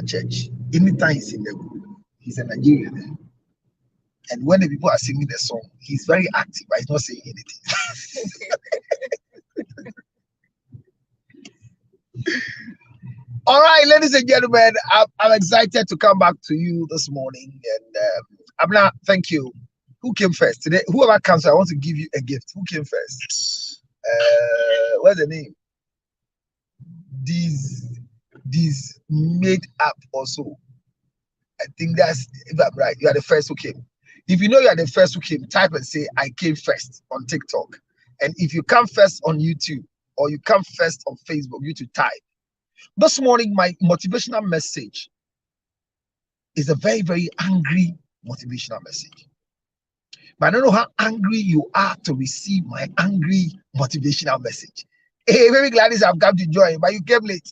our church. Anytime he's in the group, he's a Nigerian. And when the people are singing the song, he's very active, but he's not saying anything. All right, ladies and gentlemen, I'm excited to come back to you this morning. And Abna, thank you. Who came first today? Whoever comes, I want to give you a gift. Who came first? What's the name? These made up also. I think that's, if I'm right, you are the first who came. If you know you are the first who came, type and say, I came first on TikTok. And if you come first on YouTube or you come first on Facebook, you to type. This morning, my motivational message is a very, very angry motivational message. But I don't know how angry you are to receive my angry motivational message. Hey, very glad I've come to join, but you came late.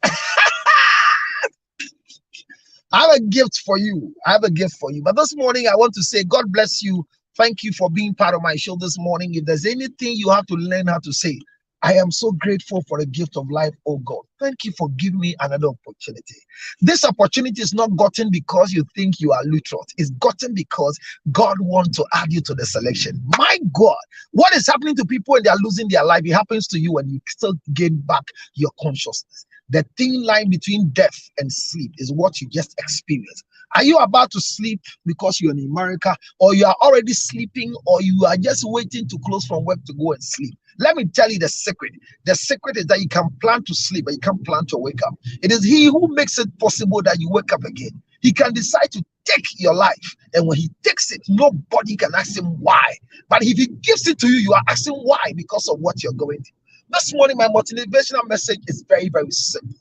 I have a gift for you. But this morning, I want to say, God bless you. Thank you for being part of my show this morning. If there's anything you have to learn how to say, I am so grateful for the gift of life, oh God. Thank you for giving me another opportunity. This opportunity is not gotten because you think you are literate. It's gotten because God wants to add you to the selection. My God, what is happening to people when they are losing their life? It happens to you when you still gain back your consciousness. The thin line between death and sleep is what you just experienced. Are you about to sleep because you're in America, or you are already sleeping, or you are just waiting to close from work to go and sleep? Let me tell you the secret. The secret is that you can plan to sleep, but you can't plan to wake up. It is He who makes it possible that you wake up again. He can decide to take your life, and when He takes it, nobody can ask Him why. But if He gives it to you, you are asking why, because of what you're going through. This morning, my motivational message is very, very simple.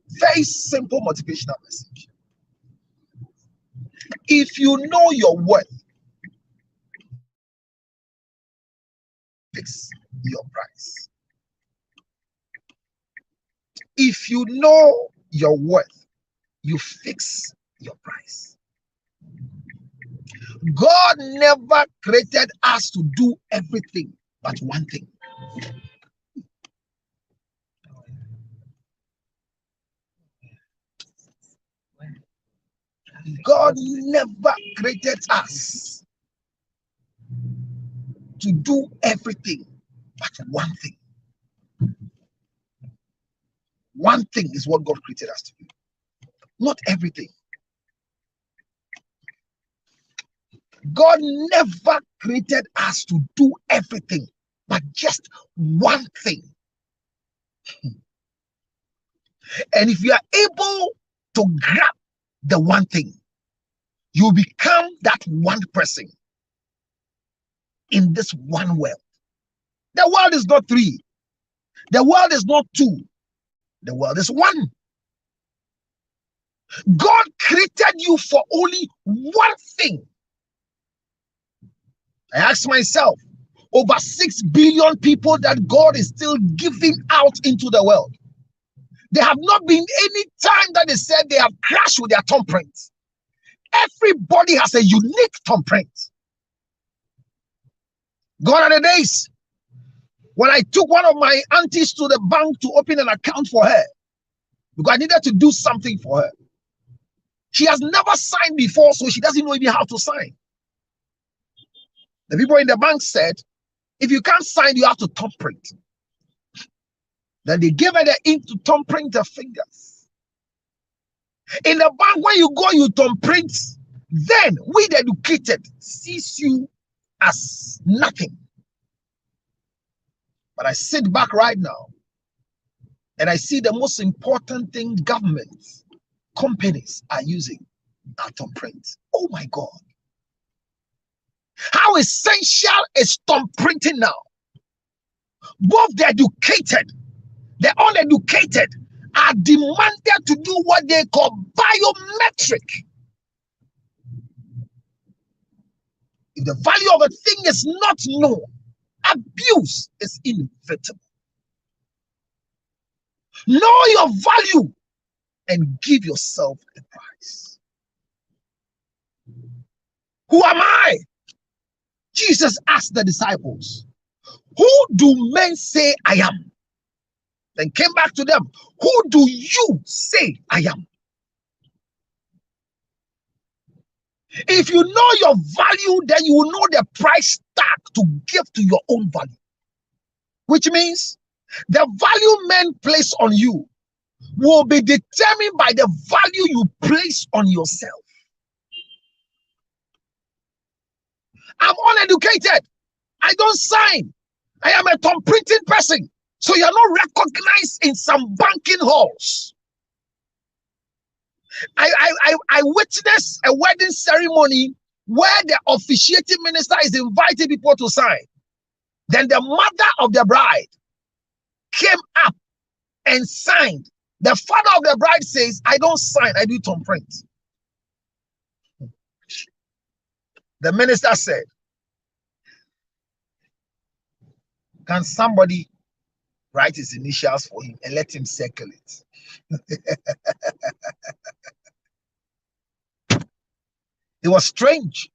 Very simple motivational message. If you know your worth, fix your price. If you know your worth, you fix your price. God never created us to do everything but one thing. God never created us to do everything but one thing. One thing is what God created us to do, not everything. God never created us to do everything but just one thing. And if you are able to grab the one thing, you become that one person in this one world. The world is not three. The world is not two. The world is one. God created you for only one thing. I ask myself, over 6 billion people that God is still giving out into the world, there have not been any time that they said they have crashed with their thumbprints. Everybody has a unique thumbprint. Gone are the days when I took one of my aunties to the bank to open an account for her because I needed to do something for her. She has never signed before, so she doesn't know even how to sign. The people in the bank said, if you can't sign, you have to thumbprint. Then they gave her the ink to thumbprint her fingers. In the bank, when you go, you thumbprint. Then we, the educated, sees you as nothing. But I sit back right now and I see the most important thing governments, companies are using are thumbprints. Oh my God. How essential is thumbprinting now? Both the educated, the uneducated are demanded to do what they call biometric. If the value of a thing is not known, abuse is inevitable. Know your value and give yourself a price. Who am I? Jesus asked the disciples, who do men say I am? Then came back to them, who do you say I am? If you know your value, then you will know the price tag to give to your own value. Which means the value men place on you will be determined by the value you place on yourself. I'm uneducated. I don't sign. I am a thumb printing person. So you're not recognized in some banking halls. I witnessed a wedding ceremony where the officiating minister is inviting people to sign. Then the mother of the bride came up and signed. The father of the bride says, I don't sign, I do thumb print. The minister said, can somebody write his initials for him and let him circle it? It was strange.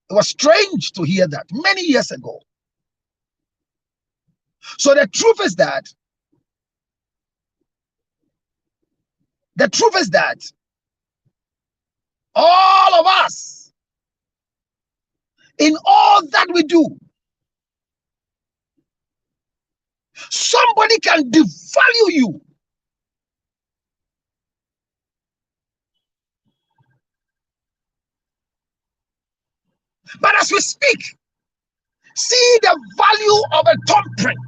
It was strange to hear that many years ago. So the truth is that all of us, in all that we do, somebody can devalue you. But as we speak, see the value of a thumb print.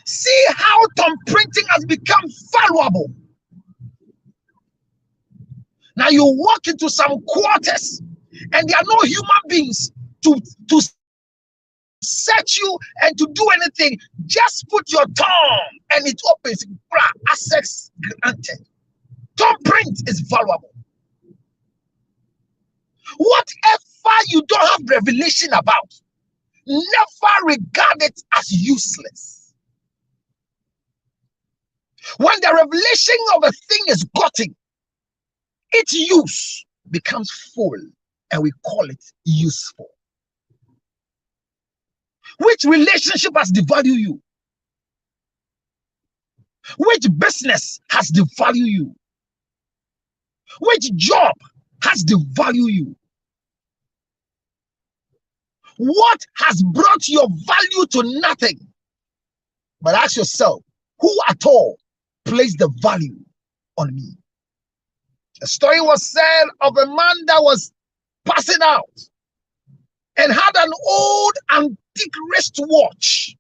See how thumb printing has become valuable. Now you walk into some quarters and there are no human beings to search you and to do anything. Just put your thumb and it opens. Access granted. Thumb print is valuable. Whatever you don't have revelation about, never regard it as useless. When the revelation of a thing is gotten, its use becomes full and we call it useful. Which relationship has devalued you? Which business has devalued you? Which job has devalued you? What has brought your value to nothing? But ask yourself, who at all placed the value on me? A story was said of a man that was passing out and had an old antique wristwatch.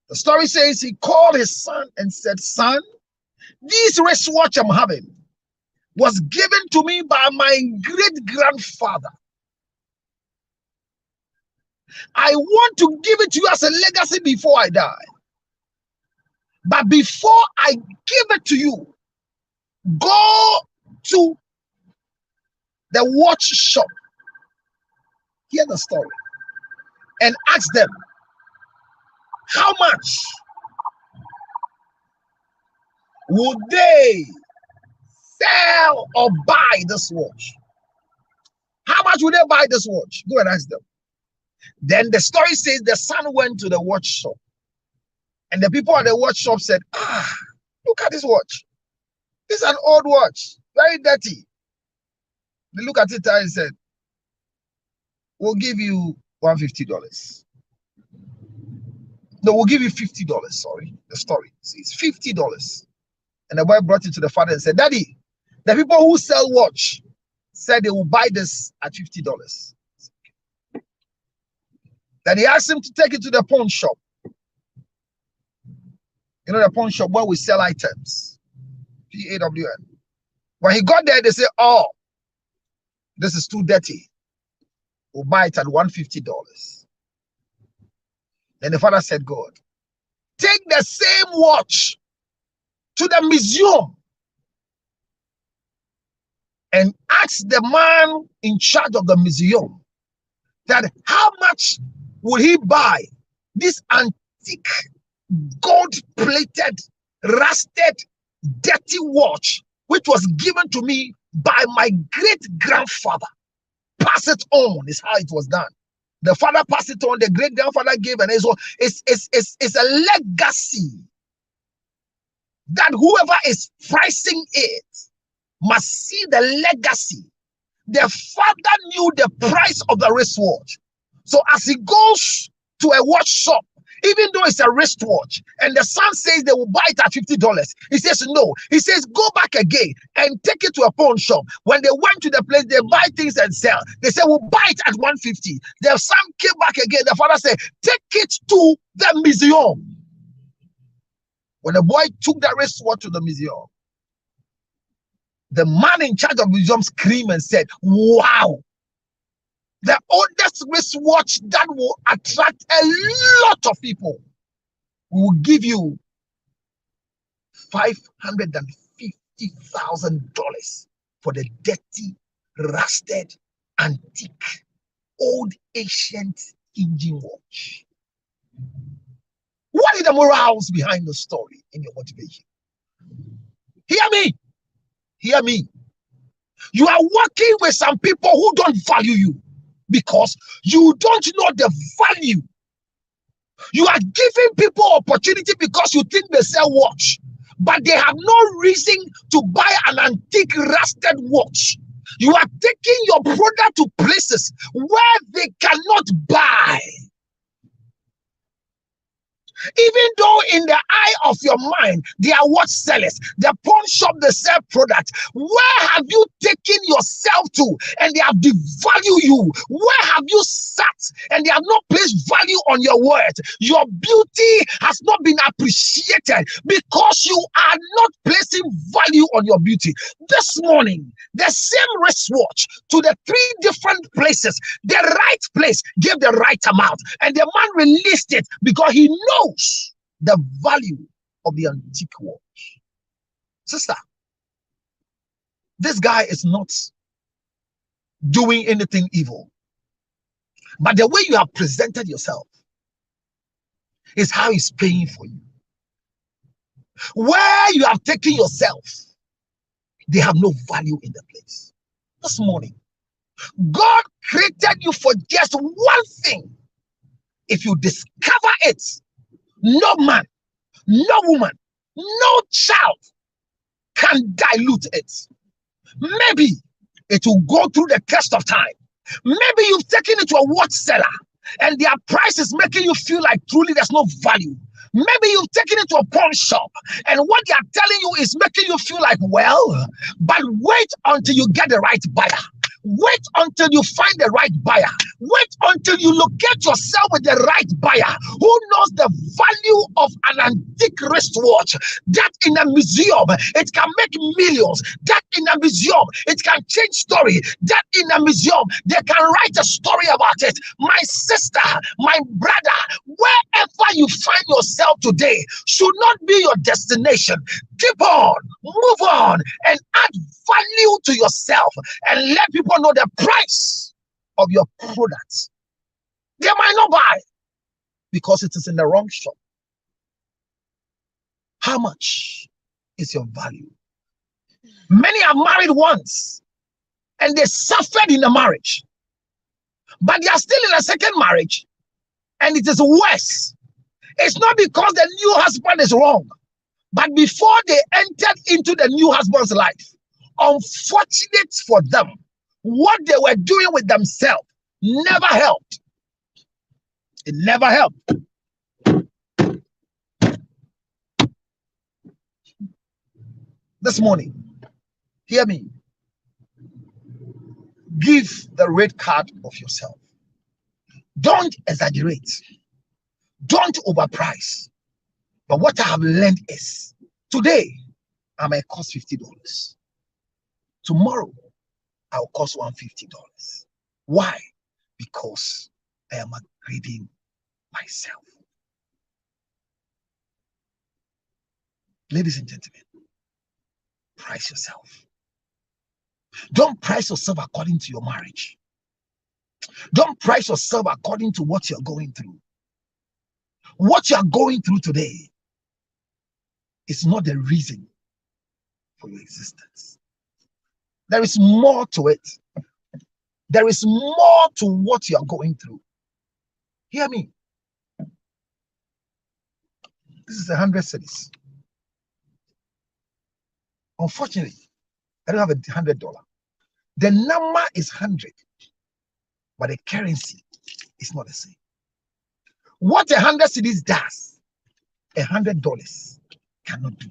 The story says he called his son and said, son, this wristwatch I'm having was given to me by my great-grandfather. I want to give it to you as a legacy before I die. But before I give it to you, go to the watch shop. Hear the story. And ask them, how much would they sell or buy this watch? How much would they buy this watch? Go and ask them. Then the story says the son went to the watch shop. And the people at the watch shop said, look at this watch. This is an old watch, very dirty. They look at it and said, we'll give you $150. No, we'll give you $50. Sorry, the story says $50. And the boy brought it to the father and said, Daddy, the people who sell watch said they will buy this at $50. Then he asked him to take it to the pawn shop. You know, the pawn shop where we sell items. PAWN. When he got there, they say, oh, this is too dirty. We'll buy it at $150. Then the father said, God, take the same watch to the museum and ask the man in charge of the museum that how much will he buy this antique, gold-plated, rusted, dirty watch which was given to me by my great-grandfather. Pass it on is how it was done. The father passed it on, the great-grandfather gave, and it's a legacy that whoever is pricing it must see the legacy. The father knew the price of the wristwatch. So as he goes to a watch shop, even though it's a wristwatch, and the son says they will buy it at $50, he says no. He says go back again and take it to a pawn shop. When they went to the place, they buy things and sell. They said we'll buy it at $150. The son came back again. The father said take it to the museum. When the boy took the wristwatch to the museum, the man in charge of the museum screamed and said, wow, the oldest wristwatch that will attract a lot of people. We will give you $550,000 for the dirty, rusted, antique, old, ancient engine watch. What is the morals behind the story in your motivation? Hear me. Hear me. You are working with some people who don't value you because you don't know the value. You are giving people opportunity because you think they sell watch, but they have no reason to buy an antique rusted watch. You are taking your product to places where they cannot buy. Even though in the eye of your mind, they are watch sellers, the pawn shop, they sell products. Where have you taken yourself to and they have devalued you? Where have you sat and they have not placed value on your words? Your beauty has not been appreciated because you are not placing value on your beauty. This morning, the same wristwatch to the 3 different places, the right place gave the right amount, and the man released it because he knows the value of the antique watch. Sister, this guy is not doing anything evil, but the way you have presented yourself is how he's paying for you. Where you have taken yourself, they have no value in the place. This morning, God created you for just one thing. If you discover it, no man, no woman, no child can dilute it. Maybe it will go through the test of time. Maybe you've taken it to a watch seller and their price is making you feel like truly there's no value. Maybe you've taken it to a pawn shop and what they are telling you is making you feel like, well, but wait until you get the right buyer. Wait until you find the right buyer. Wait until you locate yourself with the right buyer who knows the value of an antique wristwatch. That in a museum, it can make millions. That in a museum, it can change story. That in a museum, they can write a story about it. My sister, my brother, wherever you find yourself today should not be your destination. Keep on, move on, and add value to yourself and let people know the price of your products. They might not buy because it is in the wrong shop. How much is your value? Many are married once and they suffered in the marriage, but they are still in a second marriage and it is worse. It's not because the new husband is wrong, but before they entered into the new husband's life, unfortunate for them, what they were doing with themselves never helped. It never helped. This morning, hear me. Give the red card of yourself. Don't exaggerate. Don't overprice. But what I have learned is today I may cost $50. Tomorrow I'll cost $150. Why? Because I am upgrading myself. Ladies and gentlemen, price yourself. Don't price yourself according to your marriage. Don't price yourself according to what you're going through. What you're going through today is not the reason for your existence. There is more to it. There is more to what you are going through. Hear me. This is 100 cedis. Unfortunately, I don't have $100. The number is 100, but the currency is not the same. What 100 cedis does, $100 cannot do.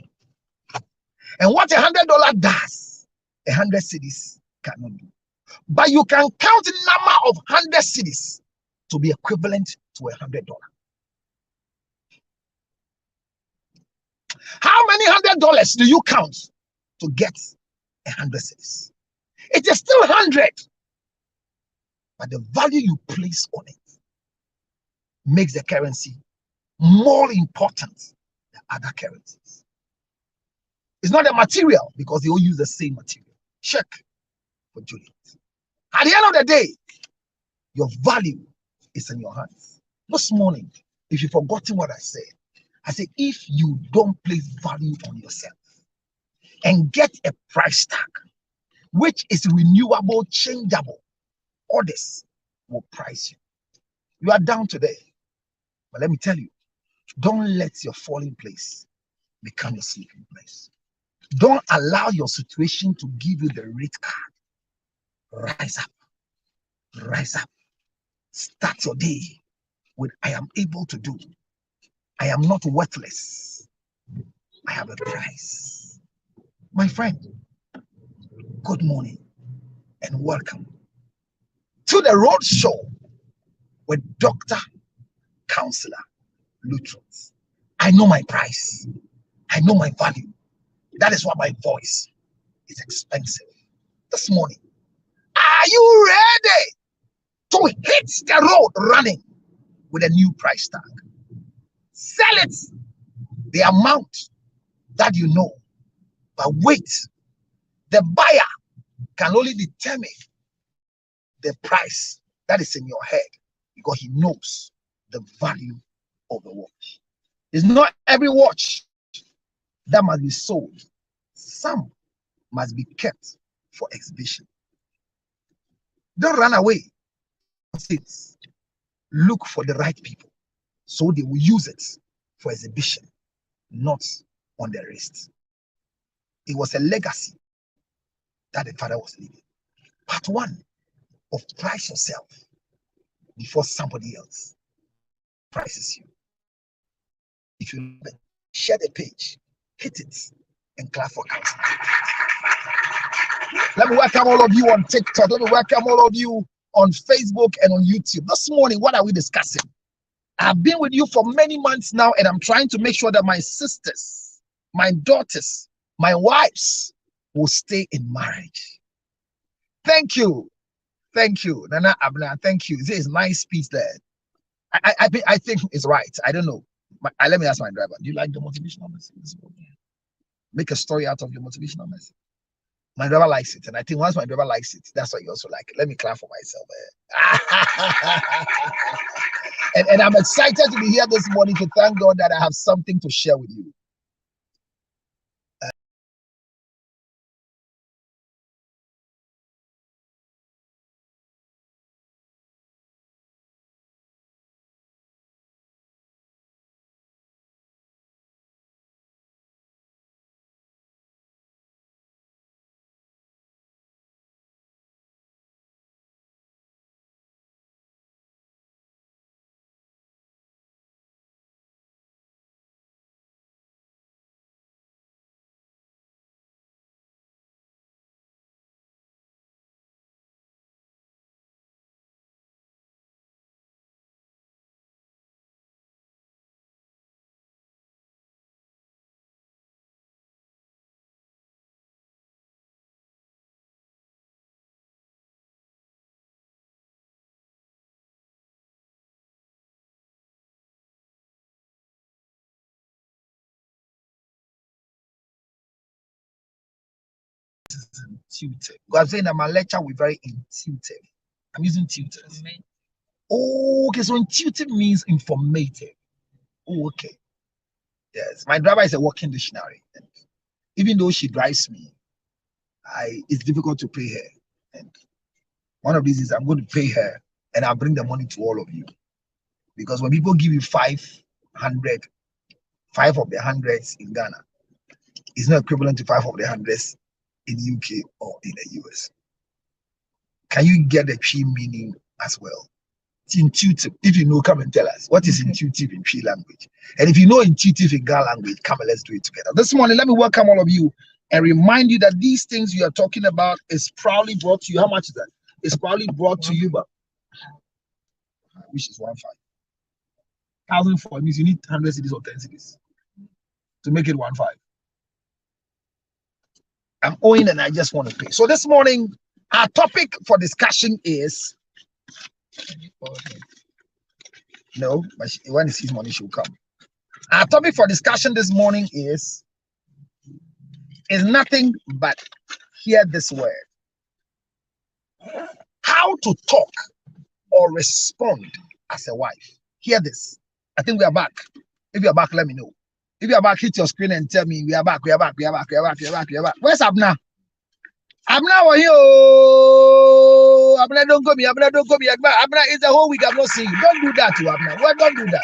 And what $100 does, 100 cedis cannot do. But you can count the number of 100 cedis to be equivalent to $100. How many $100 do you count to get 100 cedis? It is still 100, but the value you place on it makes the currency more important than other currencies. It's not the material, because they all use the same material. Check for Juliet. At the end of the day, your value is in your hands. This morning, if you've forgotten what I said if you don't place value on yourself and get a price tag which is renewable, changeable, others will price you. You are down today, but let me tell you, don't let your falling place become your sleeping place. Don't allow your situation to give you the red card. Rise up. Rise up. Start your day with, I am able to do. I am not worthless. I have a price. My friend, good morning and welcome to the road show with Dr. Counselor Luttrell. I know my price. I know my value. That is why my voice is expensive. This morning, are you ready to hit the road running with a new price tag? Sell it the amount that you know, but wait, the buyer can only determine the price that is in your head because he knows the value of the watch. It's not every watch that must be sold. Some must be kept for exhibition. Don't run away. Look for the right people so they will use it for exhibition, not on their wrist. It was a legacy that the father was leaving. Part one of price yourself before somebody else prices you. If you love it, share the page, hit it, and clap for counseling. Let me welcome all of you on TikTok. Let me welcome all of you on Facebook and on YouTube. This morning, what are we discussing? I've been with you for many months now, and I'm trying to make sure that my sisters, my daughters, my wives will stay in marriage. Thank you. Thank you, Nana Abna. Thank you. This is nice speech there. I think it's right. I don't know. Let me ask my driver. Do you like the motivational message? Make a story out of your motivational message. My driver likes it, and I think once my driver likes it, that's why you also like it. Let me clap for myself. And I'm excited to be here this morning to thank God that I have something to share with you. Intuitive. I'm saying that my lecture will be very intuitive. I'm using tutors. Oh, okay. So intuitive means informative. Oh, okay. Yes. My driver is a working dictionary. And even though she drives me, it's difficult to pay her. And one of these is I'm going to pay her and I'll bring the money to all of you. Because when people give you 500, 5 of the hundreds in Ghana, is not equivalent to 5 of the hundreds in the UK or in the US. Can you get the tree meaning as well? It's intuitive. If you know, come and tell us what is intuitive in tree language. And if you know intuitive in Ga language, come and let's do it together. This morning, let me welcome all of you and remind you that these things you are talking about is proudly brought to you. How much is that? It's proudly brought to you, but which is 1.5. 1,000 for means you need 100 cities or 10 cities to make it 1.5. I'm owing and I just want to pay. So this morning, our topic for discussion is no, but when he sees money, she'll come. Our topic for discussion this morning is nothing but hear this word. How to talk or respond as a wife. Hear this. I think we are back. If you are back, let me know. If you are back, hit your screen and tell me we are back. Where's Abna? Abna, were you? Abna, don't go me. Abna, don't go me. Abna, it's a whole week I've not seen you. Don't do that to Abna. Well, don't do that.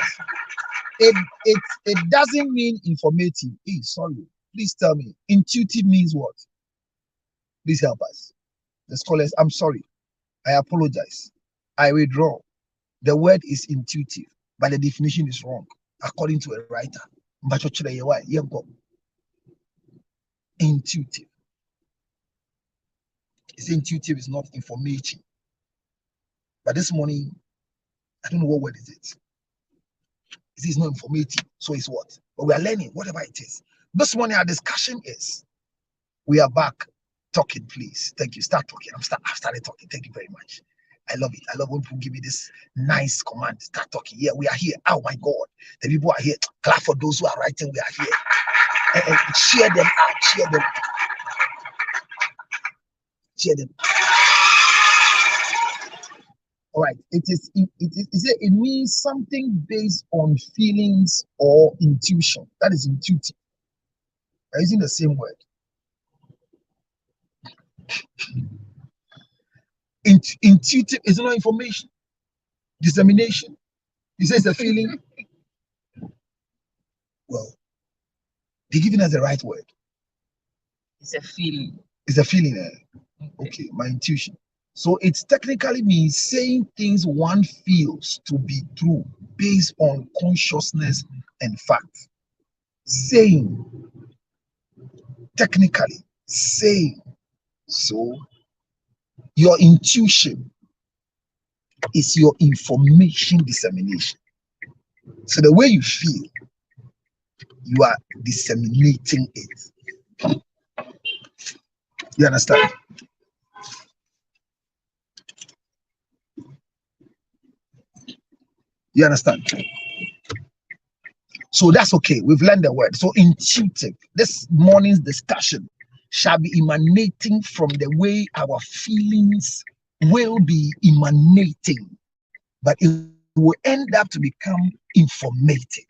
It doesn't mean informative. Hey, sorry. Please tell me. Intuitive means what? Please help us. The scholars, I'm sorry. I apologize. I withdraw. The word is intuitive, but the definition is wrong, according to a writer. Intuitive. It's intuitive, is not information. But this morning, I don't know what word is it. It is not informative, so it's what? But we are learning, whatever it is. This morning, our discussion is, we are back talking, please. Thank you. Start talking. I've started talking. Thank you very much. I love it. I love when people give me this nice command. Start talking. Yeah, we are here. Oh my God. The people are here. Clap for those who are writing. We are here. And cheer them out. Cheer them. Cheer them. All right. It means something based on feelings or intuition. That is intuitive. I'm using the same word. Intuitive is not information. Dissemination. He says a feeling. Well, they're giving us the right word. It's a feeling. It's a feeling. Okay, my intuition. So it technically means saying things one feels to be true based on consciousness and fact. Saying, technically, saying. So your intuition is your information dissemination. So the way you feel, you are disseminating it. You understand? You understand? So that's okay. We've learned the word. So intuitive. This morning's discussion shall be emanating from the way our feelings will be emanating, but it will end up to become informative.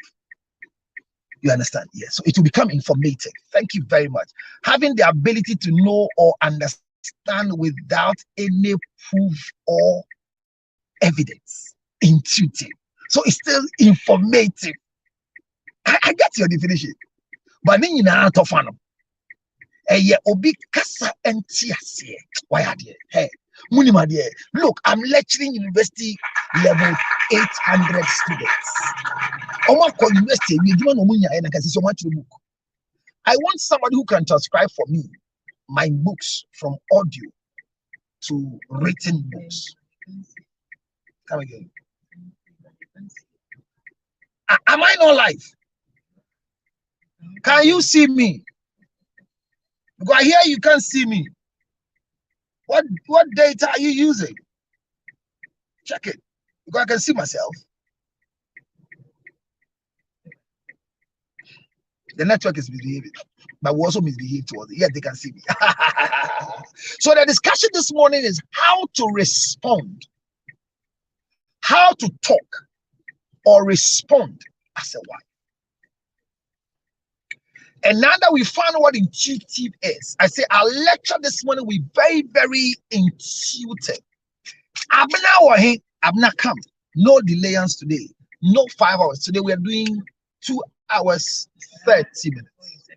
You understand? Yes. So it will become informative. Thank you very much. Having the ability to know or understand without any proof or evidence. Intuitive. So it's still informative. I get your definition. But then you know to fan. Obi kasa entiasie. Why are there? Hey, Munima there. Look, I'm lecturing university level 800 students. University, I want somebody who can transcribe for me my books from audio to written books. Come again. Am I not live? Can you see me? Because here you can't see me. What data are you using? Check it. Because I can see myself. The network is misbehaving, but we also misbehave towards it. Yeah, they can see me. So the discussion this morning is how to respond, how to talk or respond as a wife. And now that we found what intuitive is, I say our lecture this morning will be very, very intuitive. Abna come. No delayance today. No 5 hours. Today we are doing 2 hours, 30 minutes.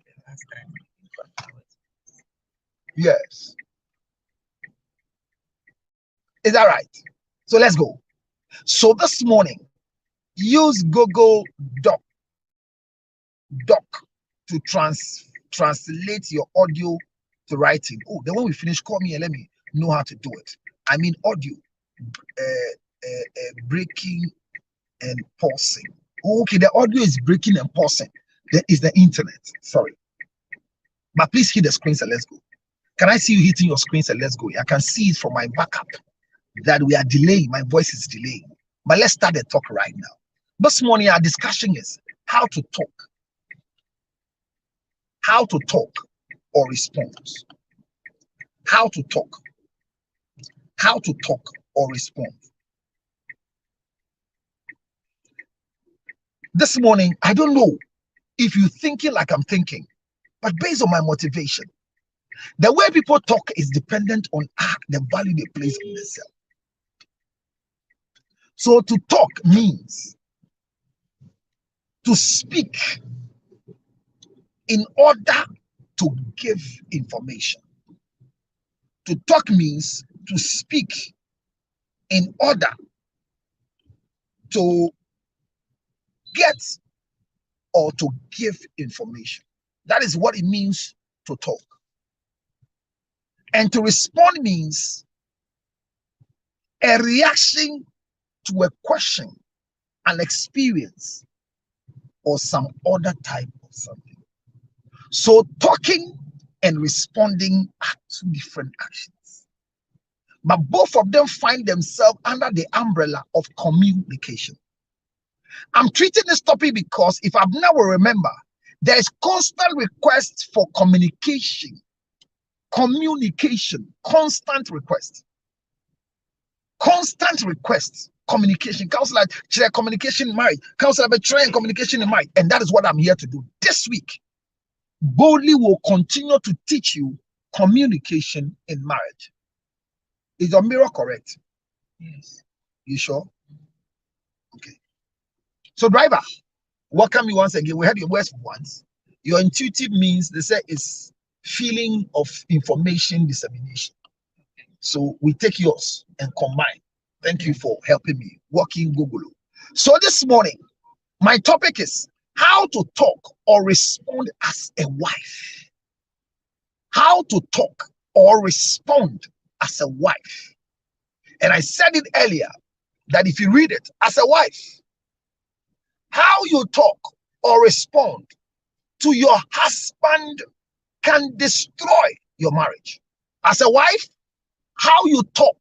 Yes. Is that right? So let's go. So this morning, use Google Doc to translate your audio to writing. Oh, then when we finish, call me and let me know how to do it. I mean audio, breaking and pausing. Oh, okay, the audio is breaking and pausing. There is the internet. Sorry, but please hit the screens and let's go. Can I see you hitting your screens and let's go? I can see it from my backup that we are delaying. My voice is delaying. But let's start the talk right now. This morning, our discussion is how to talk. How to talk or respond. How to talk. How to talk or respond. This morning, I don't know if you're thinking like I'm thinking, but based on my motivation, the way people talk is dependent on the value they place on themselves. So to talk means to speak in order to give information. To talk means to speak in order to get or to give information. That is what it means to talk. And to respond means a reaction to a question, an experience, or some other type of something. So talking and responding are two different actions, but both of them find themselves under the umbrella of communication. I'm treating this topic because if I've never remember, there is constant request for communication, constant request, communication. Counselor, share communication in marriage. Counselor, betray and communication in marriage, and that is what I'm here to do this week. Boldly will continue to teach you communication in marriage. Is your mirror correct? Yes. You sure? Okay. So, driver, welcome you once again. We had your words once. Your intuitive means they say is feeling of information dissemination. So we take yours and combine. Thank you for helping me working Google. So this morning, my topic is how to talk or respond as a wife. How to talk or respond as a wife. And I said it earlier that if you read it as a wife, how you talk or respond to your husband can destroy your marriage. As a wife, how you talk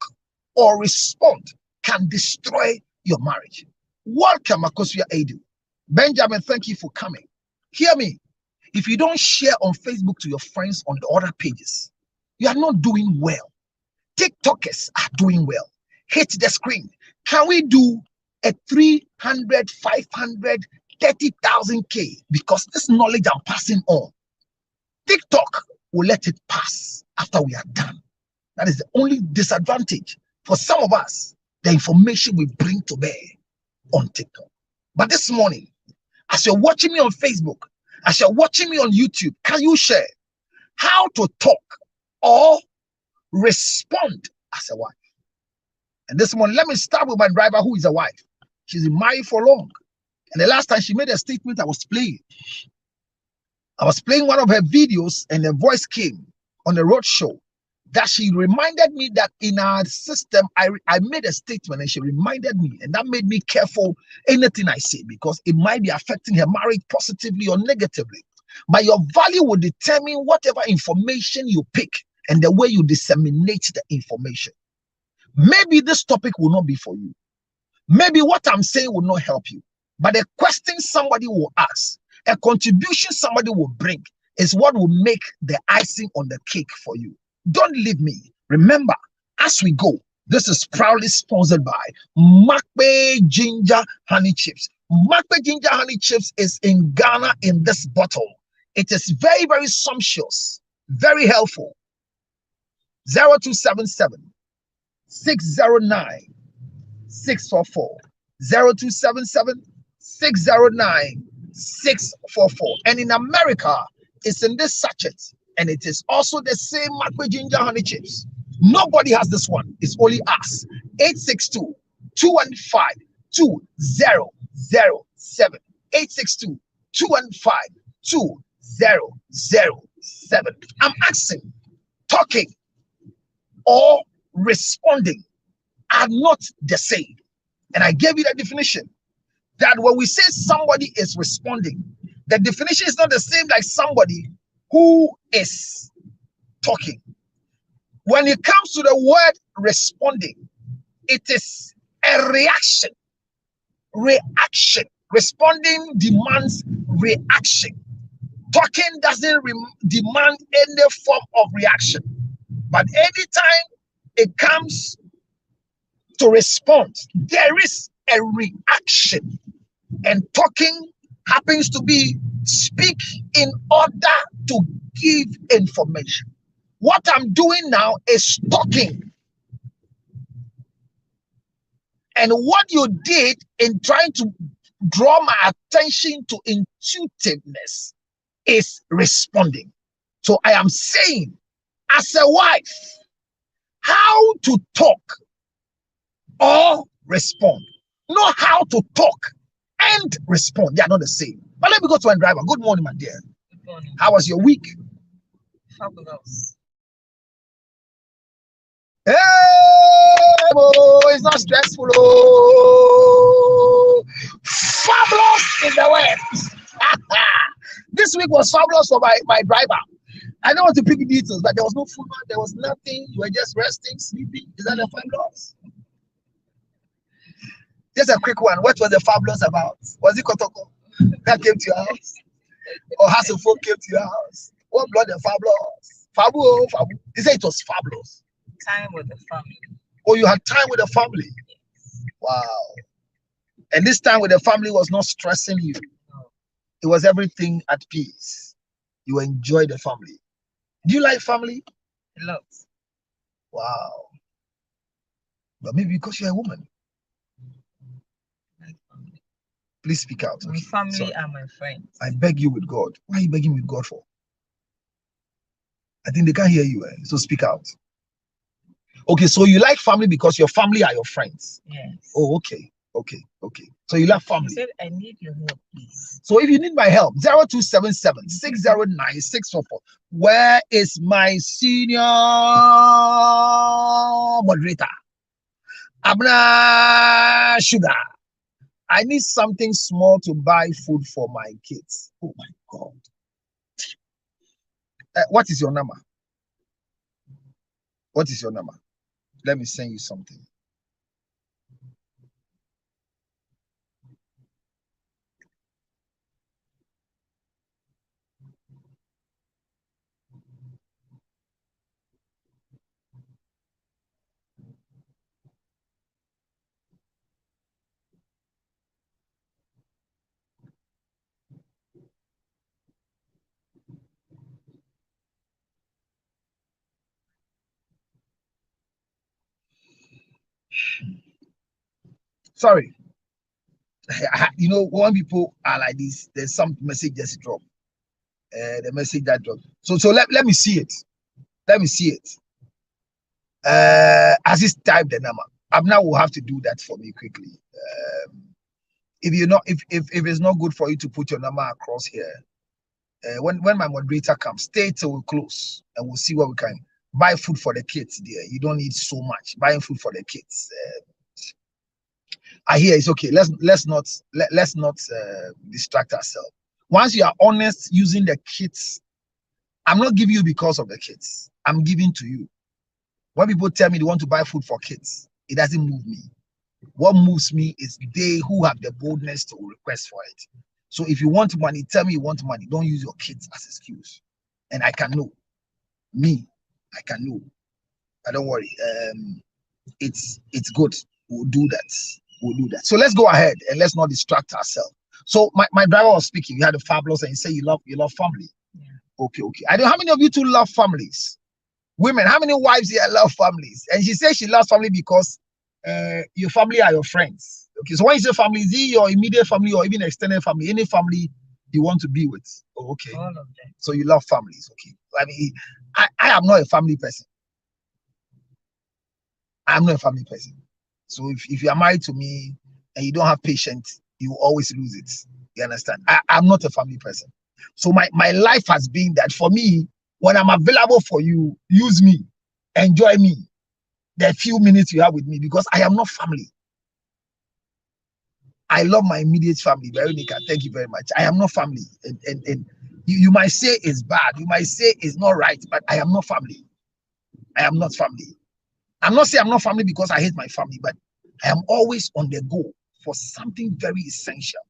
or respond can destroy your marriage. Welcome, Akosua Edu. Benjamin, thank you for coming. Hear me. If you don't share on Facebook to your friends on the other pages, you are not doing well. TikTokers are doing well. Hit the screen. Can we do a 300, 500, 30,000K? Because this knowledge I'm passing on, TikTok will let it pass after we are done. That is the only disadvantage for some of us, the information we bring to bear on TikTok. But this morning, as you're watching me on Facebook, as you're watching me on YouTube, can you share how to talk or respond as a wife? And this morning, let me start with my driver, who is a wife. She's been married for long. And the last time she made a statement, I was playing one of her videos, and a voice came on the road show that she reminded me that in our system, I made a statement and she reminded me, and that made me careful anything I say, because it might be affecting her marriage positively or negatively. But your value will determine whatever information you pick and the way you disseminate the information. Maybe this topic will not be for you. Maybe what I'm saying will not help you. But a question somebody will ask, a contribution somebody will bring, is what will make the icing on the cake for you. Don't leave me. Remember, as we go, this is proudly sponsored by Makpe Ginger Honey Chips. Makpe Ginger Honey Chips is in Ghana in this bottle. It is very, very sumptuous, very helpful. 0277 609 644. 0277 609 644. And in America, it's in this sachet. And it is also the same Makwe ginger honey chips. Nobody has this one. It's only us. 862 215 2007. 862 215 2007. I'm asking, talking or responding are not the same. And I gave you the definition that when we say somebody is responding, the definition is not the same like somebody who is talking. When it comes to the word responding, it is a reaction. Reaction. Responding demands reaction. Talking doesn't demand any form of reaction. But anytime it comes to respond, there is a reaction. And talking happens to be speak in order to give information. What I'm doing now is talking. And what you did in trying to draw my attention to intuitiveness is responding. So I am saying, as a wife, how to talk or respond. Not how to talk and respond. They are not the same. But let me go to my driver. Good morning, my dear. Good morning. How was your week? Fabulous. Hey, oh, it's not stressful. Oh, fabulous is the word. This week was fabulous for my driver. I don't want to pick details, but there was no food, there was nothing. You were just resting, sleeping. Is that the fabulous? Just a quick one. What was the fabulous about? Was it Kotoko that came to your house? Or Hasselfolk came to your house? What brought the fabulous? Fabu, Fabu. He said it was fabulous. Time with the family. Oh, you had time with the family. Yes. Wow. And this time with the family was not stressing you. No. It was everything at peace. You enjoyed the family. Do you like family? A lot. Wow. But maybe because you're a woman. Like family. Please speak out. My family are my friends. I beg you with God. Why are you begging with God for? I think they can't hear you. So speak out. Okay, so you like family because your family are your friends. Yes. Oh, okay. So you love family. He said, I need your help, please. So if you need my help, 0277 609 644. Where is my senior moderator? Abna Sugar. I need something small to buy food for my kids. Oh my God. What is your number? What is your number? Let me send you something. Sorry. You know, when people are like this, there's some message just drop. The message that dropped. So let me see it. Let me see it. As it's type the number. Abna will have to do that for me quickly. If you're not, if it's not good for you to put your number across here, when my moderator comes, stay till we close and we'll see what we can buy food for the kids. There, you don't need so much. Buying food for the kids. I hear it's okay. Let's not distract ourselves. Once you are honest using the kids, I'm not giving you because of the kids. I'm giving to you. When people tell me they want to buy food for kids, it doesn't move me. What moves me is they who have the boldness to request for it. So if you want money, tell me you want money. Don't use your kids as excuse. And I can know. I can know. But don't worry. It's good. We'll do that. So let's go ahead and let's not distract ourselves. So my driver was speaking. You had a fabulous and you say you love family. Yeah. Okay. I don't know how many of you two love families. Women, how many wives here love families? And she says she loves family because your family are your friends. Okay, so when you say family, is it your immediate family or even extended family? Any family you want to be with. Oh, okay. All of them. So you love families. Okay. I mean, I am not a family person. I'm not a family person. So if you are married to me and you don't have patience, you always lose it. You understand? I'm not a family person. So my life has been that for me, when I'm available for you, use me, enjoy me, the few minutes you have with me, because I am not family. I love my immediate family. Veronica, thank you very much. I am not family. And you might say it's bad, you might say it's not right, but I am not family. I am not family. I'm not saying I'm not family because I hate my family, but I am always on the go for something very essential.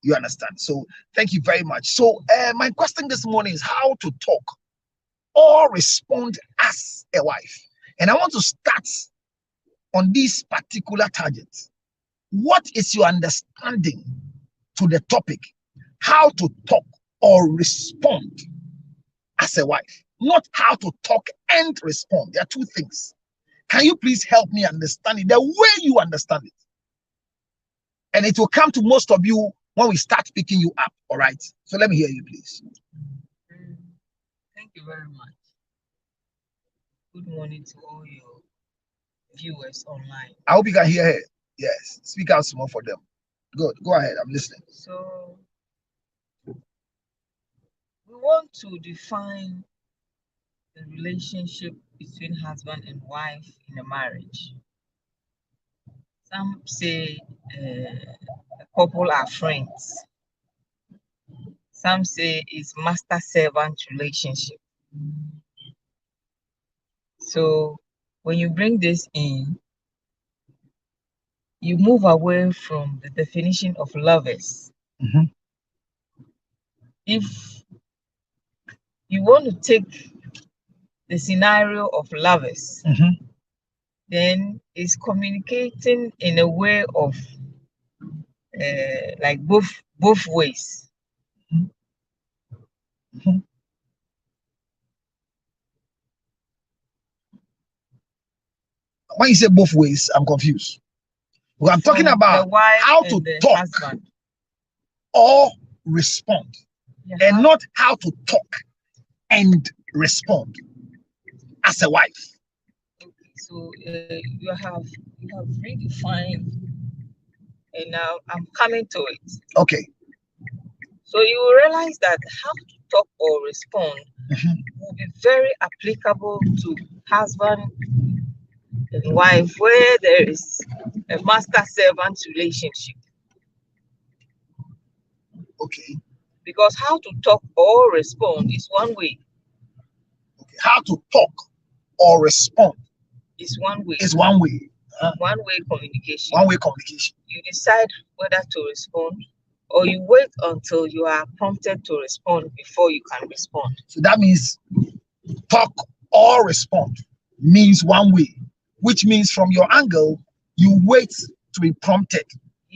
You understand? So thank you very much. So my question this morning is how to talk or respond as a wife. And I want to start on this particular target. What is your understanding to the topic? How to talk or respond as a wife, not how to talk and respond. There are two things. Can you please help me understand it the way you understand it? And it will come to most of you when we start picking you up. All right. So let me hear you, please. Thank you very much. Good morning to all your viewers online. I hope you can hear her. Yes. Speak out small for them. Good. Go ahead. I'm listening. So we want to define the relationship between husband and wife in a marriage. Some say a couple are friends. Some say it's master-servant relationship. So when you bring this in, you move away from the definition of lovers. Mhm. If you want to take the scenario of lovers, Mhm. then it's communicating in a way of like both ways. Mhm. When you say both ways, I'm confused. Well, I'm talking From about the wife how and to the talk husband. or respond, You and have- not how to talk and respond as a wife. so you have redefined, and now I'm coming to it. Okay. So you will realize that how to talk or respond Mhm. will be very applicable to husband and wife where there is a master-servant relationship. Okay. Because how to talk or respond is one way. Okay. How to talk or respond Is one way. is one way. One-way communication. One way communication. You decide whether to respond, or you wait until you are prompted to respond before you can respond. So that means talk or respond means one way, which means from your angle, you wait to be prompted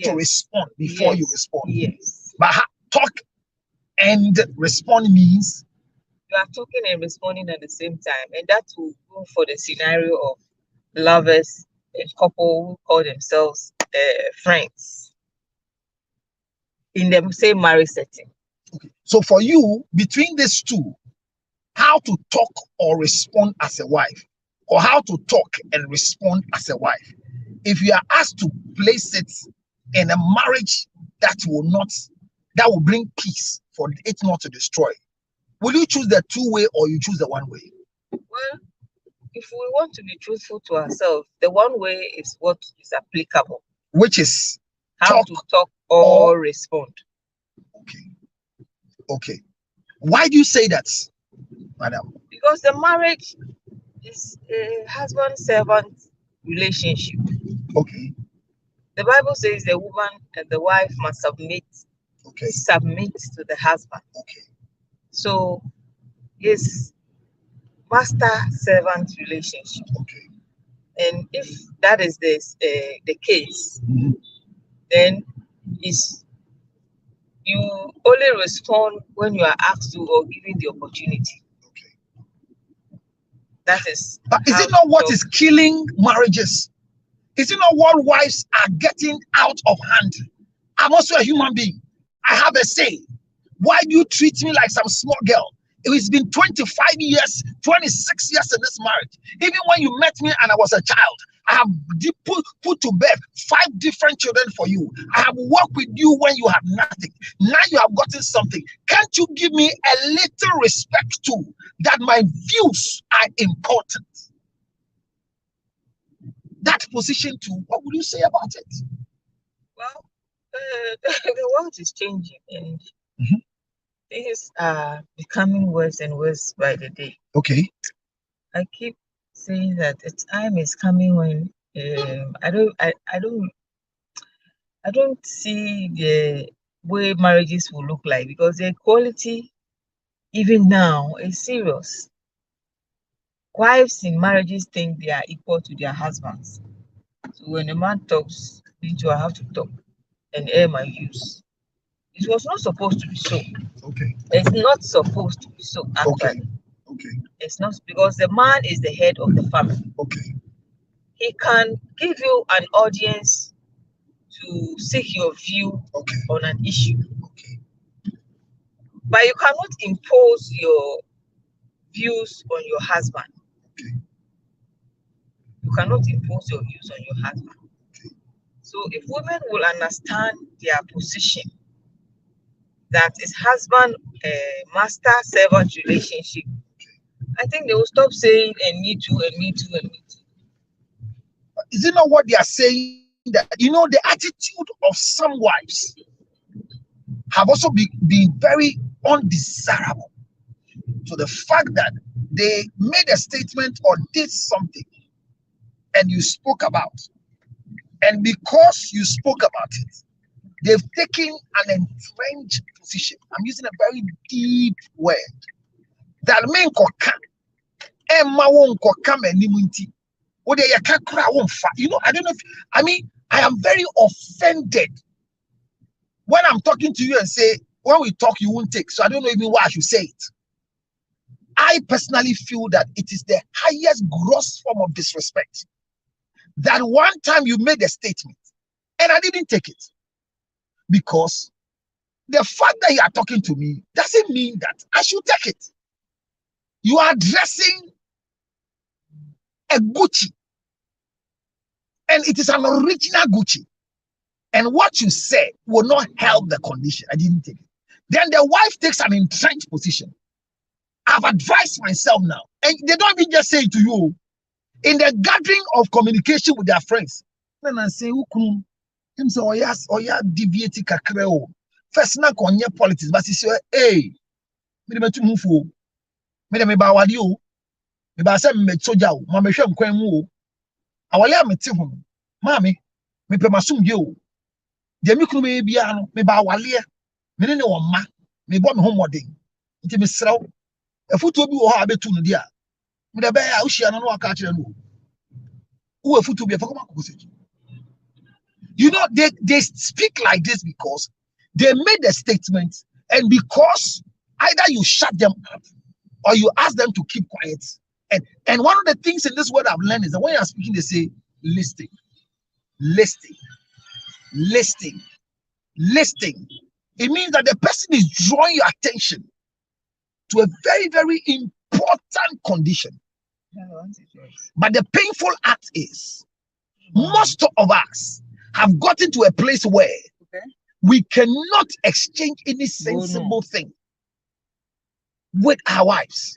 to respond before you respond. Yes. But talk and respond means You are talking and responding at the same time, and that will go for the scenario of lovers, a couple who call themselves friends in the same marriage setting. okay. So for you, between these two, how to talk or respond as a wife, or how to talk and respond as a wife, if you are asked to place it in a marriage that will bring peace for it not to destroy, will you choose the two-way or you choose the one way? Well, if we want to be truthful to ourselves, the one way is what is applicable. Which is how to talk or respond. Okay. Okay. Why do you say that, madam? Because the marriage is a husband-servant relationship. Okay. The Bible says the woman and the wife must submit to the husband. Okay. So it's master-servant relationship. Okay. And if that is the case, then is you only respond when you are asked to or given the opportunity. Okay. That is. But is it not what is killing marriages? Is it not what wives are getting out of hand? I'm also a human being. I have a say. Why do you treat me like some small girl? It's been 25 years, 26 years in this marriage. Even when you met me and I was a child, I have put to bed 5 different children for you. I have worked with you when you had nothing. Now you have gotten something. Can't you give me a little respect too? That my views are important. That position too, what would you say about it? Well, the world is changing and things are becoming worse and worse by the day. Okay. I keep saying that the time is coming when I don't see the way marriages will look like, because the equality even now is serious. Wives in marriages think they are equal to their husbands. So when a man talks, me too, I have to talk and air my views. It was not supposed to be so. Okay. It's not supposed to be so, actually. Okay. It's not, because the man is the head of the family. Okay. He can give you an audience to seek your view on an issue. Okay. But you cannot impose your views on your husband. Okay. You cannot impose your views on your husband. Okay. So if women will understand their position, that is husband master servant relationship, I think they will stop saying and me too and me too and me too. Is it not what they are saying, that the attitude of some wives have also been very undesirable, to the fact that they made a statement or did something and you spoke about, and because you spoke about it, they've taken an entrenched position. I'm using a very deep word that mean koka emma won koka manimunti. I don't know if I am very offended when I'm talking to you and say, when we talk, you won't take. So I don't know even why I should say it. I personally feel that it is the highest gross form of disrespect. That one time you made a statement and I didn't take it. Because the fact that you are talking to me doesn't mean that I should take it. You are addressing a Gucci. And it is an original Gucci. And what you said will not help the condition. I didn't take it. Then the wife takes an entrenched position. I've advised myself now. And they don't even just say it to you. In the gathering of communication with their friends, then I say, him say, oh yeah, deviate kakreo. First na konye politics, but he say, hey, me to move for. Me ba wali o. Me ba say me soja o. Ma me hwe nkwan mu o. Awale a me te ho. Mami, me pe masum ye o. De mi kunu me bia no, me ba wale. Me ne wo ma. Me bo me ho modern. Nti me sraw. Afutu obi wo ha abetu no dia. Me de ba ya uhia no no aka kire no. Who afutu bi afakoma kokoseki. They speak like this because they made a statement, and because either you shut them up or you ask them to keep quiet. And one of the things in this word I've learned is that when you're speaking, they say listening. It means that the person is drawing your attention to a very, very important condition. But the painful act is most of us have gotten to a place where we cannot exchange any sensible thing with our wives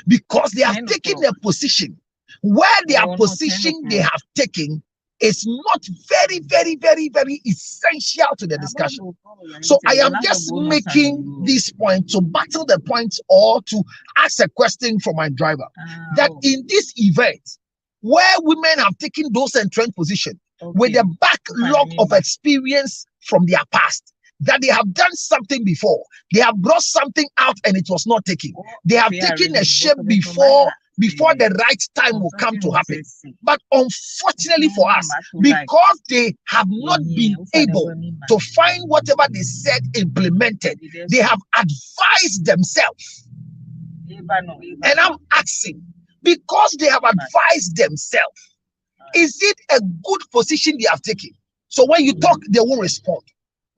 because they have taken a position where their position they have taken is not very, very, very, very essential to the discussion. So I am just making this point to battle the point or to ask a question from my driver that in this event where women have taken those entrenched positions with a backlog of experience from their past, that they have done something before, they have brought something out and it was not taken. They have taken a shape before the right time will come to happen. But unfortunately for us, because they have not been able to find whatever they said implemented, they have advised themselves. And I'm asking, because they have advised themselves, is it a good position they have taken? So when you talk, they won't respond.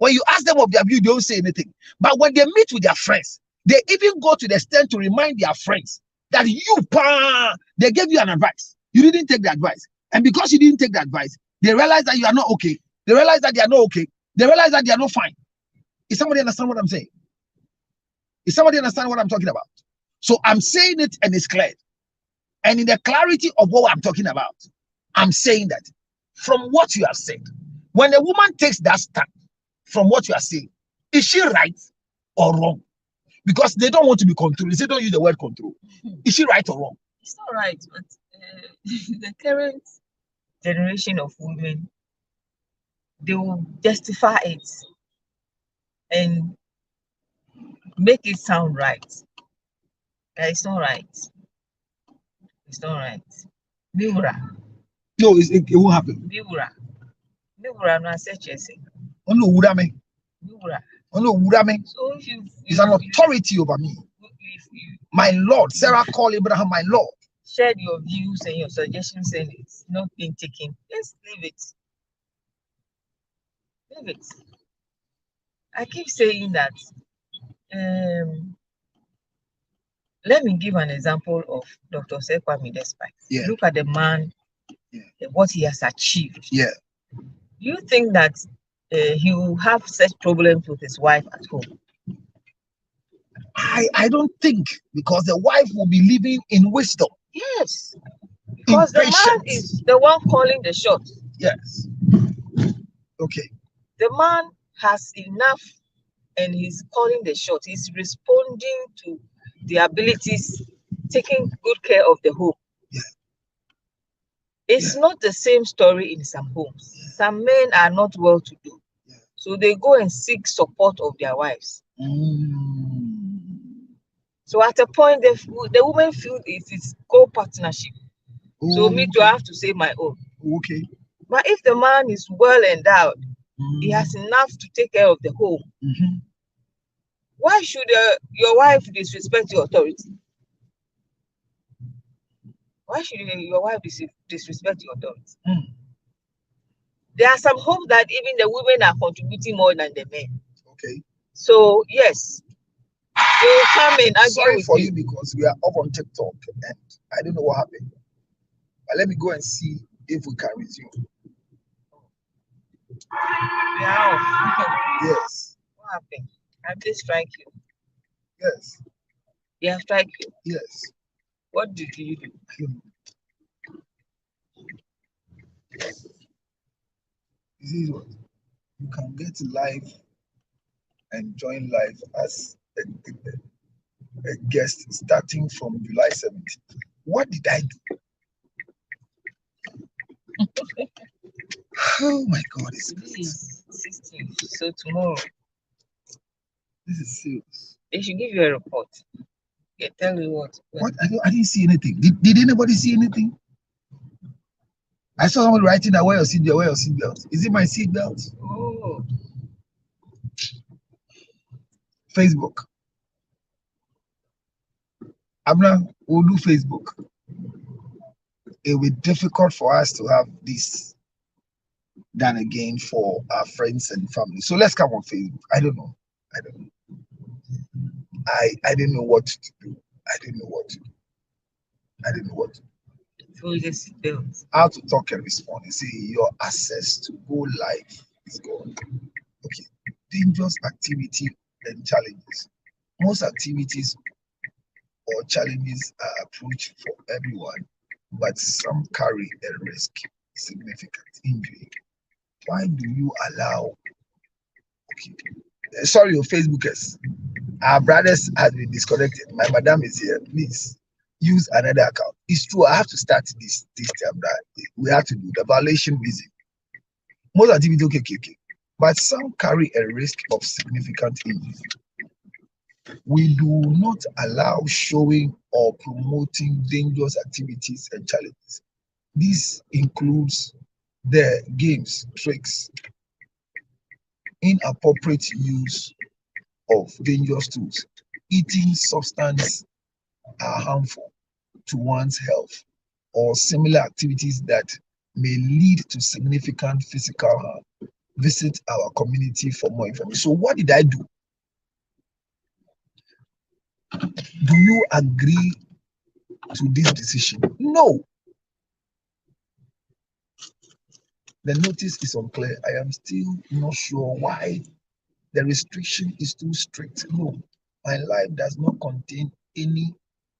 When you ask them of their view, they don't say anything. But when they meet with their friends, they even go to the extent to remind their friends that they gave you an advice. You didn't take the advice. And because you didn't take the advice, they realize that you are not okay. They realize that they are not okay. They realize that they are not fine. Is somebody understand what I'm saying? Is somebody understand what I'm talking about? So I'm saying it and it's clear. And in the clarity of what I'm talking about, I'm saying that from what you have said, when a woman takes that stand, from what you are saying, is she right or wrong? Because they don't want to be controlled. They don't use the word control. Is she right or wrong? It's not right, but the current generation of women, they will justify it and make it sound right. It's not right. It's not right. Miura. No, it won't happen. Miura. Miura no asechese. Oh no, Wurame. Miura. Oh no, Wurame. So if he's an authority over me. My Lord. Sarah called Abraham my Lord. Share your views and your suggestions and it's not being taken. Just leave it. Leave it. I keep saying that. Let me give an example of Dr. Sekwame Despite. Yeah. Look at the man, what he has achieved. Yeah. Do you think that he will have such problems with his wife at home? I don't think, because the wife will be living in wisdom. Yes. Because the man is the one calling the shots. Yes. Okay. The man has enough and he's calling the shots. He's responding to the abilities, taking good care of the home. Yeah. It's not the same story in some homes. Some men are not well to do. Yeah. So they go and seek support of their wives. So at a point, the woman feels it's co-partnership. So me too, I have to say my own. Okay. But if the man is well endowed, he has enough to take care of the home. Why should your wife disrespect your authority? Why should your wife disrespect your authority? There are some homes that even the women are contributing more than the men. Okay. So yes, they will come in. Sorry for you because we are up on TikTok and I don't know what happened. But let me go and see if we can resume. We are off. Yes. What happened? Have they strike you? Yes. They have strike you? Yes. What did you do? This is what you can get live and join live as a guest starting from July 17th. What did I do? Oh my God, it's great. 16th. So tomorrow. This is serious. They should give you a report. They tell you what. What? I didn't see anything. Did anybody see anything? I saw someone writing that wear your seatbelt, wear your seatbelt. Is it my seatbelt? Oh. Facebook. Abner, we'll do Facebook. It will be difficult for us to have this done again for our friends and family. So let's come on Facebook. I don't know. I didn't know what to do. I didn't know what to do. So just seatbelt. How to talk and respond. You see, your access to go live is gone. Okay. Dangerous activity and challenges. Most activities or challenges are approached for everyone, but some carry a risk, significant injury. Why do you allow? Okay. Sorry, your Facebookers. Our brothers have been disconnected. My madam is here. Please use another account. It's true. I have to start this time. That we have to do the violation reason. Most activities okay, but some carry a risk of significant injury. We do not allow showing or promoting dangerous activities and challenges. This includes the games, tricks, inappropriate use of dangerous tools, eating substances are harmful to one's health, or similar activities that may lead to significant physical harm. visit our community for more information. So what did I do? Do you agree to this decision? No. The notice is unclear. I am still not sure why the restriction is too strict. No, my life does not contain any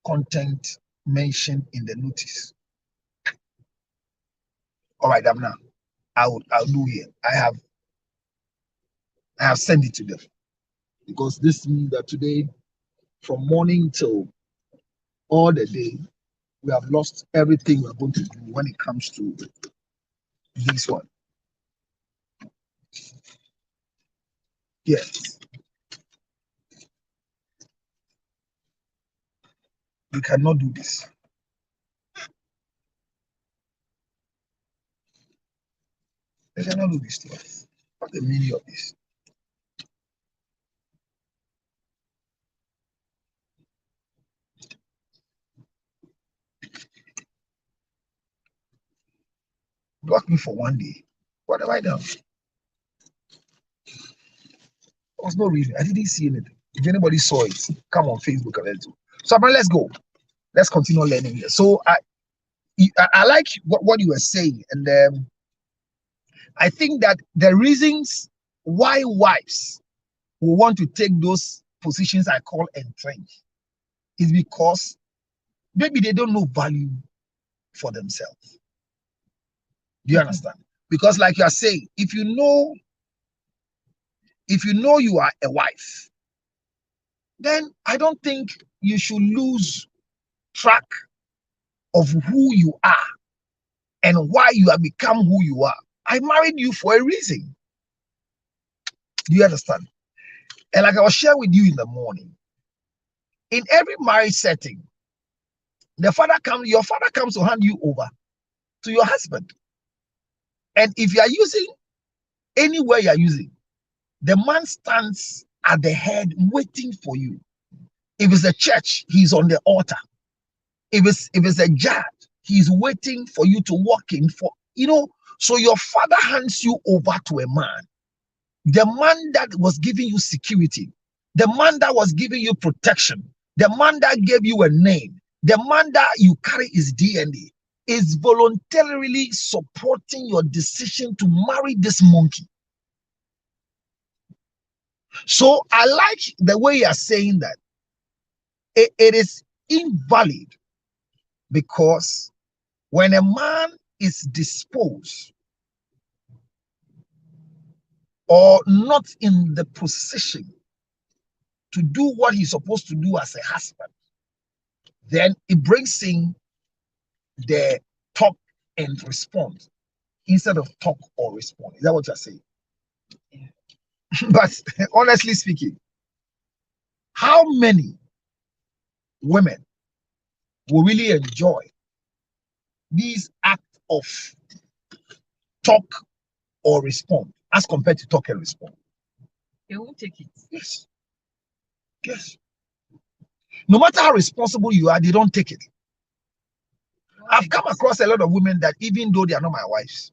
content mentioned in the notice. All right, I'm now. I'll do here. I have sent it to them, because this means that today, from morning till all the day, we have lost everything we're going to do when it comes to this one. Yes, we cannot do this. They cannot do this to us. What's the meaning of this? Block me for one day. What have I done? There was no reason. I didn't see anything. If anybody saw it, come on Facebook and let's do. So, but let's go. Let's continue learning here. So I like what you were saying, and I think that the reasons why wives will want to take those positions I call entrenched is because maybe they don't know value for themselves. Do you understand? Because, like you are saying, if you know you are a wife, then I don't think you should lose track of who you are and why you have become who you are. I married you for a reason. Do you understand? And like I was sharing with you in the morning, in every marriage setting, your father comes to hand you over to your husband. And if you are using anywhere you are using, the man stands at the head waiting for you. If it's a church, he's on the altar. If it's a judge, he's waiting for you to walk in for, so your father hands you over to a man, the man that was giving you security, the man that was giving you protection, the man that gave you a name, the man that you carry his DNA, is voluntarily supporting your decision to marry this monkey. So I like the way you are saying that it is invalid, because when a man is disposed or not in the position to do what he's supposed to do as a husband, then it brings in the talk and respond instead of talk or respond. Is that what you're saying? Yeah. But honestly speaking, how many women will really enjoy these acts of talk or respond as compared to talk and respond? They won't take it. Yes. Yes. No matter how responsible you are, they don't take it. I've come across a lot of women that, even though they are not my wives,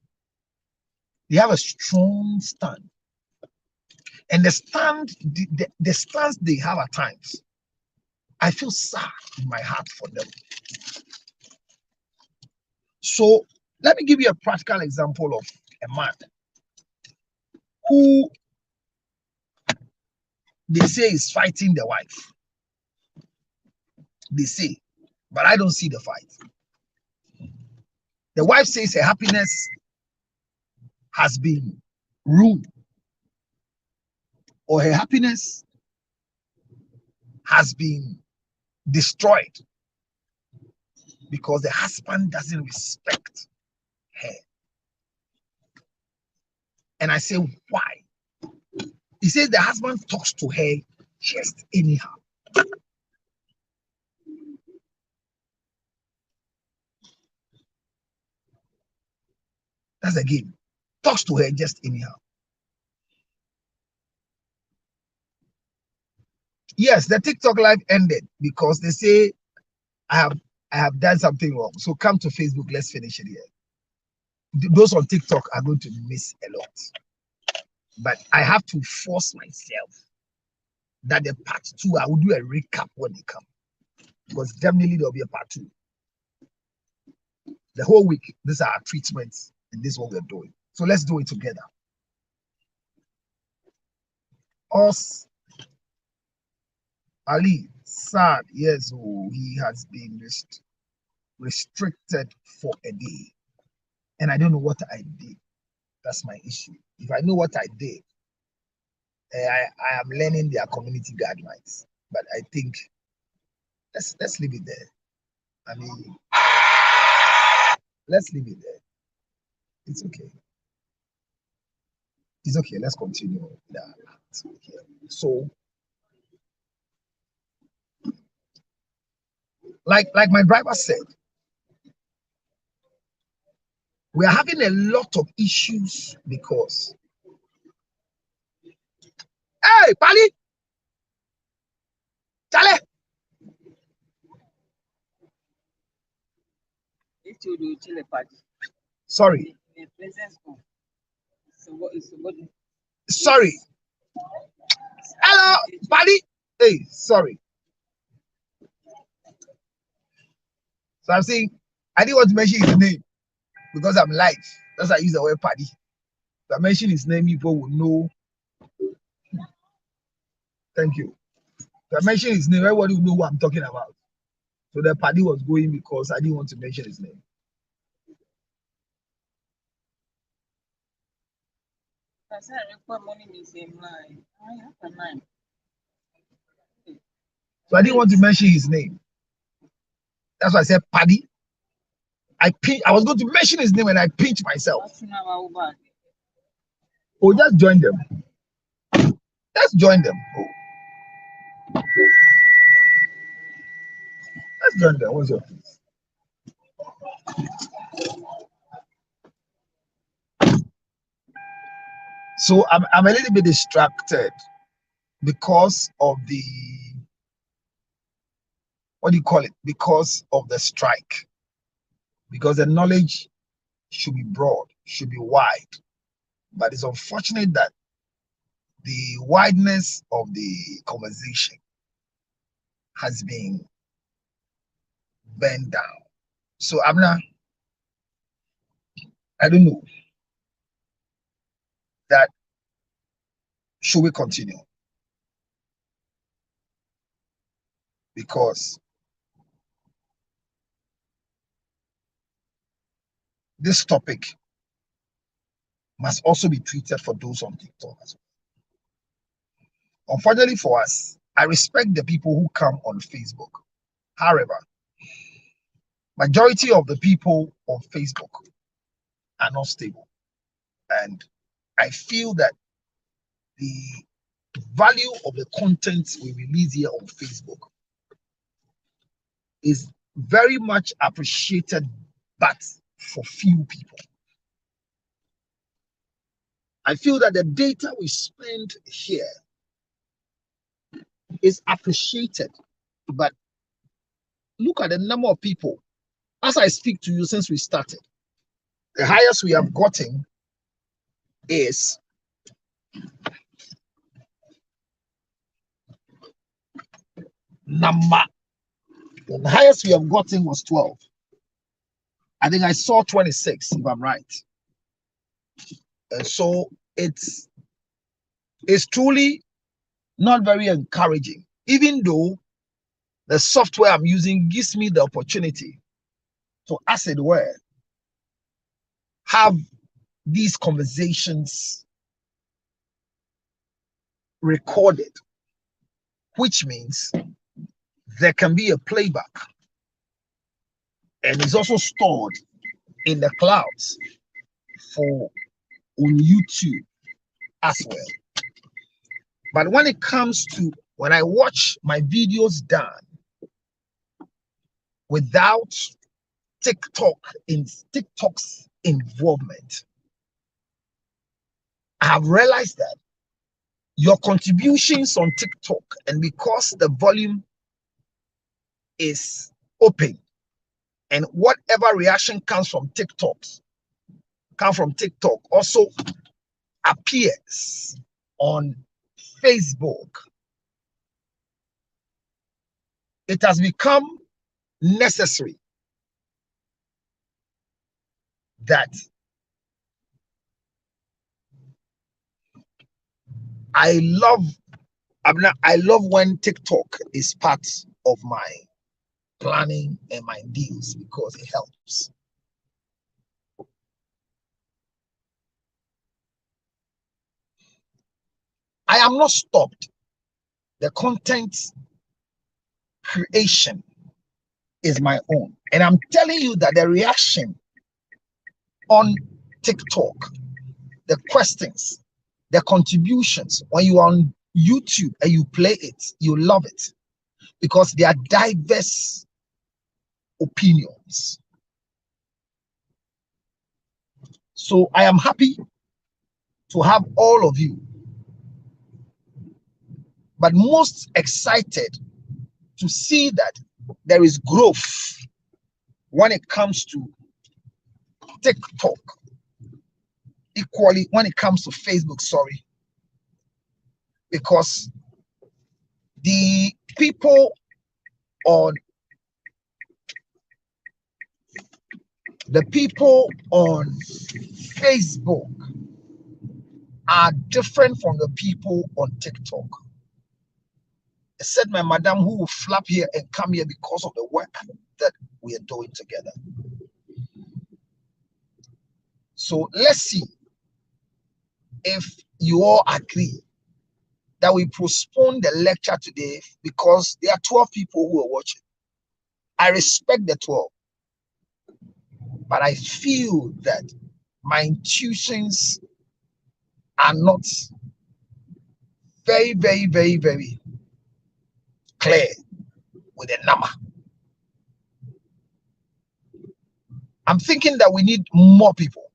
they have a strong stand. And the stance they have at times, I feel sad in my heart for them. So let me give you a practical example of a man who they say is fighting the wife. They say, but I don't see the fight. The wife says her happiness has been ruined, or her happiness has been destroyed because the husband doesn't respect her. And I say, why? He says the husband talks to her just anyhow. That's the game. Talks to her just anyhow. Yes, the TikTok live ended because they say I have done something wrong. So come to Facebook. Let's finish it here. Those on TikTok are going to miss a lot. but I have to force myself that the part 2, I will do a recap when they come, because definitely there'll be a part 2. The whole week, these are our treatments, and this is what we're doing. So let's do it together. Us, Ali, sad, yes, oh, he has been restricted for a day, and I don't know what I did. That's my issue. If I know what I did, I am learning their community guidelines. But I think let's leave it there. I mean, let's leave it there. It's okay. It's okay. Let's continue. Yeah. Okay. So, like my driver said, we are having a lot of issues because, hey, Pali, Chale. Sorry. Sorry. Hello, Pali. Hey, sorry. So I'm saying I didn't want to mention his name because I'm live. That's why I use the word Paddy. If I mention his name, people will know. Thank you. If I mention his name, everybody will know what I'm talking about. So the Paddy was going because I didn't want to mention his name. So I didn't want to mention his name. That's why I said Paddy. I was going to mention his name and I pinched myself. Oh, just join them. Let's join them. Oh. Let's join them. What's your face? So I'm a little bit distracted because of the, what do you call it? Because of the strike. Because the knowledge should be broad, should be wide. But it's unfortunate that the wideness of the conversation has been bent down. So Abner, I don't know that, should we continue? Because this topic must also be treated for those on TikTok as well. Unfortunately for us, I respect the people who come on Facebook. However, majority of the people on Facebook are not stable. And I feel that the value of the content we release here on Facebook is very much appreciated, but for few people. I feel that the data we spend here is appreciated, but look at the number of people. As I speak to you since we started, the highest we have gotten is number. The highest we have gotten was 12. I think I saw 26, if I'm right. And so it's truly not very encouraging, even though the software I'm using gives me the opportunity to, as it were, have these conversations recorded, which means there can be a playback, and it's also stored in the clouds for on YouTube as well. But when it comes to when I watch my videos done without TikTok's involvement, I have realized that your contributions on TikTok, and because the volume is open and whatever reaction comes from TikTok also appears on Facebook, it has become necessary that I love when TikTok is part of my planning and my deals because it helps. I am not stopped. The content creation is my own. And I'm telling you that the reaction on TikTok, the questions, the contributions, when you are on YouTube and you play it, you love it because there are diverse opinions. So I am happy to have all of you, but most excited to see that there is growth when it comes to TikTok, equally when it comes to Facebook, sorry, because the people on Facebook are different from the people on TikTok. I said my madam who will flap here and come here because of the work that we are doing together. So let's see if you all agree that we postpone the lecture today because there are 12 people who are watching. I respect the 12, but I feel that my intuitions are not very, very, very, very clear with the number. I'm thinking that we need more people.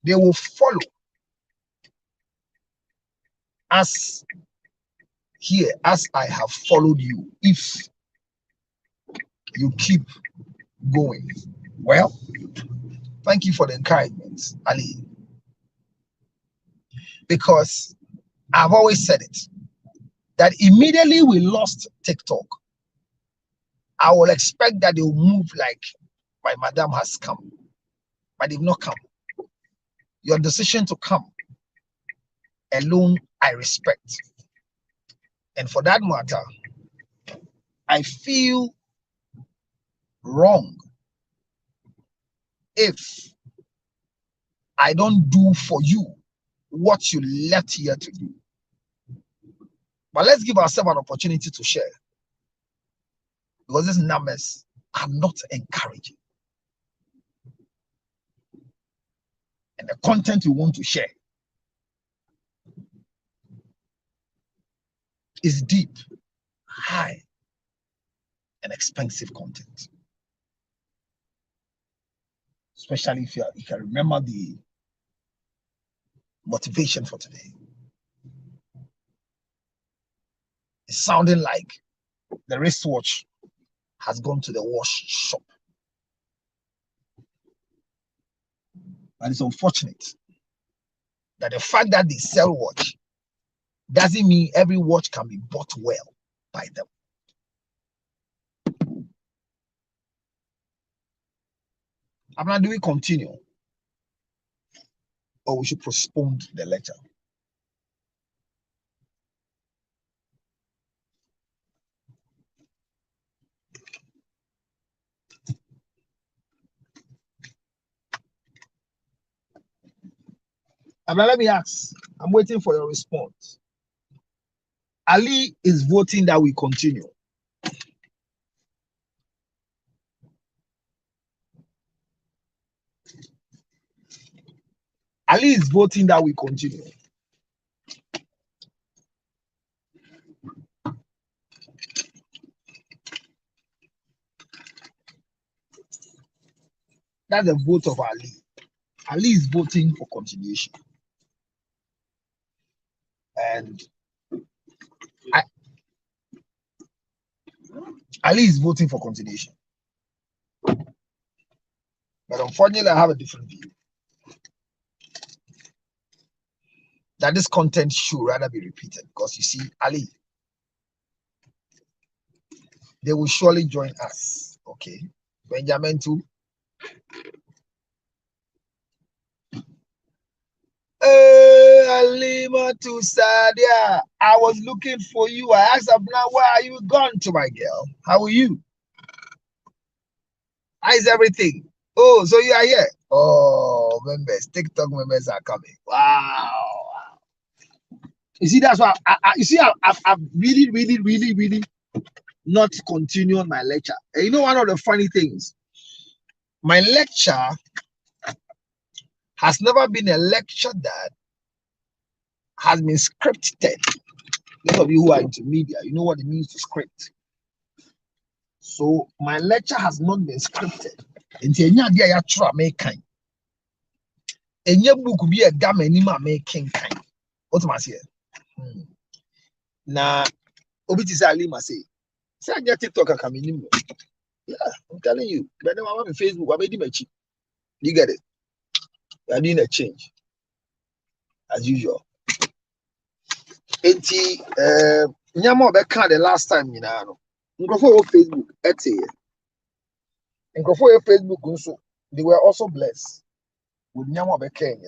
They will follow us here as I have followed you if you keep going. Well, thank you for the encouragement, Ali, because I've always said it that immediately we lost TikTok, I will expect that they will move like my madam has come, but they've not come. Your decision to come alone, I respect. And for that matter, I feel wrong if I don't do for you what you left here to do. But let's give ourselves an opportunity to share, because these numbers are not encouraging. And the content we want to share is deep, high, and expensive content. Especially if you can remember the motivation for today. It's sounding like the wristwatch has gone to the wash shop. And it's unfortunate that the fact that they sell watch doesn't mean every watch can be bought well by them. Abna, do we continue? Or we should postpone the lecture? Abna, let me ask. I'm waiting for your response. Ali is voting that we continue. Ali is voting that we continue. That's the vote of Ali. Ali is voting for continuation. And Ali is voting for continuation. But unfortunately, I have a different view. that this content should rather be repeated, because you see, Ali, they will surely join us. Okay, Benjamin too. Alima to Sadia. I was looking for you. I asked Abna, where are you gone to, my girl? How are you? How is everything? Oh, so you are here. Oh, members, TikTok members are coming. Wow. You see, that's why you see, I've really, really, really, really not continued my lecture. And you know, one of the funny things, my lecture has never been a lecture that has been scripted. Those of you who are into media, you know what it means to script. So my lecture has not been scripted. Nti enya dia ya tro American. Enya book bi e da mani ma American kan. What am I saying? Na obi ti say Ali say anya TikTok aka me nim. Yeah, I'm telling you. But then I'm on Facebook, I'm making machi. You get it? You're doing a change as usual. Enti nyama obeka the last time you know. Nkrofo Facebook ete. Nkrofo Facebook nso they were also blessed with nyama obeka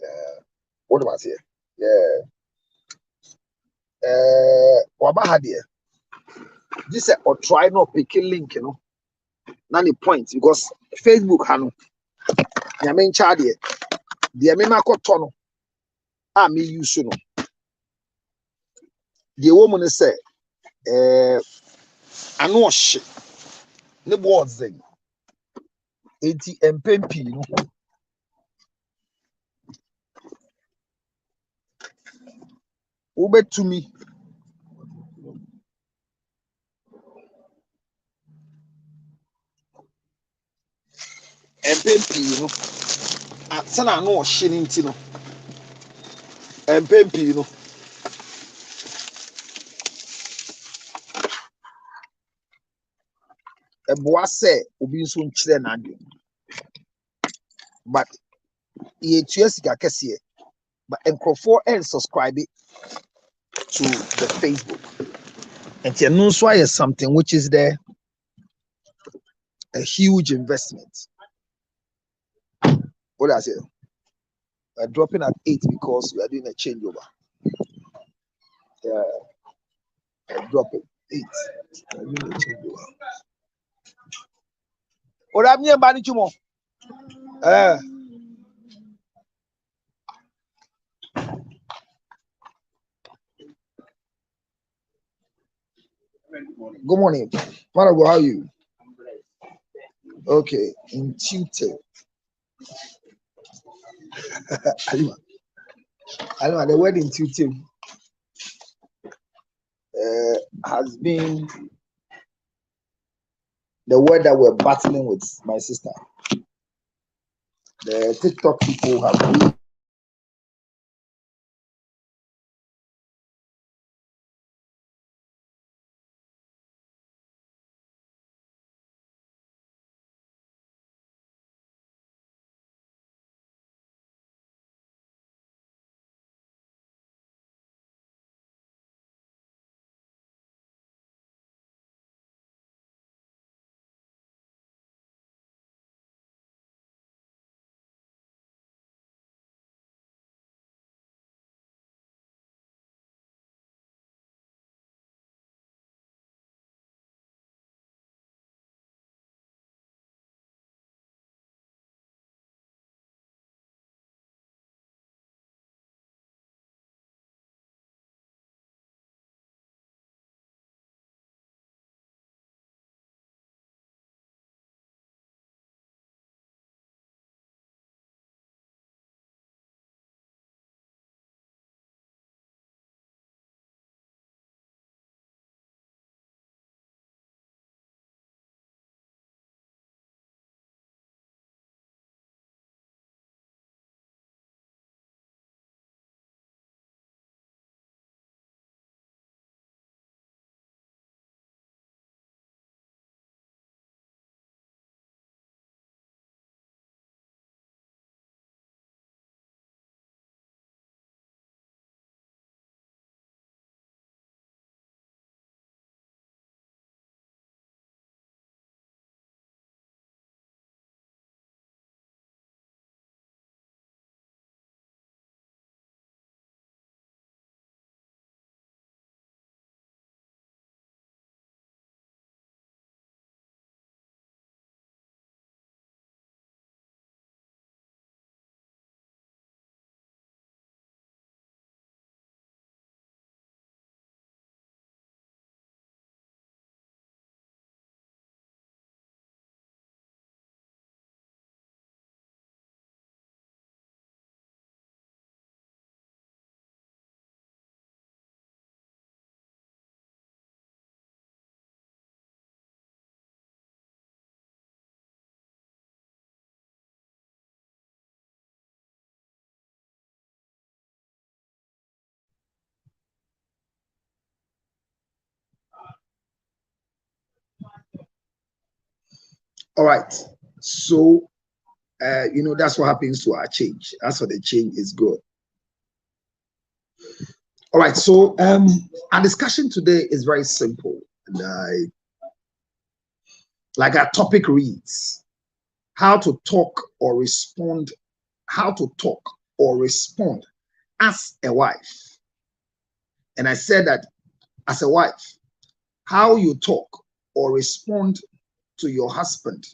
what am I saying? Yeah. Waba ha there. This or try not picking link, you know. Not the point because Facebook hano. Your main child here. The mema ko tono. Me use no. The woman say ano hye. Ne boards then. Enti empempi no. Ube to me. Empempi no. Sana ano hye ni nti no. Empempi no. Eboa say obi nso nkyere na adwe. But ye tua sika kese. But nkrofo and subscribe to the Facebook. And you know, so is something which is there a huge investment. What I say? We're dropping at 8 because we are doing a changeover. Yeah, we're dropping 8. We're doing a changeover. What I'm here, Bani Chumo. Good morning. Manago, how are you? Okay, intuitive. Alima, the word intuitive has been the word that we're battling with my sister. The TikTok people have really All right. So, that's what happens to our change. As for the change, is good. All right. So, our discussion today is very simple. And like our topic reads, how to talk or respond as a wife. And I said that as a wife, how you talk or respond to your husband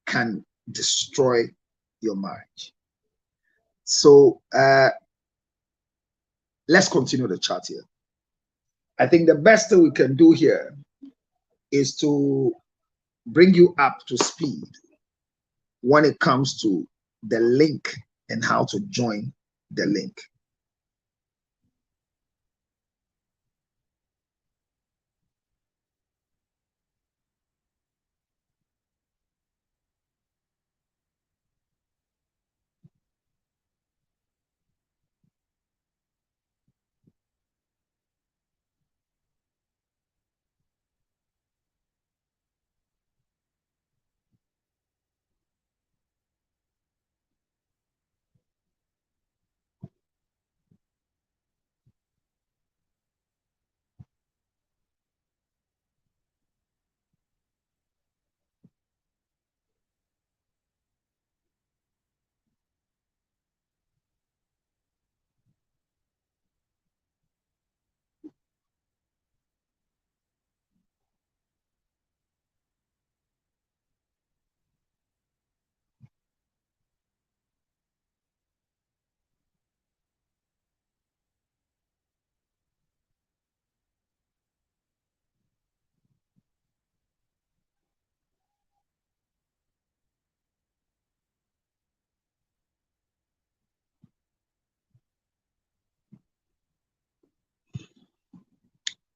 can destroy your marriage. So let's continue the chat here. I think the best thing we can do here is to bring you up to speed when it comes to the link and how to join the link.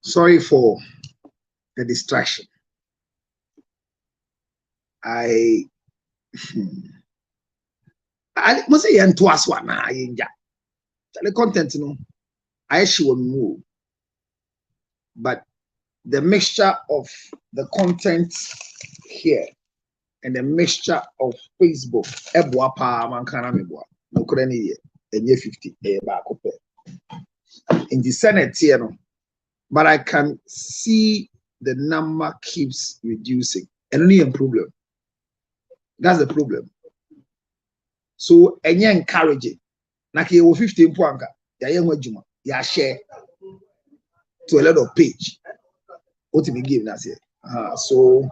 Sorry for the distraction. I must say and twice one the content I actually move, but the mixture of the content here and the mixture of Facebook, in year 50 in the Senate here, but I can see the number keeps reducing and only a problem. That's the problem. So any encouraging, like you 15 points, ya share to a lot of page. What to be given us here? So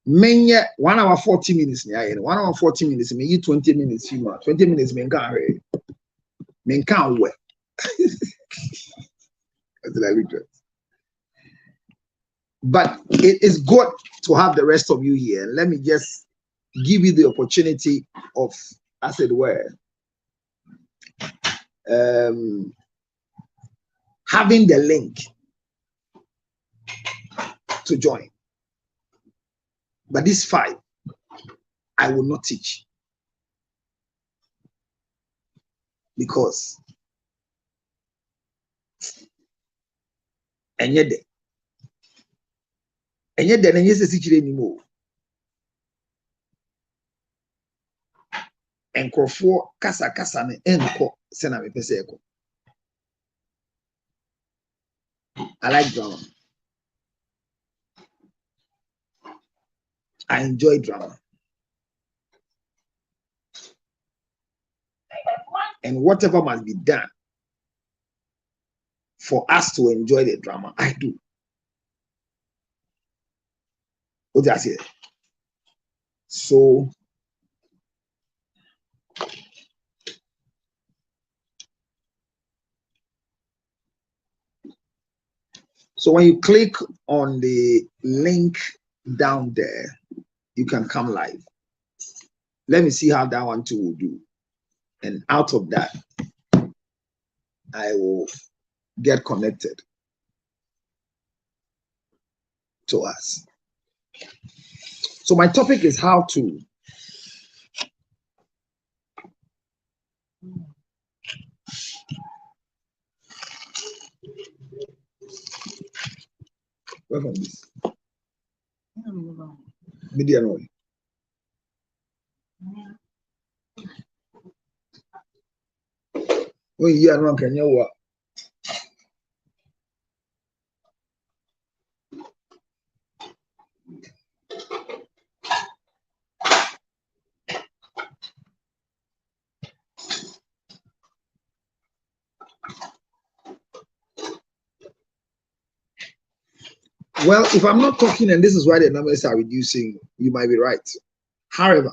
many 1 hour 40 minutes 1 hour 40 minutes, me 20 minutes, 20 minutes, men can't work. But it is good to have the rest of you here. Let me just give you the opportunity of, as it were, having the link to join. But this 5, I will not teach, because and yet then anymore. And for kasa ne enko sena me pese eko. I like drama. I enjoy drama. And whatever must be done for us to enjoy the drama, I do. What do I say? So when you click on the link down there, you can come live. Let me see how that one too will do. And out of that, I will get connected to us. So my topic is how to work on this. Median oil. Oh, yeah, no, can you what? Well, if I'm not talking and this is why the numbers are reducing, you might be right. However,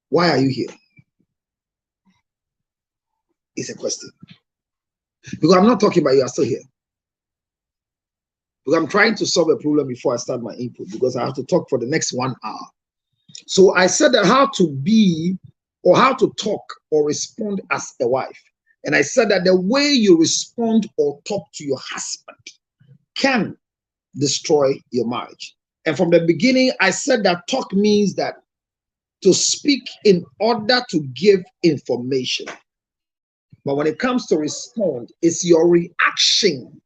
why are you here? It's a question. Because I'm not talking about you are still here. Because I'm trying to solve a problem before I start my input because I have to talk for the next 1 hour. So I said that how to be or how to talk or respond as a wife. And I said that the way you respond or talk to your husband can destroy your marriage. And from the beginning, I said that talk means that to speak in order to give information. But when it comes to respond, it's your reaction.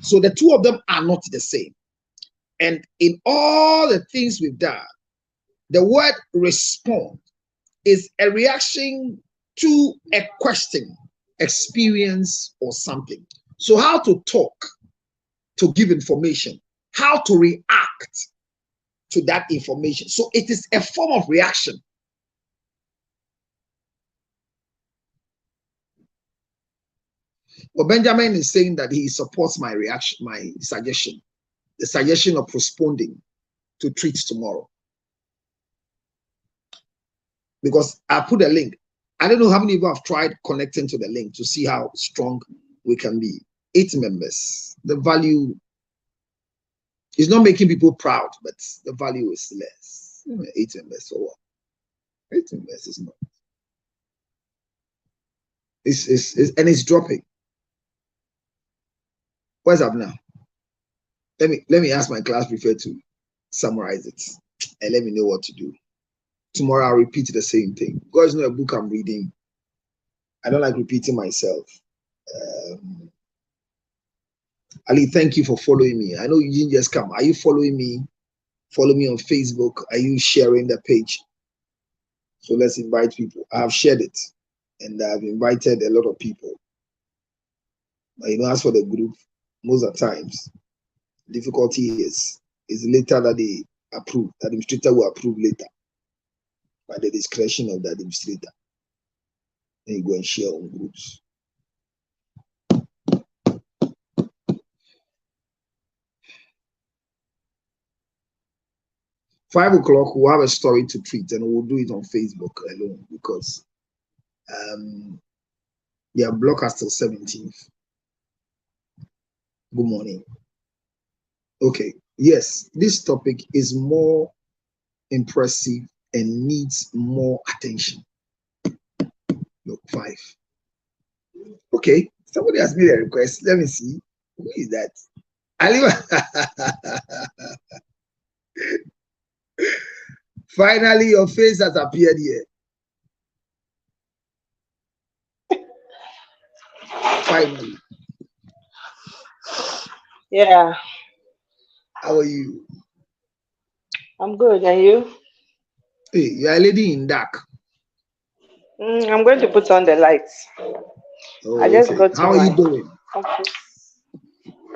So the two of them are not the same. And in all the things we've done, the word respond is a reaction to a question, experience, or something. So how to talk to give information, how to react to that information. So it is a form of reaction. But Benjamin is saying that he supports my reaction, my suggestion, the suggestion of postponing to treat tomorrow. Because I put a link. I don't know how many of you have tried connecting to the link to see how strong we can be. 8 members. The value is not making people proud, but the value is less. 8 members, so what? 8 members is not. And it's dropping. What's up now? Let me ask my class prefect to summarize it and let me know what to do. Tomorrow I'll repeat the same thing. God is not a book I'm reading. I don't like repeating myself. Ali, thank you for following me. I know you didn't just come. Are you following me? Follow me on Facebook. Are you sharing the page? So let's invite people. I have shared it and I've invited a lot of people. But as for the group, most of the times, difficulty is later that they approve. The administrator will approve later by the discretion of the administrator. Then you go and share on groups. Five o'clock, we'll have a story to treat and we'll do it on Facebook alone because they are blocked till 17th. Good morning. Okay, yes, this topic is more impressive and needs more attention. Look, 5. Okay, somebody has made a request. Let me see. Who is that? Finally, your face has appeared here. Finally. Yeah. How are you? I'm good. And you? Hey, you are a lady in dark. I'm going to put on the lights. Oh, I just okay. got to How are you doing? Office.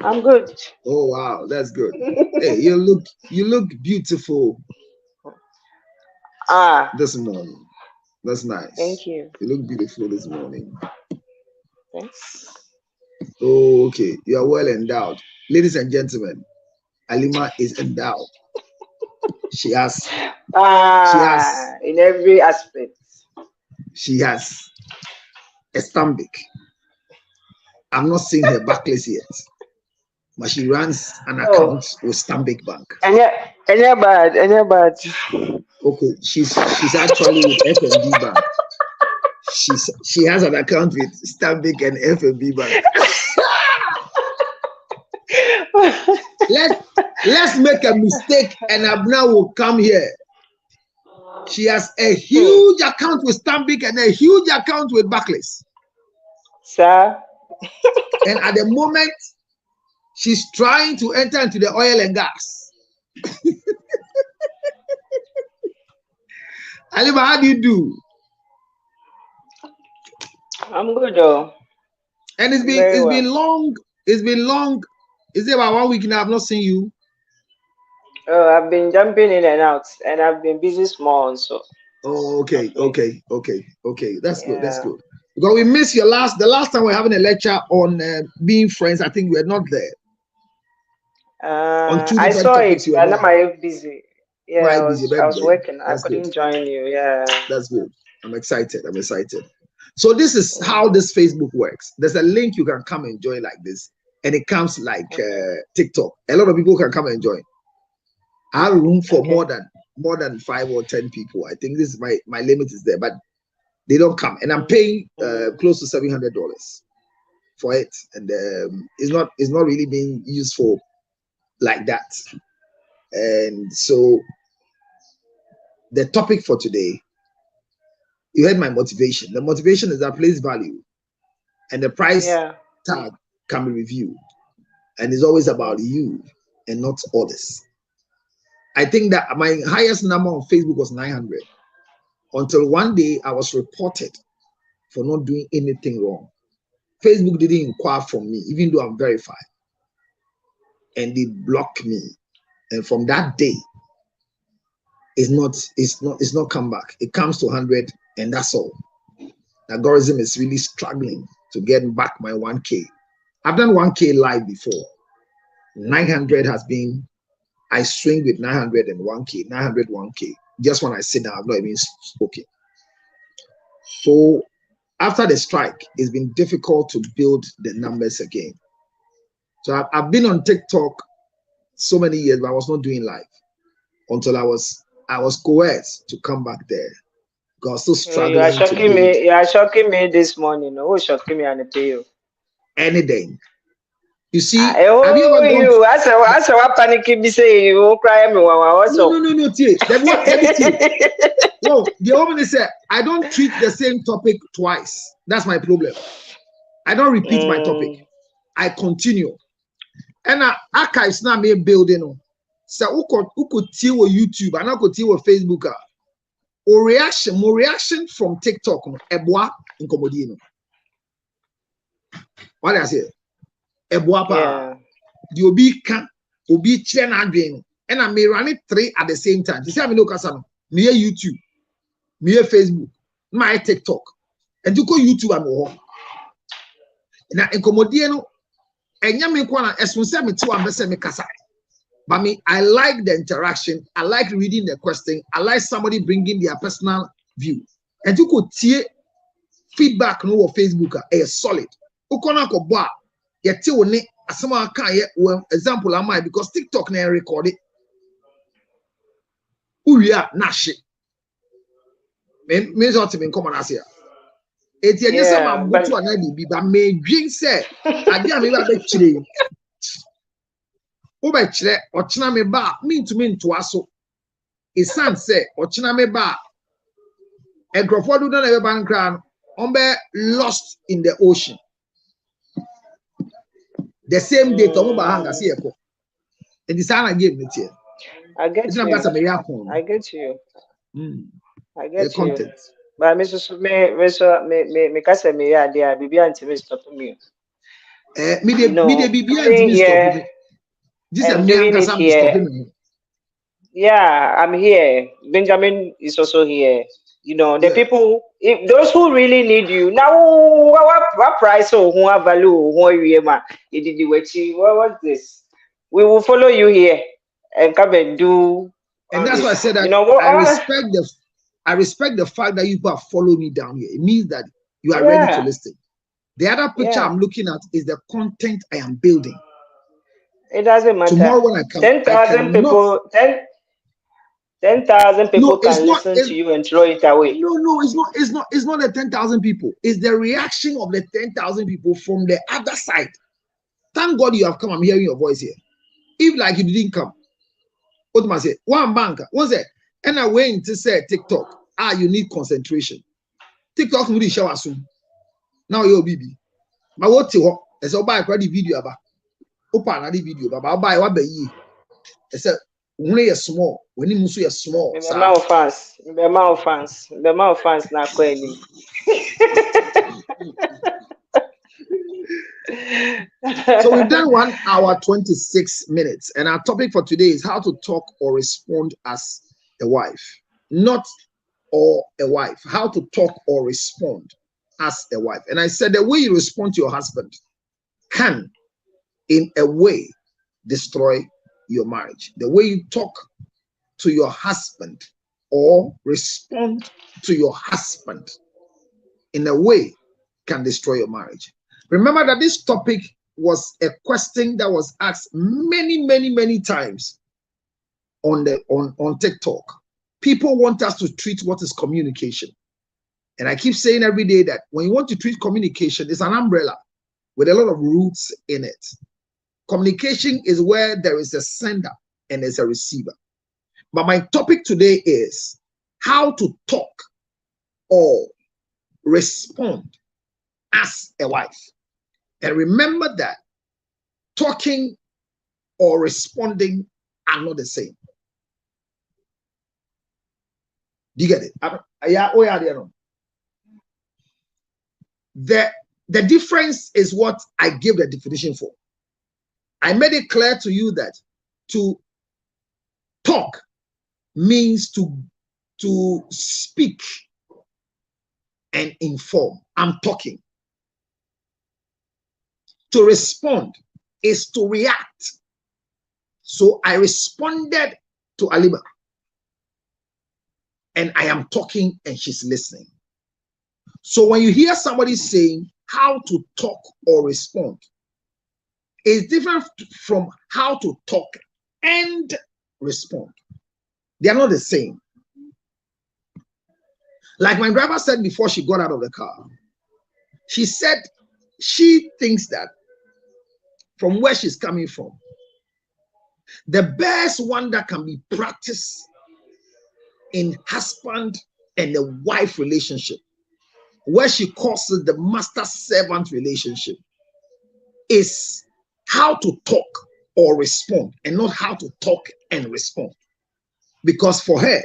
I'm good. Oh wow, that's good. Hey, you look beautiful. This morning. That's nice. Thank you. You look beautiful this morning. Thanks. Oh, okay. You are well endowed. Ladies and gentlemen, Alima is endowed. She has in every aspect. She has a Stanbic. I'm not seeing her Barclays yet, but she runs an account with Stanbic Bank. Any bad. Okay, she's actually with FNB Bank. She has an account with Stanbic and FNB Bank. Let's make a mistake and Abna will come here. She has a huge account with Stanbic and a huge account with Barclays. Sir. And at the moment, She's trying to enter into the oil and gas. Halima, how do you do? I'm good though. And it's been long. It's been long. Is it about 1 week now? I've not seen you. Oh, I've been jumping in and out, and I've been busy small, so. Oh, okay. That's good. That's good. Because we missed the last time we were having a lecture on being friends. I think we were not there. On 2 different I saw topics, it. I'm not busy. Yeah, I was working. I couldn't join you. Yeah. That's good. I'm excited. So this is how this Facebook works. There's a link you can come and join like this, and it comes like TikTok. A lot of people can come and join. I have room for more than 5 or 10 people. I think this is my limit is there, but they don't come, and I'm paying close to $700 for it, and it's not really being used for like that. And so the topic for today, you heard my motivation. The motivation is that place value, and the price tag can be reviewed, and it's always about you and not others. I think that my highest number on Facebook was 900 until one day I was reported for not doing anything wrong. Facebook didn't inquire from me, even though I'm verified, and they blocked me. And from that day, it's not come back. It comes to 100, and that's all. The algorithm is really struggling to get back my 1K. I've done 1K live before. 900 has been, I swing with 900 and 1K, 900, 1K. Just when I sit down, I've not even spoken. So after the strike, it's been difficult to build the numbers again. So I've been on TikTok so many years, but I was not doing live until I was coerced to come back there. I was still struggling. You are shocking me this morning. Who's shocking me on the tail? Anything. You see, have you ever I saw what panicking me say you cry me also. No, T. No, the woman said I don't treat the same topic twice. That's my problem. I don't repeat my topic. I continue. And archives now me building. So who could see with YouTube and I could see with Facebook. Or more reaction from TikTok. Ebwa in Comodino. What I say? Ebwa the obi chen adwen and I may run it 3 at the same time. You see, I'm look at some me YouTube, me Facebook, my TikTok, and you go YouTube and go. Now in Comodino, and you make one as soon as me to me kasa. But me, I like the interaction. I like reading the question. I like somebody bringing their personal view. And you could see feedback no Facebook is solid. Ukona ko boa yeti woni asema kan ye example am I because TikTok na record it. Uria na she. Me so to me come on asia. Eti enye se ma butu ana bibi ba me dwin se ade am ba be kire. Oba kire ochina me ba me nto aso. Isan se ochina me ba egrofo do na be ban kran on be lost in the ocean. The same day to move hanga see eko. And the sana game it here. I get you. I get you. I get you. Content. But me kase me ya dia bibi anti me stop me. Me de bibi anti me stop me. This is me kasa me stop me. Yeah, I'm here. Benjamin is also here. You know, the people, if those who really need you now, what price or what value, what what's this? We will follow you here and come and do. And that's why I said that you know, I respect the fact that you have followed me down here. It means that you are ready to listen. The other picture I'm looking at is the content I am building. It doesn't matter. Tomorrow when I come, 10,000 people, 10,000 people can listen to you and throw it away. No, it's not the 10,000 people. It's the reaction of the 10,000 people from the other side. Thank God you have come. I'm hearing your voice here. If like you didn't come, what am I say? One banker, what's that? And I went to say TikTok. You need concentration. TikTok will show us soon. Now you're BB. But what you want? There's a buy the video about. Open another video, but buy what be ye. I said, only a small, when you say a small, The amount of fans, not quite. So we've done 1 hour 26 minutes, and our topic for today is how to talk or respond as a wife, not or a wife. How to talk or respond as a wife. And I said the way you respond to your husband can, in a way, destroy your marriage. The way you talk to your husband or respond to your husband in a way can destroy your marriage. Remember that this topic was a question that was asked many times on TikTok. People want us to treat what is communication. And I keep saying every day that when you want to treat communication, it's an umbrella with a lot of roots in it. Communication is where there is a sender and there's a receiver. But my topic today is how to talk or respond as a wife. And remember that talking or responding are not the same. Do you get it? The difference is what I give the definition for. I made it clear to you that to talk means to speak and inform. I'm talking. To respond is to react. So I responded to Alima, and I am talking and she's listening. So when you hear somebody saying how to talk or respond, it's different from how to talk and respond. They are not the same. Like my driver said before she got out of the car, she said she thinks that from where she's coming from, the best one that can be practiced in husband and the wife relationship, where she calls it the master-servant relationship, is how to talk or respond and not how to talk and respond. Because for her,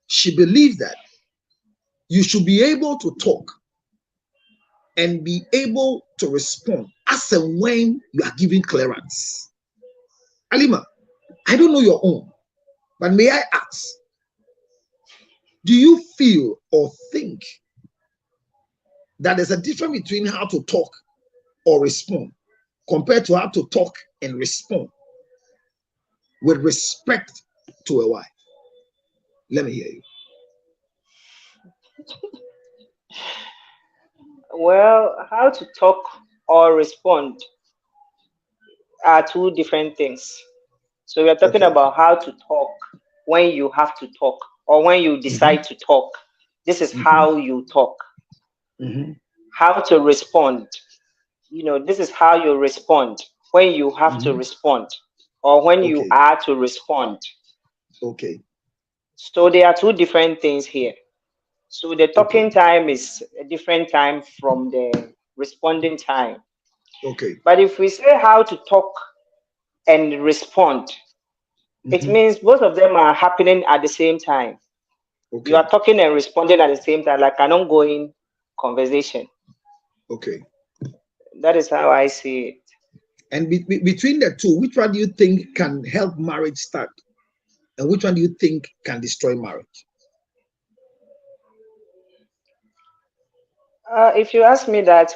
she believes that you should be able to talk and be able to respond as and when you are giving clearance. Alima, I don't know your own, but may I ask, do you feel or think that there's a difference between how to talk or respond compared to how to talk and respond with respect to a wife? Let me hear you. Well, how to talk or respond are two different things. So we are talking about how to talk when you have to talk or when you decide to talk. This is how you talk. How to respond. You know, this is how you respond when you have to respond or when you are to respond. Okay. So there are two different things here. So the talking time is a different time from the responding time. Okay. But if we say how to talk and respond, it means both of them are happening at the same time. Okay. You are talking and responding at the same time, like an ongoing conversation. Okay. That is how I see it. And between the two, which one do you think can help marriage start? And which one do you think can destroy marriage? If you ask me that,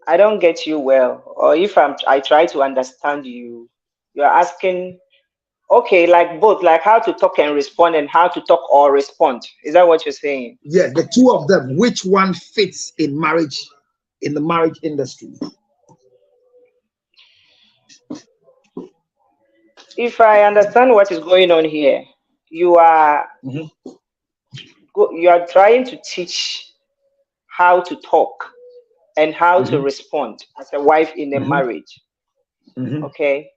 I don't get you well, or if I try to understand you, you're asking, okay, like both, like how to talk and respond and how to talk or respond. Is that what you're saying? Yeah, the two of them, which one fits in marriage, in the marriage industry? If I understand what is going on here, you are you are trying to teach how to talk and how to respond as a wife in a marriage. Okay,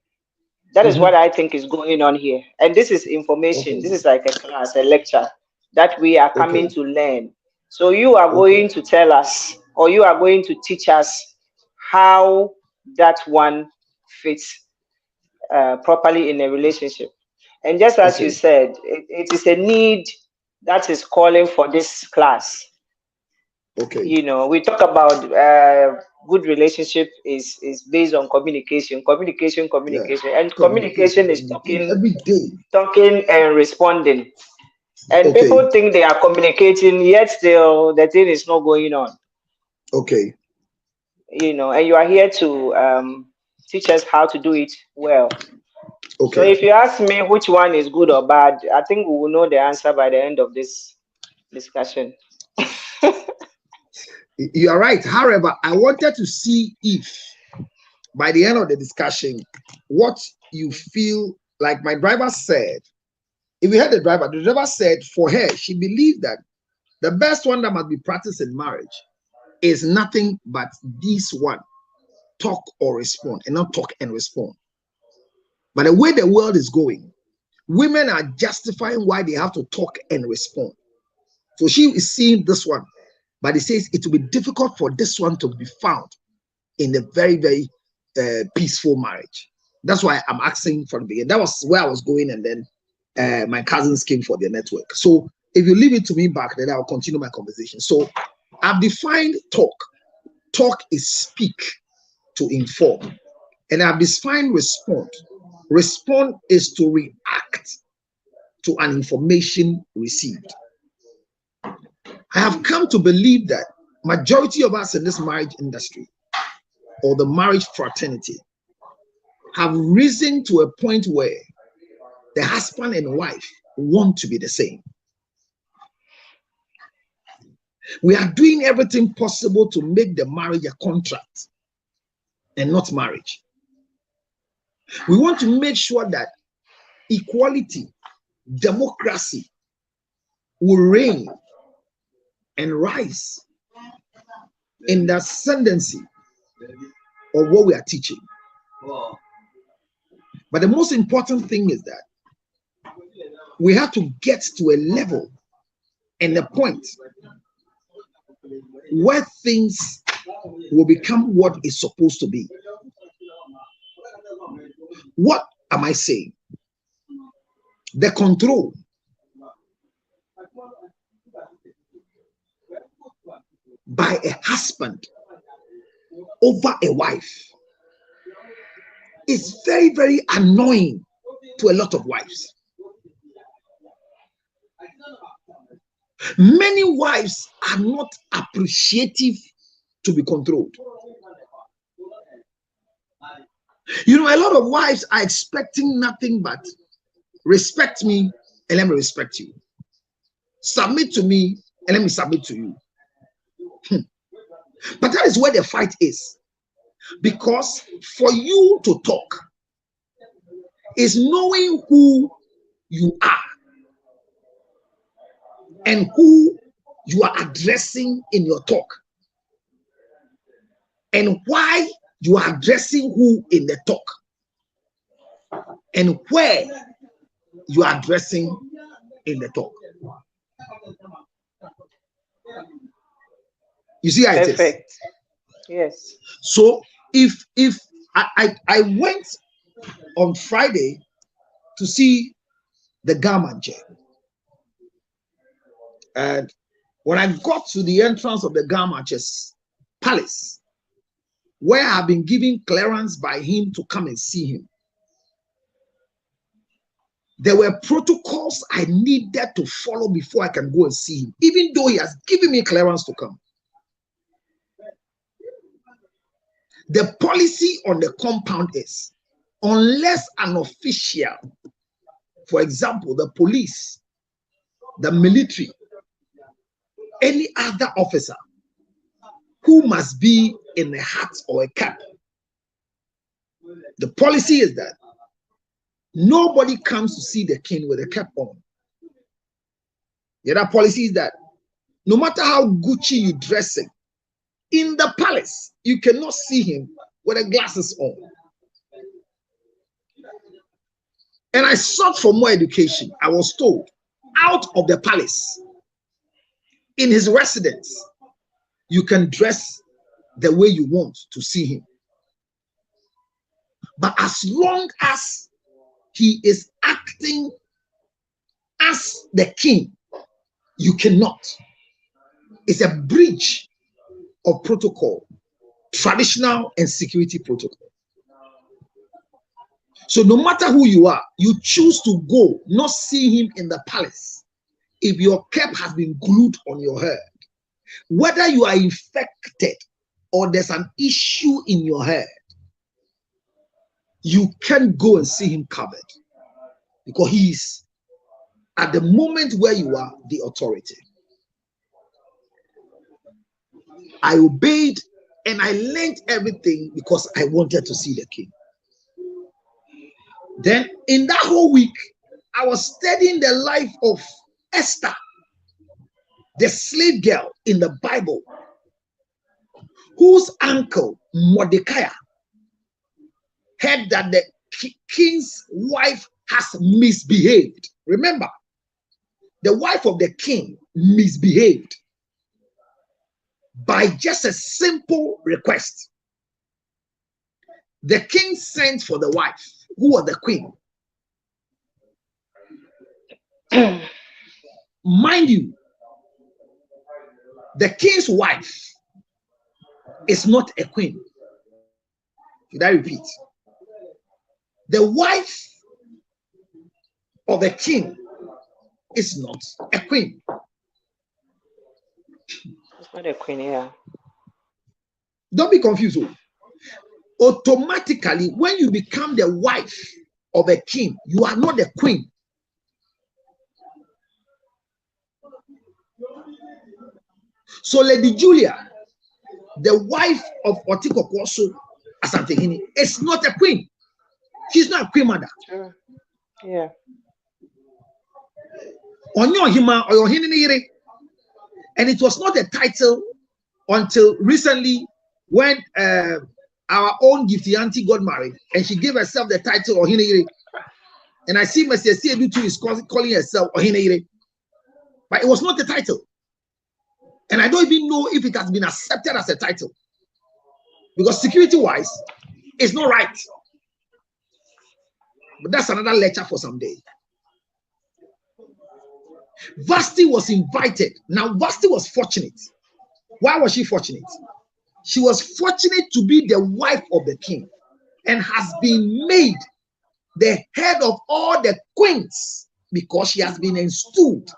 that is what I think is going on here. And this is information. This is like a class, a lecture that we are coming to learn. So you are going to tell us, or you are going to teach us how that one fits properly in a relationship. And just as you said, it is a need that is calling for this class. Okay. You know, we talk about good relationship is based on communication, Yeah. and communication is every day, talking and responding. And people think they are communicating, yet still the thing is not going on. Okay. You know, and you are here to teach us how to do it well. Okay. So if you ask me which one is good or bad, I think we will know the answer by the end of this discussion. You are right. However, I wanted to see if by the end of the discussion, what you feel like my driver said. If you heard the driver said for her, she believed that the best one that must be practiced in marriage is nothing but this one: talk or respond, and not talk and respond. But the way the world is going, women are justifying why they have to talk and respond. So she is seeing this one, but it says it will be difficult for this one to be found in a very, very peaceful marriage. That's why I'm asking for the beginning. That was where I was going, and then my cousins came for their network. So if you leave it to me back, then I'll continue my conversation. So I've defined talk. Talk is speak to inform. And I've defined respond. Respond is to react to an information received. I have come to believe that majority of us in this marriage industry or the marriage fraternity have risen to a point where the husband and wife want to be the same. We are doing everything possible to make the marriage a contract and not marriage. We want to make sure that equality, democracy will reign and rise in the ascendancy of what we are teaching. But the most important thing is that we have to get to a level and a point where things will become what is supposed to be. What am I saying? The control by a husband over a wife is very, very annoying to a lot of wives. Many wives are not appreciative to be controlled. You know, a lot of wives are expecting nothing but respect me and let me respect you. Submit to me and let me submit to you. But that is where the fight is. Because for you to talk is knowing who you are and who you are addressing in your talk, and why you are addressing who in the talk, and where you are addressing in the talk. You see how it is? Perfect. Yes. So if I went on Friday to see the Gamanje, and when I got to the entrance of the Gamanche's palace, where I've been given clearance by him to come and see him, there were protocols I needed to follow before I can go and see him, even though he has given me clearance to come. The policy on the compound is, unless an official, for example, the police, the military, any other officer who must be in a hat or a cap, the policy is that nobody comes to see the king with a cap on. The other policy is that no matter how Gucci you dressing, in the palace, you cannot see him with the glasses on. And I sought for more education. I was told, out of the palace, in his residence, you can dress the way you want to see him. But as long as he is acting as the king, you cannot. It's a breach of protocol, traditional and security protocol. So no matter who you are, you choose to go, not see him in the palace. If your cap has been glued on your head, whether you are infected or there's an issue in your head, you can't go and see him covered, because he is, at the moment where you are, the authority. I obeyed and I learned everything because I wanted to see the king. Then in that whole week, I was studying the life of Esther, the slave girl in the Bible, whose uncle Mordecai heard that the king's wife has misbehaved. Remember, the wife of the king misbehaved by just a simple request. The king sent for the wife, who was the queen. Mind you, the king's wife is not a queen. Should I repeat? The wife of the king is not a queen. It's not a queen, yeah. Don't be confused. Automatically, when you become the wife of a king, you are not the queen. So Lady Julia, the wife of Otiko Kwaso Asantehene, is not a queen. She's not a queen mother. Yeah. Onyohima or Yohinire. And it was not a title until recently, when our own Gifty auntie got married and she gave herself the title Ohinire. And I see Mr. Siedutu is calling herself Ohinire. But it was not the title. And I don't even know if it has been accepted as a title. Because security-wise, it's not right. But that's another lecture for some day. Vashti was invited. Now, Vashti was fortunate. Why was she fortunate? She was fortunate to be the wife of the king and has been made the head of all the queens because she has been installed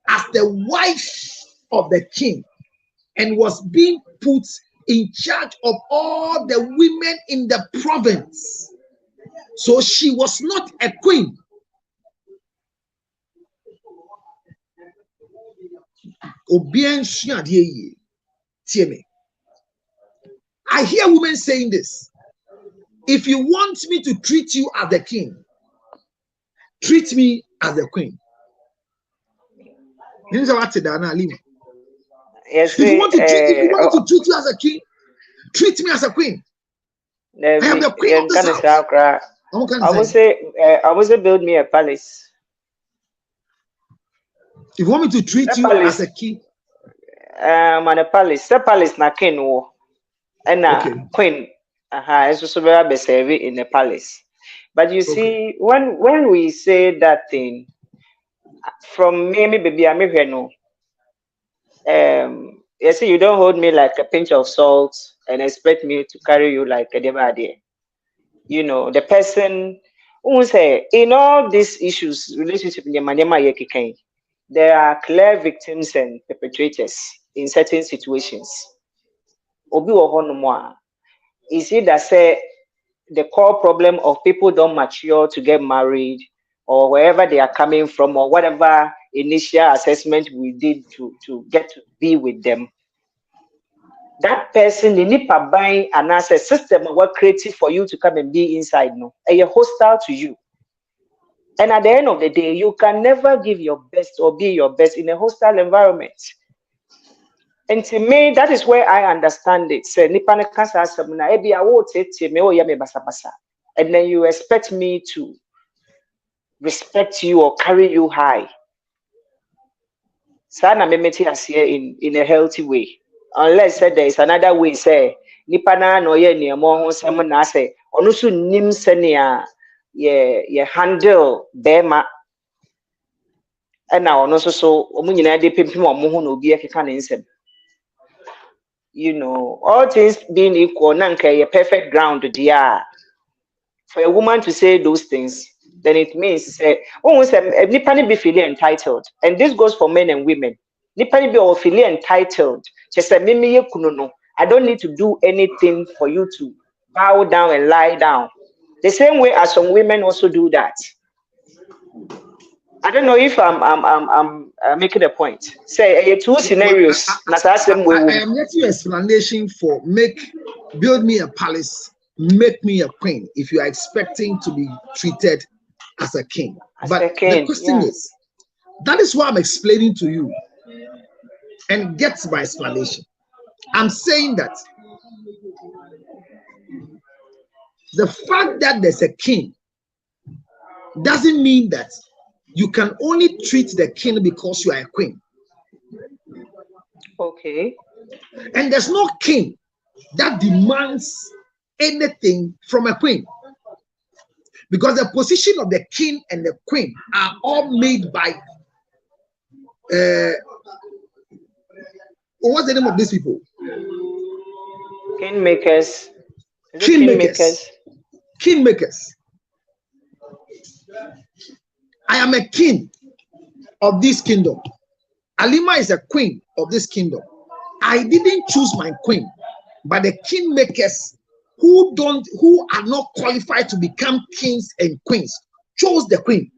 as the wife of the king and was being put in charge of all the women in the province. So she was not a queen. I hear women saying this. If you want me to treat you as the king, treat me as the queen. If you want to treat you as a king, treat me as a queen. I am the queen of this house. I will say build me a palace. If you want me to treat you as a king, a palace. The palace na king wo. And queen. It's also very serve in the palace. But you see, when we say that thing, from me, baby, I'm here no. You see, you don't hold me like a pinch of salt and expect me to carry you like a debate. You know, the person who say in all these issues, relationship in the there are clear victims and perpetrators in certain situations. Obi wohonomwa is it that say the core problem of people don't mature to get married or wherever they are coming from or whatever initial assessment we did to get to be with them. That person, the nipa buying an asset system what creative for you to come and be inside no. And you're hostile to you. And at the end of the day, you can never give your best or be your best in a hostile environment. And to me, that is where I understand it. And then you expect me to respect you or carry you high. Sana memeti as here in a healthy way. Unless there is another way, say, Nipana no ye ni mo say ono so nim senia ye handle bema na ono so omu nyina de pempem omo ho na obi ekeka ne nsem. You know, all things being equal, nanka a perfect ground, dear. For a woman to say those things, then it means nipani be feeling entitled. And this goes for men and women. Nipani be all feeling entitled. Just a mimi kunono. I don't need to do anything for you to bow down and lie down. The same way as some women also do that. I don't know if I'm making a point. Say two scenarios. I am getting an explanation for build me a palace, make me a queen. If you are expecting to be treated as a king, but the question is, that is why I'm explaining to you, and get my explanation. I'm saying that the fact that there's a king doesn't mean that you can only treat the king because you are a queen. Okay. And there's no king that demands anything from a queen. Because the position of the king and the queen are all made by what's the name of these people? Kingmakers. Kingmakers. I am a king of this kingdom. Alima is a queen of this kingdom. I didn't choose my queen, but the kingmakers who are not qualified to become kings and queens chose the queen.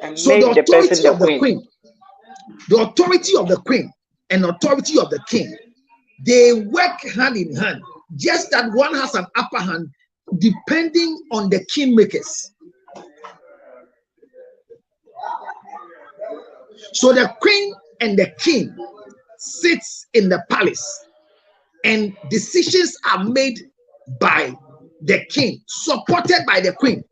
And so the authority of the queen, and authority of the king, they work hand in hand. Just that one has an upper hand depending on the kingmakers. So the queen and the king sits in the palace, and decisions are made by the king, supported by the queen.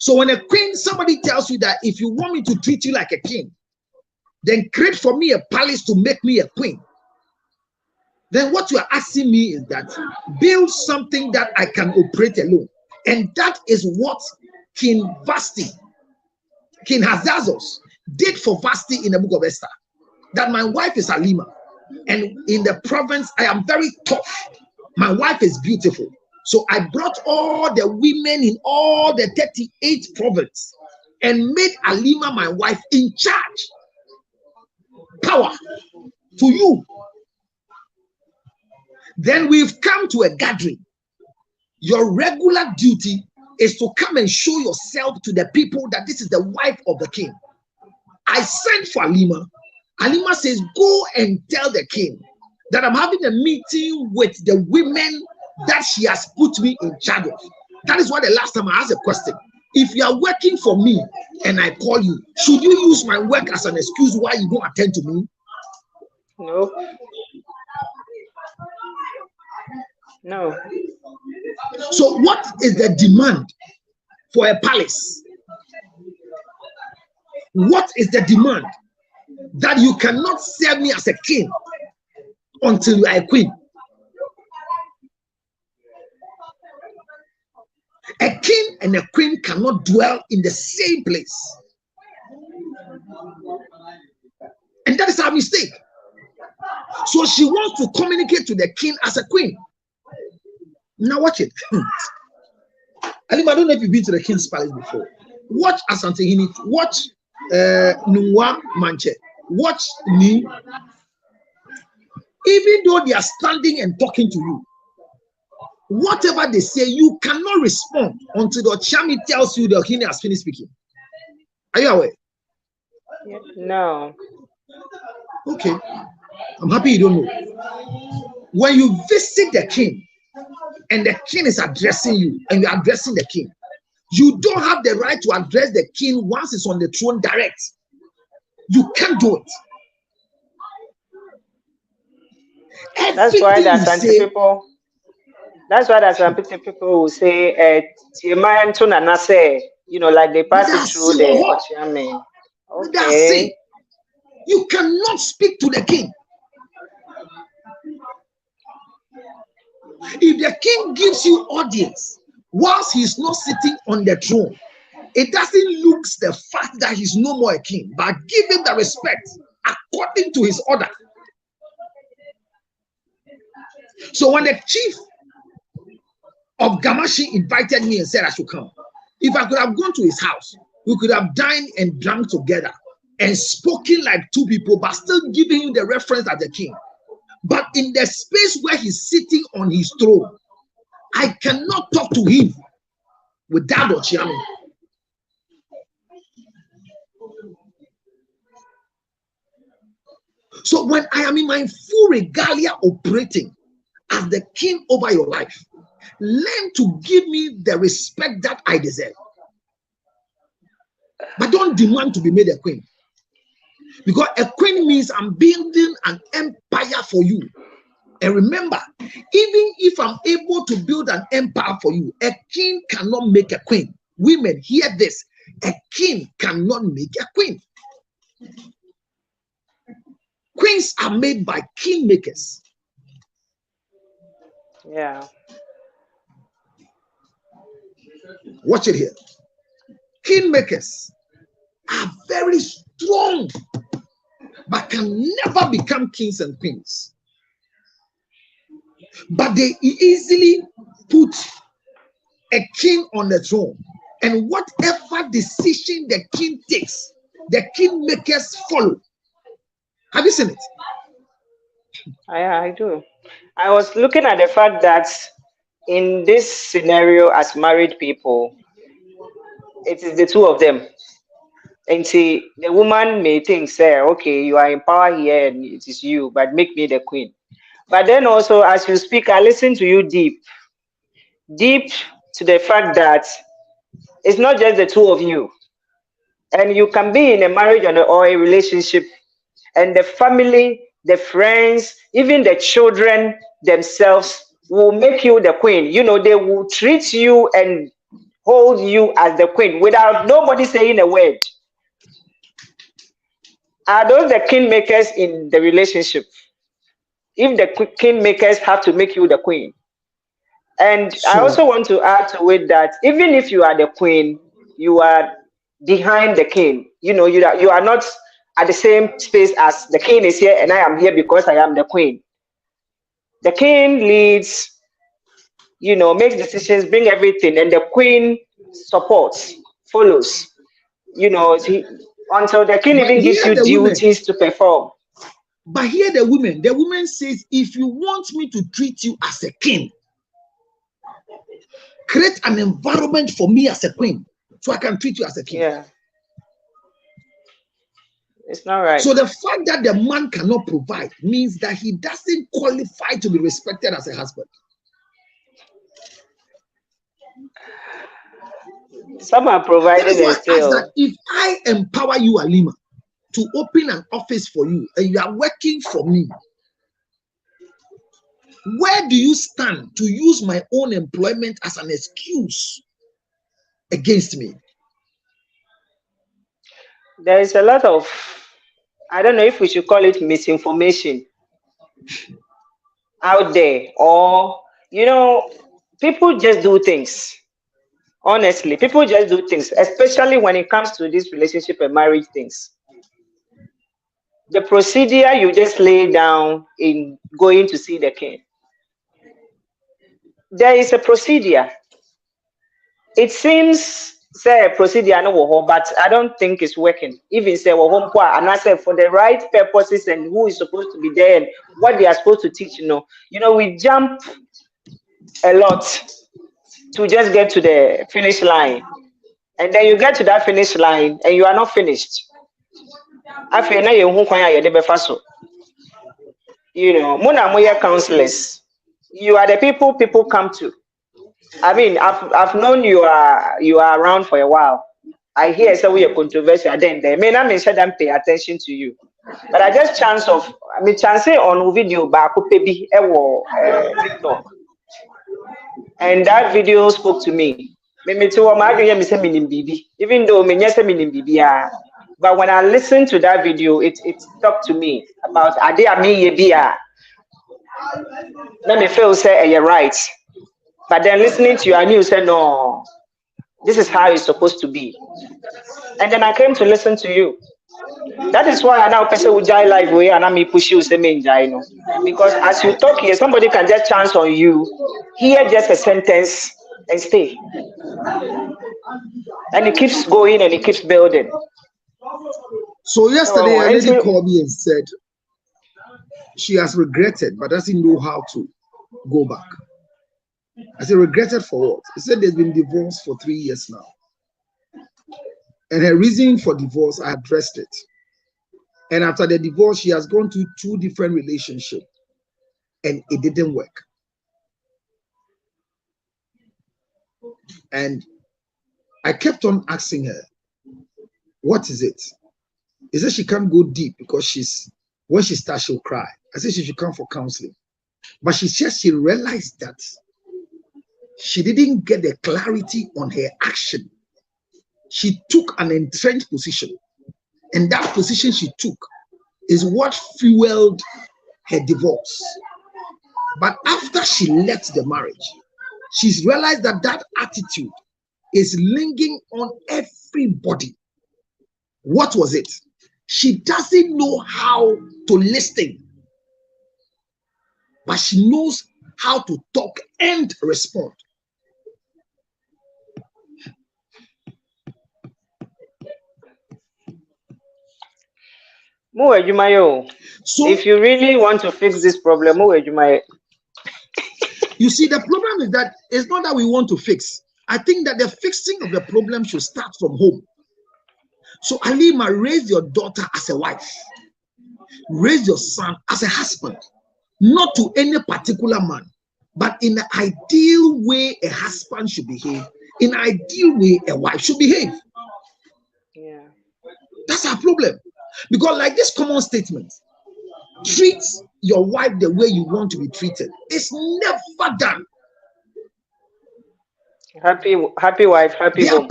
So when somebody tells you that if you want me to treat you like a king, then create for me a palace to make me a queen. Then what you are asking me is that build something that I can operate alone. And that is what King Ahasuerus did for Vashti in the book of Esther. That my wife is Halima, and in the province I am very tough. My wife is beautiful. So I brought all the women in all the 38 provinces and made Halima my wife in charge. Power to you. Then we've come to a gathering. Your regular duty is to come and show yourself to the people that this is the wife of the king. I sent for Halima. Halima says, go and tell the king that I'm having a meeting with the women that she has put me in charge of. That is why the last time I asked a question. If you are working for me and I call you, should you use my work as an excuse why you don't attend to me? No. So what is the demand for a palace? What is the demand? That you cannot serve me as a king until you are a queen. A king and a queen cannot dwell in the same place. And that is our mistake. So she wants to communicate to the king as a queen. Now watch it. I don't know if you've been to the king's palace before. Watch Asante Hini. Watch Nwa Manche. Watch me. Even though they are standing and talking to you, whatever they say, you cannot respond until the Chami tells you the Hini has finished speaking. Are you aware? No. Okay. I'm happy you don't know. When you visit the king and the king is addressing you and you're addressing the king, you don't have the right to address the king once it's on the throne direct. You can't do it. That's why there's some people. That's why there's some people who say, you know, like they pass it through the Ochiame. Okay. You cannot speak to the king. If the king gives you audience whilst he's not sitting on the throne, it doesn't look the fact that he's no more a king, but give him the respect according to his order. So when the chief of Gamashi invited me and said I should come, if I could have gone to his house, we could have dined and drank together and spoken like two people, but still giving him the reference as the king. But in the space where he's sitting on his throne, I cannot talk to him without Ochiami. So when I am in my full regalia operating as the king over your life, learn to give me the respect that I deserve. But don't demand to be made a queen. Because a queen means I'm building an empire for you. And remember, even if I'm able to build an empire for you, a king cannot make a queen. Women, hear this. A king cannot make a queen. Queens are made by king makers. Yeah. Watch it here. King makers are very strong, but can never become kings and queens. But they easily put a king on the throne, and whatever decision the king takes, the king makers follow. Have you seen it? I do. I was looking at the fact that in this scenario, as married people, it is the two of them. And see, the woman may think, say, okay, you are in power here and it is you, but make me the queen. But then also, as you speak, I listen to you deep to the fact that it's not just the two of you. And you can be in a marriage or a relationship, and the family, the friends, even the children themselves will make you the queen. You know, they will treat you and hold you as the queen without nobody saying a word. Are those the king makers in the relationship? If the king makers have to make you the queen. And I also want to add to it that even if you are the queen, you are behind the king. You know, you are not at the same space as the king is here and I am here because I am the queen. The king leads, you know, makes decisions, bring everything, and the queen supports, follows. You know, until the king even gives you duties to perform. But here the woman says, if you want me to treat you as a king, create an environment for me as a queen so I can treat you as a king. Yeah. It's not right. So the fact that the man cannot provide means that he doesn't qualify to be respected as a husband. Some are provided still. If I empower you, Alima, to open an office for you and you are working for me, where do you stand to use my own employment as an excuse against me? There is a lot of, I don't know if we should call it misinformation out there, or, you know, people just do things. Honestly, people just do things, especially when it comes to this relationship and marriage things. The procedure you just lay down in going to see the king. There is a procedure. It seems say a procedure no, but I don't think it's working. Even say and I say for the right purposes and who is supposed to be there and what they are supposed to teach, you know, we jump a lot to just get to the finish line, and then you get to that finish line and you are not finished. You know, Muna counselors, you are the people come to. I mean, I've known you are around for a while. I hear so we are controversial. Then they may not mention them pay attention to you, but I just chance on video back baby TikTok, and that video spoke to me. Even though but when I listened to that video, it talked to me about let me feel say, hey, you're right. But then listening to you, I knew you said, no, this is how it's supposed to be. And then I came to listen to you. That is why I now person with Jai live way and I me push you say me Jai no. Because as you talk here, somebody can just chance on you, hear just a sentence and stay. And it keeps going and it keeps building. So yesterday a lady called me and said she has regretted but doesn't know how to go back. I said, regretted for what? He said there's been divorce for 3 years now. And her reason for divorce, I addressed it. And after the divorce, she has gone to 2 different relationships and it didn't work. And I kept on asking her, what is it? He said she can't go deep because when she starts, she'll cry. I said she should come for counseling. But she said she realized that she didn't get the clarity on her action. She took an entrenched position. And that position she took is what fueled her divorce. But after she left the marriage, she's realized that that attitude is lingering on everybody. What was it? She doesn't know how to listen, but she knows how to talk and respond. So if you really want to fix this problem, you see, the problem is that it's not that we want to fix. I think that the fixing of the problem should start from home. So Alima, raise your daughter as a wife. Raise your son as a husband. Not to any particular man, but in the ideal way a husband should behave. In the ideal way a wife should behave. Yeah. That's our problem. Because like this common statement, treat your wife the way you want to be treated. It's never done. Happy wife, happy home.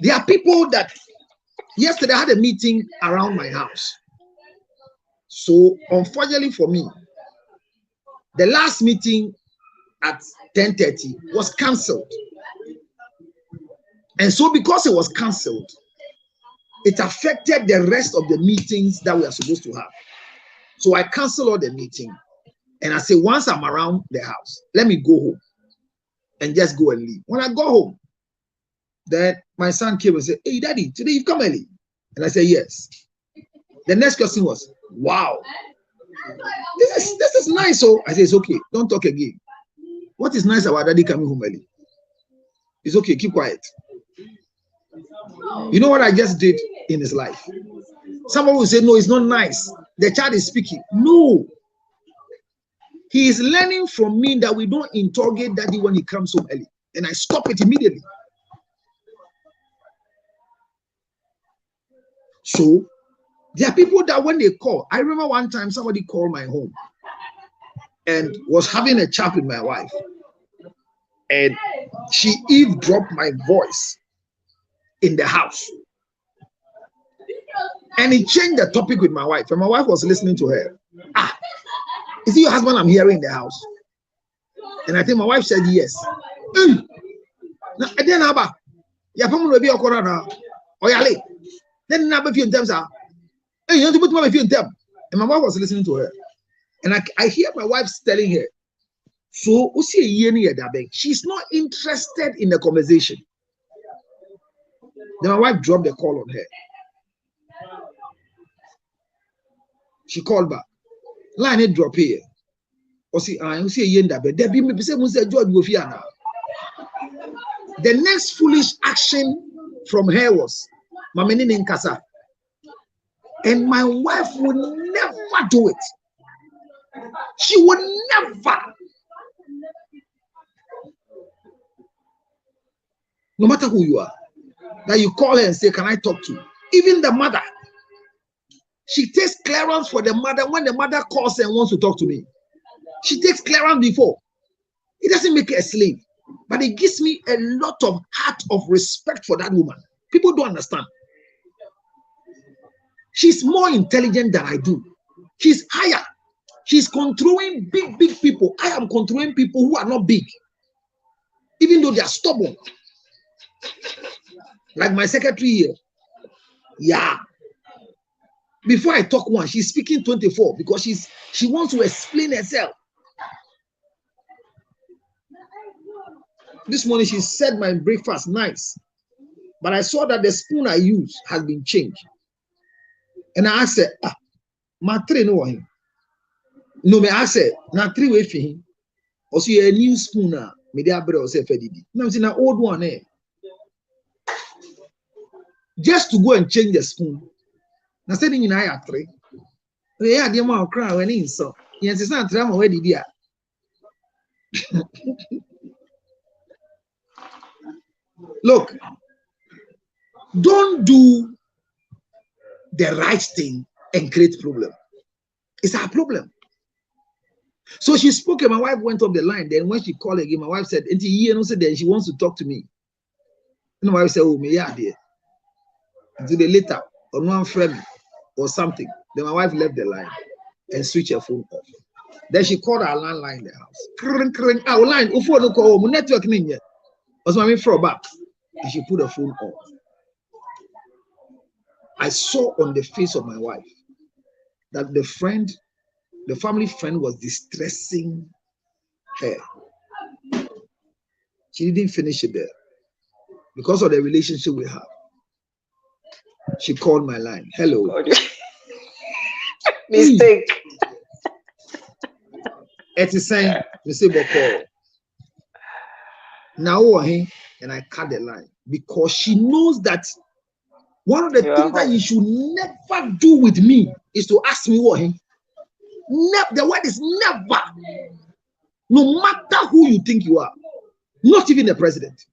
There are people that yesterday I had a meeting around my house. So unfortunately for me, the last meeting at 10:30 was cancelled. And so because it was cancelled, it affected the rest of the meetings that we are supposed to have. So I canceled all the meeting. And I said, once I'm around the house, let me go home and just go and leave. When I got home, then my son came and said, hey, Daddy, today you've come early. And I said, yes. The next question was, wow, this is nice. So I said, it's okay. Don't talk again. What is nice about Daddy coming home early? It's okay. Keep quiet. You know what I just did in his life? Someone will say, no, it's not nice. The child is speaking. No. He is learning from me that we don't interrogate Daddy when he comes home early. And I stop it immediately. So there are people that when they call, I remember one time somebody called my home and was having a chat with my wife. And she eavesdropped my voice in the house. And he changed the topic with my wife. And my wife was listening to her. Is it your husband I'm hearing in the house? And I think my wife said yes. Then Abba, your family will be a corner. Oh, yeah, then never few times. Hey, you want to put my few them. And my wife was listening to her. And I hear my wife telling her, so she's not interested in the conversation. Then my wife dropped the call on her. She called back. Line it drop here. The next foolish action from her was Mameni Nkasa. And my wife would never do it. She would never. No matter who you are, that you call her and say, can I talk to you? Even the mother. She takes clearance for the mother when the mother calls and wants to talk to me. She takes clearance before. It doesn't make her a slave, but it gives me a lot of heart of respect for that woman. People don't understand. She's more intelligent than I do. She's higher. She's controlling big people. I am controlling people who are not big, even though they are stubborn. Like my secretary here. Yeah. Before I talk one, she's speaking 24 because she wants to explain herself. This morning she said my breakfast nice, but I saw that the spoon I use has been changed. And I said, my three no one. No, me I said, na three way for him. Also, a new spoon now. Me dey abere ose fedidi. Now I'm saying an old one eh. Just to go and change the spoon. Now say you know I three. Yeah, the amount of crowd when in so. Yes, it's not three am where did ya. Look, don't do the right thing and create problem. It's our problem. So she spoke and my wife went up the line. Then when she called again, my wife said, and then she wants to talk to me. And my wife said, oh, me, yeah, dear. Do the later or no friend or something. Then my wife left the line and switched her phone off. Then she called our landline in the house. Our line, network yet. Was my for back. And she put her phone off. I saw on the face of my wife that the family friend was distressing her. She didn't finish it there. Because of the relationship we have. She called my line. Hello. Mistake. It is saying, Mr. Boko. Now, and I cut the line because she knows that one of the things that you should never do with me is to ask me what. The word is never. No matter who you think you are, not even the president.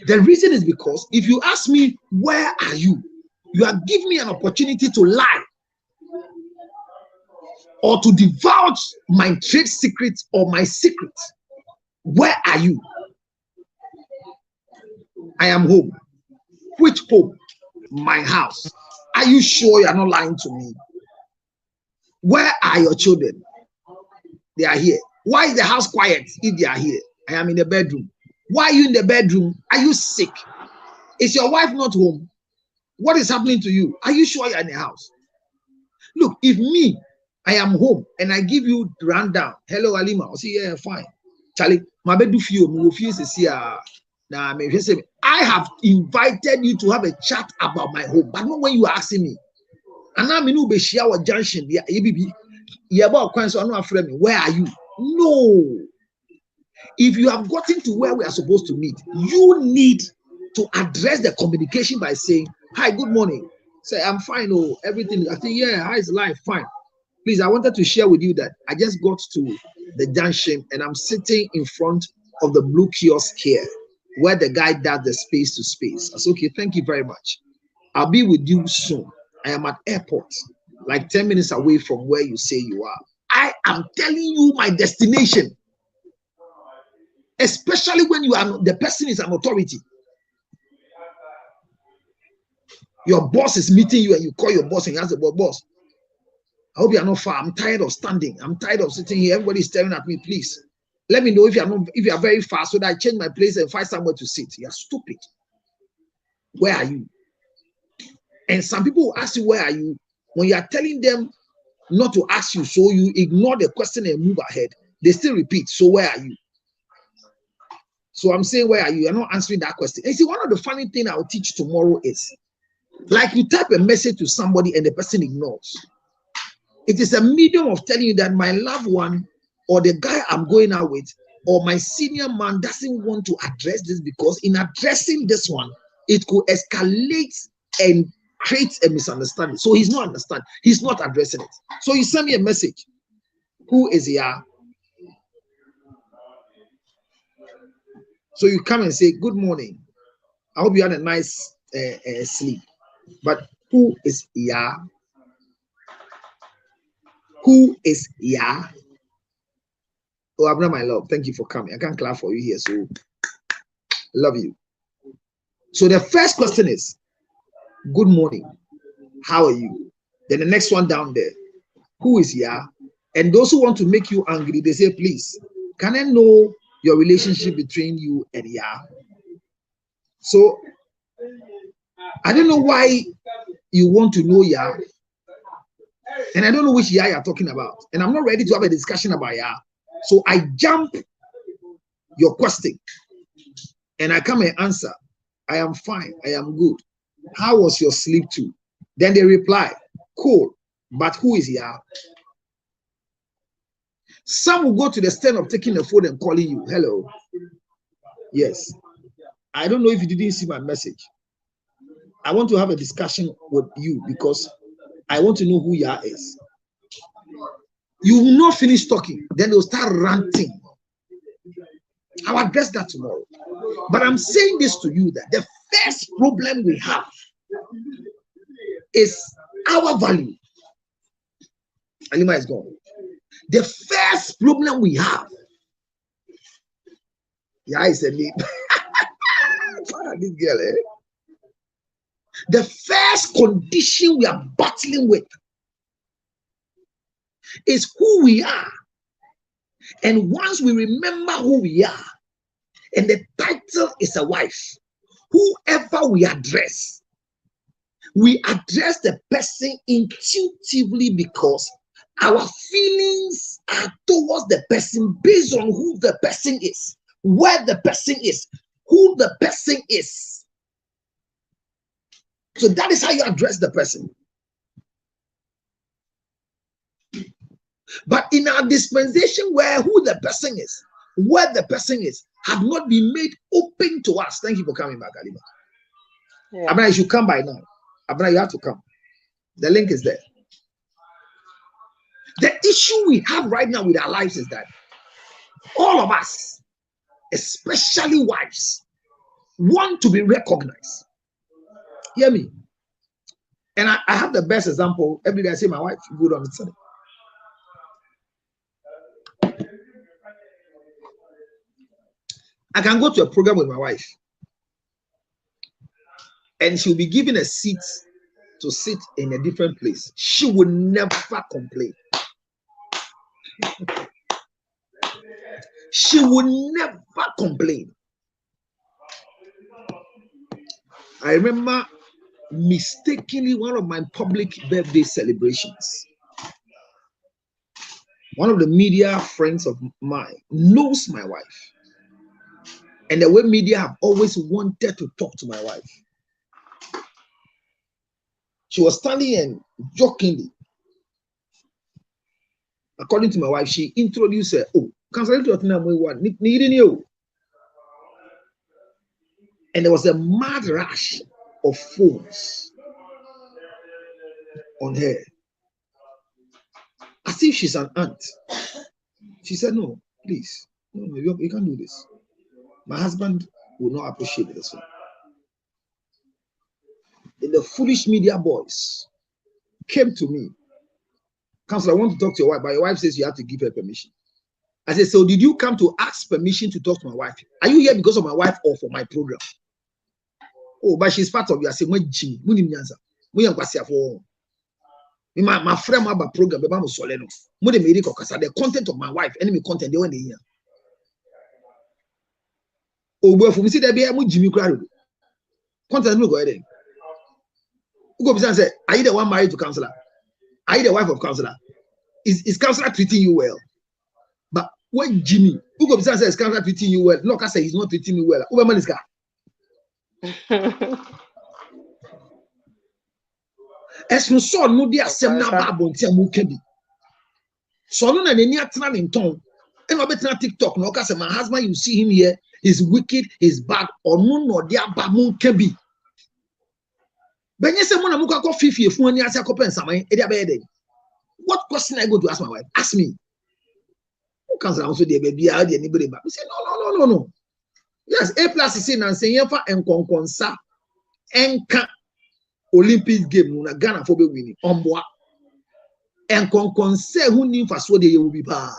The reason is because if you ask me, where are you? You are giving me an opportunity to lie or to divulge my trade secrets or my secrets. Where are you? I am home. Which home? My house. Are you sure you are not lying to me? Where are your children? They are here. Why is the house quiet if they are here? I am in the bedroom. Why are you in the bedroom? Are you sick? Is your wife not home? What is happening to you? Are you sure you are in the house? Look, if me, I am home and I give you rundown. Hello, Alima. I'll say, yeah, fine. Charlie, my bed do feel I have invited you to have a chat about my home, but not when you are asking me. And now me no be share our junction. Yeah, about so I'm not afraid me. Where are you? No. If you have gotten to where we are supposed to meet, you need to address the communication by saying, hi, good morning. Say, I'm fine. Oh, everything. I think, yeah, how is life? Fine. Please, I wanted to share with you that I just got to the junction and I'm sitting in front of the blue kiosk here where the guy does the space to space. I said, okay, thank you very much. I'll be with you soon. I am at airport, like 10 minutes away from where you say you are. I am telling you my destination. Especially when you are the person is an authority. Your boss is meeting you and you call your boss and you ask the boss, I hope you are not far. I'm tired of standing. I'm tired of sitting here. Everybody is staring at me. Please let me know if you are very fast so that I change my place and find somewhere to sit. You are stupid. Where are you? And some people will ask you, where are you? When you are telling them not to ask you, so you ignore the question and move ahead. They still repeat, so where are you? So I'm saying, where are you? You're not answering that question. And see, one of the funny things I'll teach tomorrow is, like you type a message to somebody and the person ignores. It is a medium of telling you that my loved one or the guy I'm going out with or my senior man doesn't want to address this because in addressing this one, it could escalate and create a misunderstanding. So he's not understanding. He's not addressing it. So you send me a message. Who is here? So you come and say, good morning. I hope you had a nice sleep. But who is here? Who is here? Oh, Abner, my love, thank you for coming. I can't clap for you here, so love you. So the first question is, good morning. How are you? Then the next one down there, who is Ya? And those who want to make you angry, they say, please, can I know your relationship between you and Ya? So I don't know why you want to know Ya, and I don't know which Ya you're talking about, and I'm not ready to have a discussion about Ya. So I jump your question and I come and answer. I am fine. I am good. How was your sleep too? Then they reply, cool. But who is Ya? Some will go to the extent of taking the phone and calling you. Hello. Yes. I don't know if you didn't see my message. I want to have a discussion with you because I want to know who Ya is. You will not finish talking. Then they'll start ranting. I'll address that tomorrow. But I'm saying this to you that the first problem we have is our value. Alima is gone. The first problem we have, yeah, is a name. This girl, eh? The first condition we are battling with is who we are. And once we remember who we are, and the title is a wife, whoever we address the person intuitively because our feelings are towards the person based on who the person is, where the person is, who the person is. So that is how you address the person. But in our dispensation, where who the person is, where the person is, have not been made open to us. Thank you for coming back, Alima. Yeah. Abra, you should come by now. Abra, you have to come. The link is there. The issue we have right now with our lives is that all of us, especially wives, want to be recognized. Hear me? And I have the best example. Every day I say my wife, good on the Sunday. I can go to a program with my wife and she'll be given a seat to sit in a different place. She will never complain. She will never complain. I remember mistakenly one of my public birthday celebrations. One of the media friends of mine knows my wife. And the way media have always wanted to talk to my wife. She was standing and jokingly, according to my wife, she introduced her. Oh, and there was a mad rush of phones on her, as if she's an aunt. She said, no, please, no, you can't do this. My husband will not appreciate this one. And the foolish media boys came to me. Counselor, I want to talk to your wife, but your wife says you have to give her permission. I said, so did you come to ask permission to talk to my wife? Are you here because of my wife or for my program? Oh, but she's part of you. I said, my friend have a program, the content of my wife, enemy content, they want to hear. Oh, but for me, see that be a Jimmy crowd. Content will go ahead. Who go say, are you the one married to counselor? Are you the wife of counselor? Is counselor treating you well? But when Jimmy, who go say is counselor treating you well? No, say he's not treating me well. Who man is that? As no so no dia asem na ba bonti amuka bi. So no na nani atena ne nton. E no betina TikTok no ka say my husband, you see him here, he's wicked, he's bad, or no dia ba munka bi. Benye se mo na muka ko fifie fun ani ase akopen saman e dia be dey. What question I go to ask my wife? Ask me. Who comes around so there baby how dey anybody ba? Say no. Yes, A+ is saying and saying fa enkonkonsa enka Olympic game na Ghana for be winning omboa enkonkonsa hu ni faso de ye will be pa.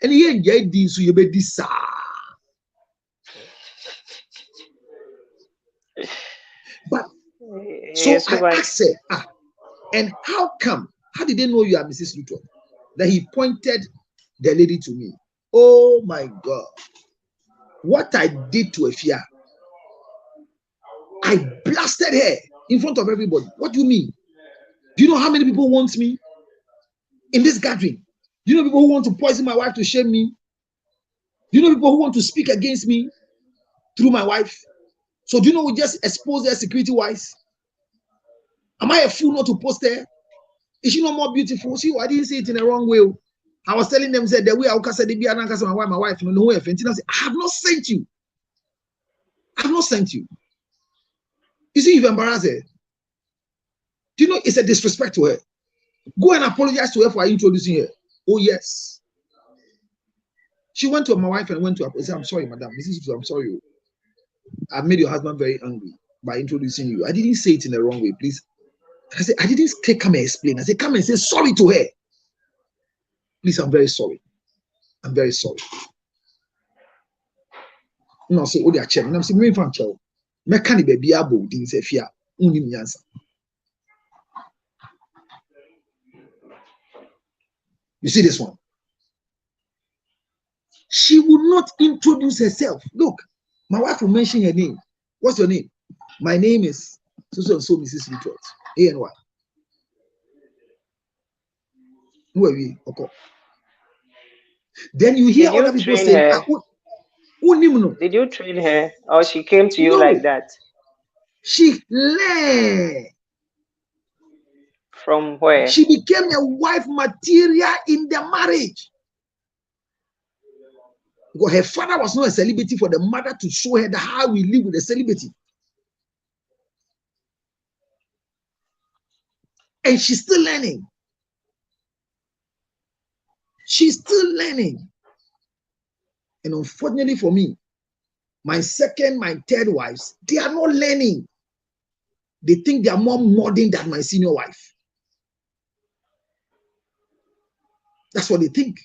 And ye nje di so ye be di sa. But so I asked her, and how come How did they know you are Mrs. Luton? Then he pointed the lady to me. Oh my God. What I did to Efia, I blasted her in front of everybody. What do you mean? Do you know how many people want me in this gathering? Do you know people who want to poison my wife to shame me? Do you know people who want to speak against me through my wife? So do you know we just expose her security-wise? Am I a fool not to post her? Is she not more beautiful? See, I didn't say it in the wrong way. I was telling them, said the way I said my wife, no way. I have not sent you. I have not sent you. You see, you've embarrassed her. Do you know it's a disrespect to her? Go and apologize to her for introducing her. Oh, yes. She went to my wife and went to her. Said, I'm sorry, madam. I'm sorry. I made your husband very angry by introducing you. I didn't say it in the wrong way, please. I said, I didn't say come and explain. I said, come and say sorry to her. Please, I'm very sorry. I'm very sorry. No, say, oh, they are chairman. I'm saying, me fan chow. Me can't be able to say fear. Only me answer. You see this one? She would not introduce herself. Look, my wife will mention her name. What's your name? My name is so Mrs. Little. A-N-Y. Who are we? Okay. Then you hear other people saying, did you train her or she came to you like that? She learned. From where? She became a wife material in the marriage. Because her father was not a celebrity for the mother to show her how we live with a celebrity. And she's still learning. She's still learning. And unfortunately for me, my second, my third wives, they are not learning. They think they are more modern than my senior wife. That's what they think.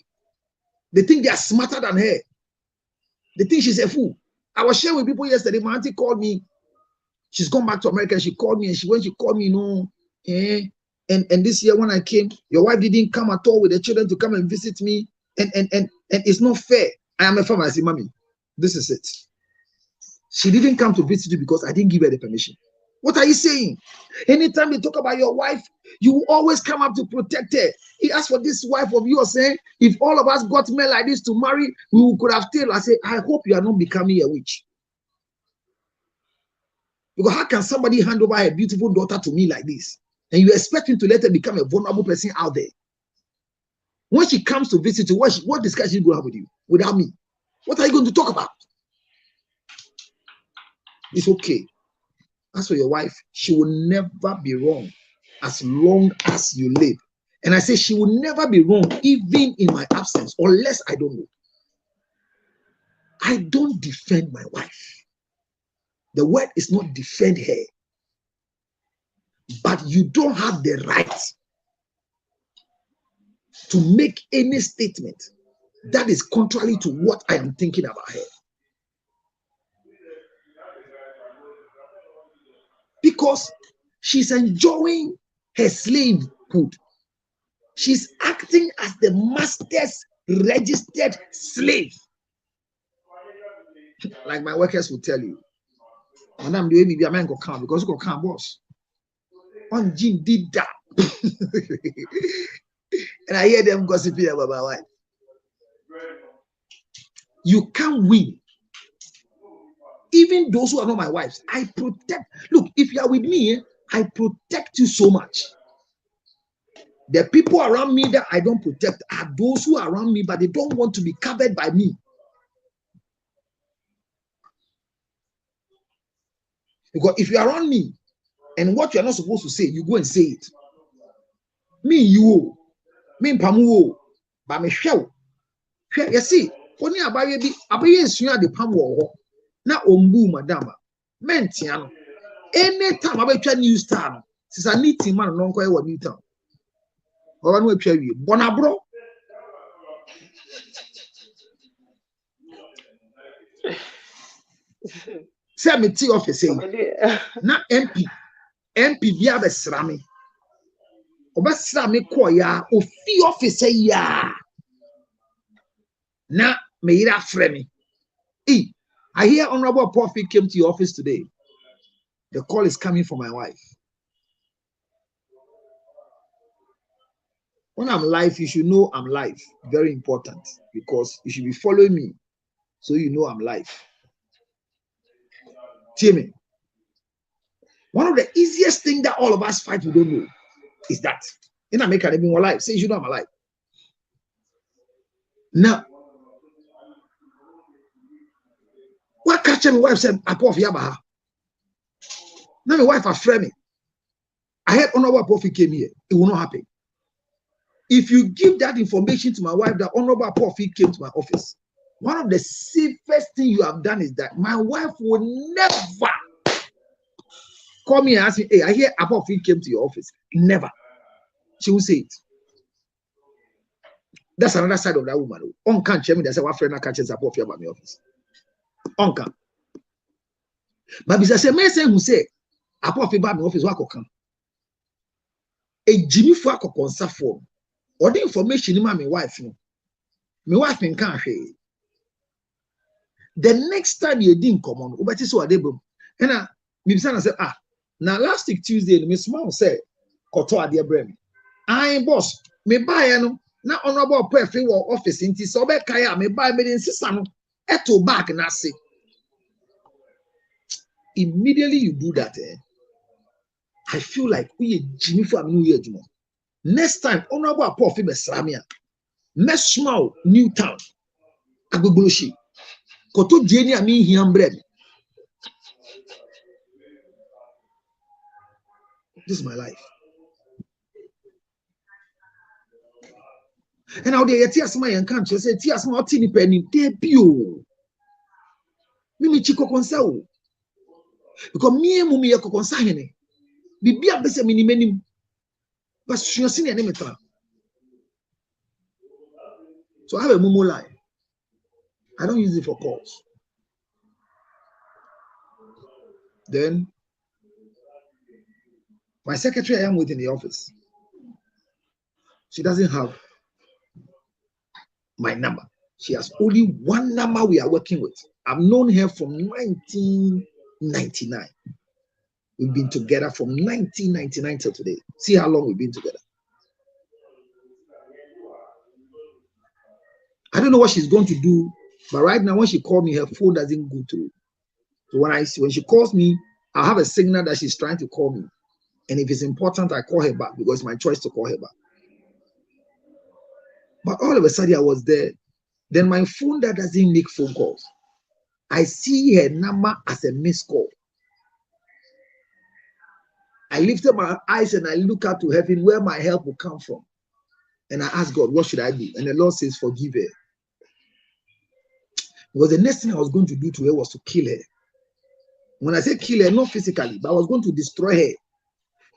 They think they are smarter than her. They think she's a fool. I was sharing with people yesterday. My auntie called me. She's gone back to America. She called me, and when she called me, and this year when I came, your wife didn't come at all with the children to come and visit me. And it's not fair. I am a farmer. I say, Mommy, this is it. She didn't come to visit you because I didn't give her the permission. What are you saying? Anytime you talk about your wife, you always come up to protect her. He asked for this wife of yours, saying, if all of us got men like this to marry, we could have stayed. I say, I hope you are not becoming a witch. Because how can somebody hand over a beautiful daughter to me like this? And you expect me to let her become a vulnerable person out there? When she comes to visit you, what discussion is she going to have with you without me? What are you going to talk about? It's okay. As for your wife, she will never be wrong as long as you live. And I say she will never be wrong even in my absence, unless I don't know. I don't defend my wife. The word is not defend her. But you don't have the right to make any statement that is contrary to what I am thinking about her. Because she's enjoying her slavehood. She's acting as the master's registered slave. Like my workers will tell you, Madam, do you man go come because you go come boss. On Jim did that. And I hear them gossiping about my wife. You can't win. Even those who are not my wives, I protect. Look, if you are with me, I protect you so much. The people around me that I don't protect are those who are around me, but they don't want to be covered by me. Because if you are around me and what you are not supposed to say, you go and say it. Me, you, me, Pamu, but me, show. You see, only about you, the Pamu. Na ombu madama mentiano anytime abetwa new star no sisa niti man no nko e wa new town oba no atwa wie bonabro say me ti office na MP bia be srame obesra me call ya ofi office ya na me ira frɛ me. I hear Honorable Prophet came to your office today. The call is coming from my wife. When I'm live, you should know I'm live. Very important, because you should be following me so you know I'm live. Timmy, one of the easiest things that all of us fight we don't know is that in America they've been alive. Say you know I'm alive. Now, what catch my wife said I put Yabaha. Now my wife has framed me. I heard Honorable Prophet came here. It will not happen. If you give that information to my wife that Honorable Prophet came to my office, one of the safest things you have done is that my wife will never call me and ask me, hey, I hear Prophet came to your office. Never. She will say it. That's another side of that woman. On can't tell me that's what friend catches Prophet about my office. On can. But because a man who say Prophet about my office, what can a Jimmy Fuako consa form or the information in my wife. My wife can't say. The next time you didn't come on, but it's what they boom. And I said, now last week Tuesday, Miss Mom said, Koto dear Brem. I boss, me buy na Honorable Prefect office in Tisobe Kaya, me buy me in Sisano, eto back and I say. Immediately you do that, I feel like we Jimmy for New Year. Next time, Honorable Prophet Besramia, Mesmau, Newtown, Agubulushi. Koto Jenny and me here bread. This is my life. And now they tears my country say tears my tiny penny debut. Mimi chico consel. Because me and mummy eco consigning. Be a best minimum. But she has seen an emitter. So I have a mumu line. I don't use it for calls. Then my secretary I am with in the office. She doesn't have my number. She has only one number we are working with. I've known her from 1999. We've been together from 1999 till today. See how long we've been together. I don't know what she's going to do, but right now when she called me, her phone doesn't go through. So when she calls me, I have a signal that she's trying to call me. And if it's important, I call her back because it's my choice to call her back. But all of a sudden I was there. Then my phone that doesn't make phone calls. I see her number as a missed call. I lifted my eyes and I look up to heaven where my help will come from. And I ask God, what should I do? And the Lord says, forgive her. Because the next thing I was going to do to her was to kill her. When I say kill her, not physically, but I was going to destroy her.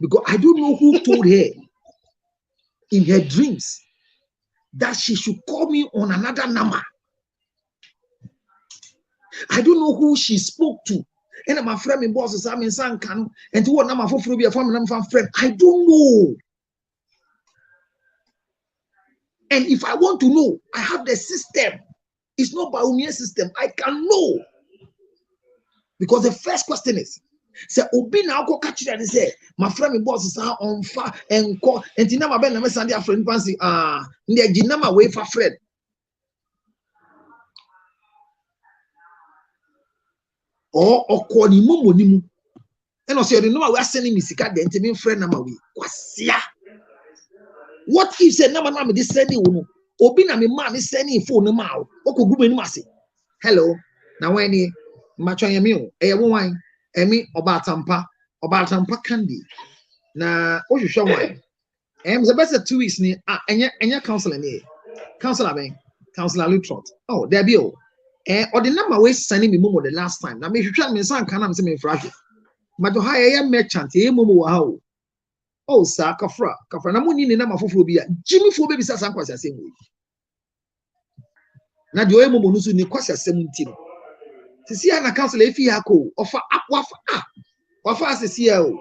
Because I don't know who told her in her dreams that she should call me on another number. I don't know who she spoke to. And my friend, my boss, is I'm in San Cano, and to what number for be a family friend. I don't know. And if I want to know, I have the system. It's not by immune system. I can know. Because the first question is, say, Obi now go catch it and say, my friend, my boss is on fire and call, and Tinama Ben, I'm a Sunday friend, fancy, in the Jinama way for friend. Or call him Monimu. And also, you know, we're sending me Sika, the intimate friend, number we. What if say number this sending? Obi na me man is sending phone no mau. Oko gume no mase. Hello. Na when ni macho yemi o. E won emi obatampa candy. Na o hwehwe wan. The best 2 weeks ni enya counselor ni. Counselor ben. Counselor Lutrot. Oh, there be o. Or the number we sending me momo the last time. Na me hwehwe me san kan am se me frage. Majo ha ye merchant ye momo wa ha o. Oh, sir, Kafra, na money in number for phobia. Jimmy for baby Sassan was the same way. Now, the Oemo Monusu ni kwasi 17. To see an council if he hako offer up wafa as a CEO.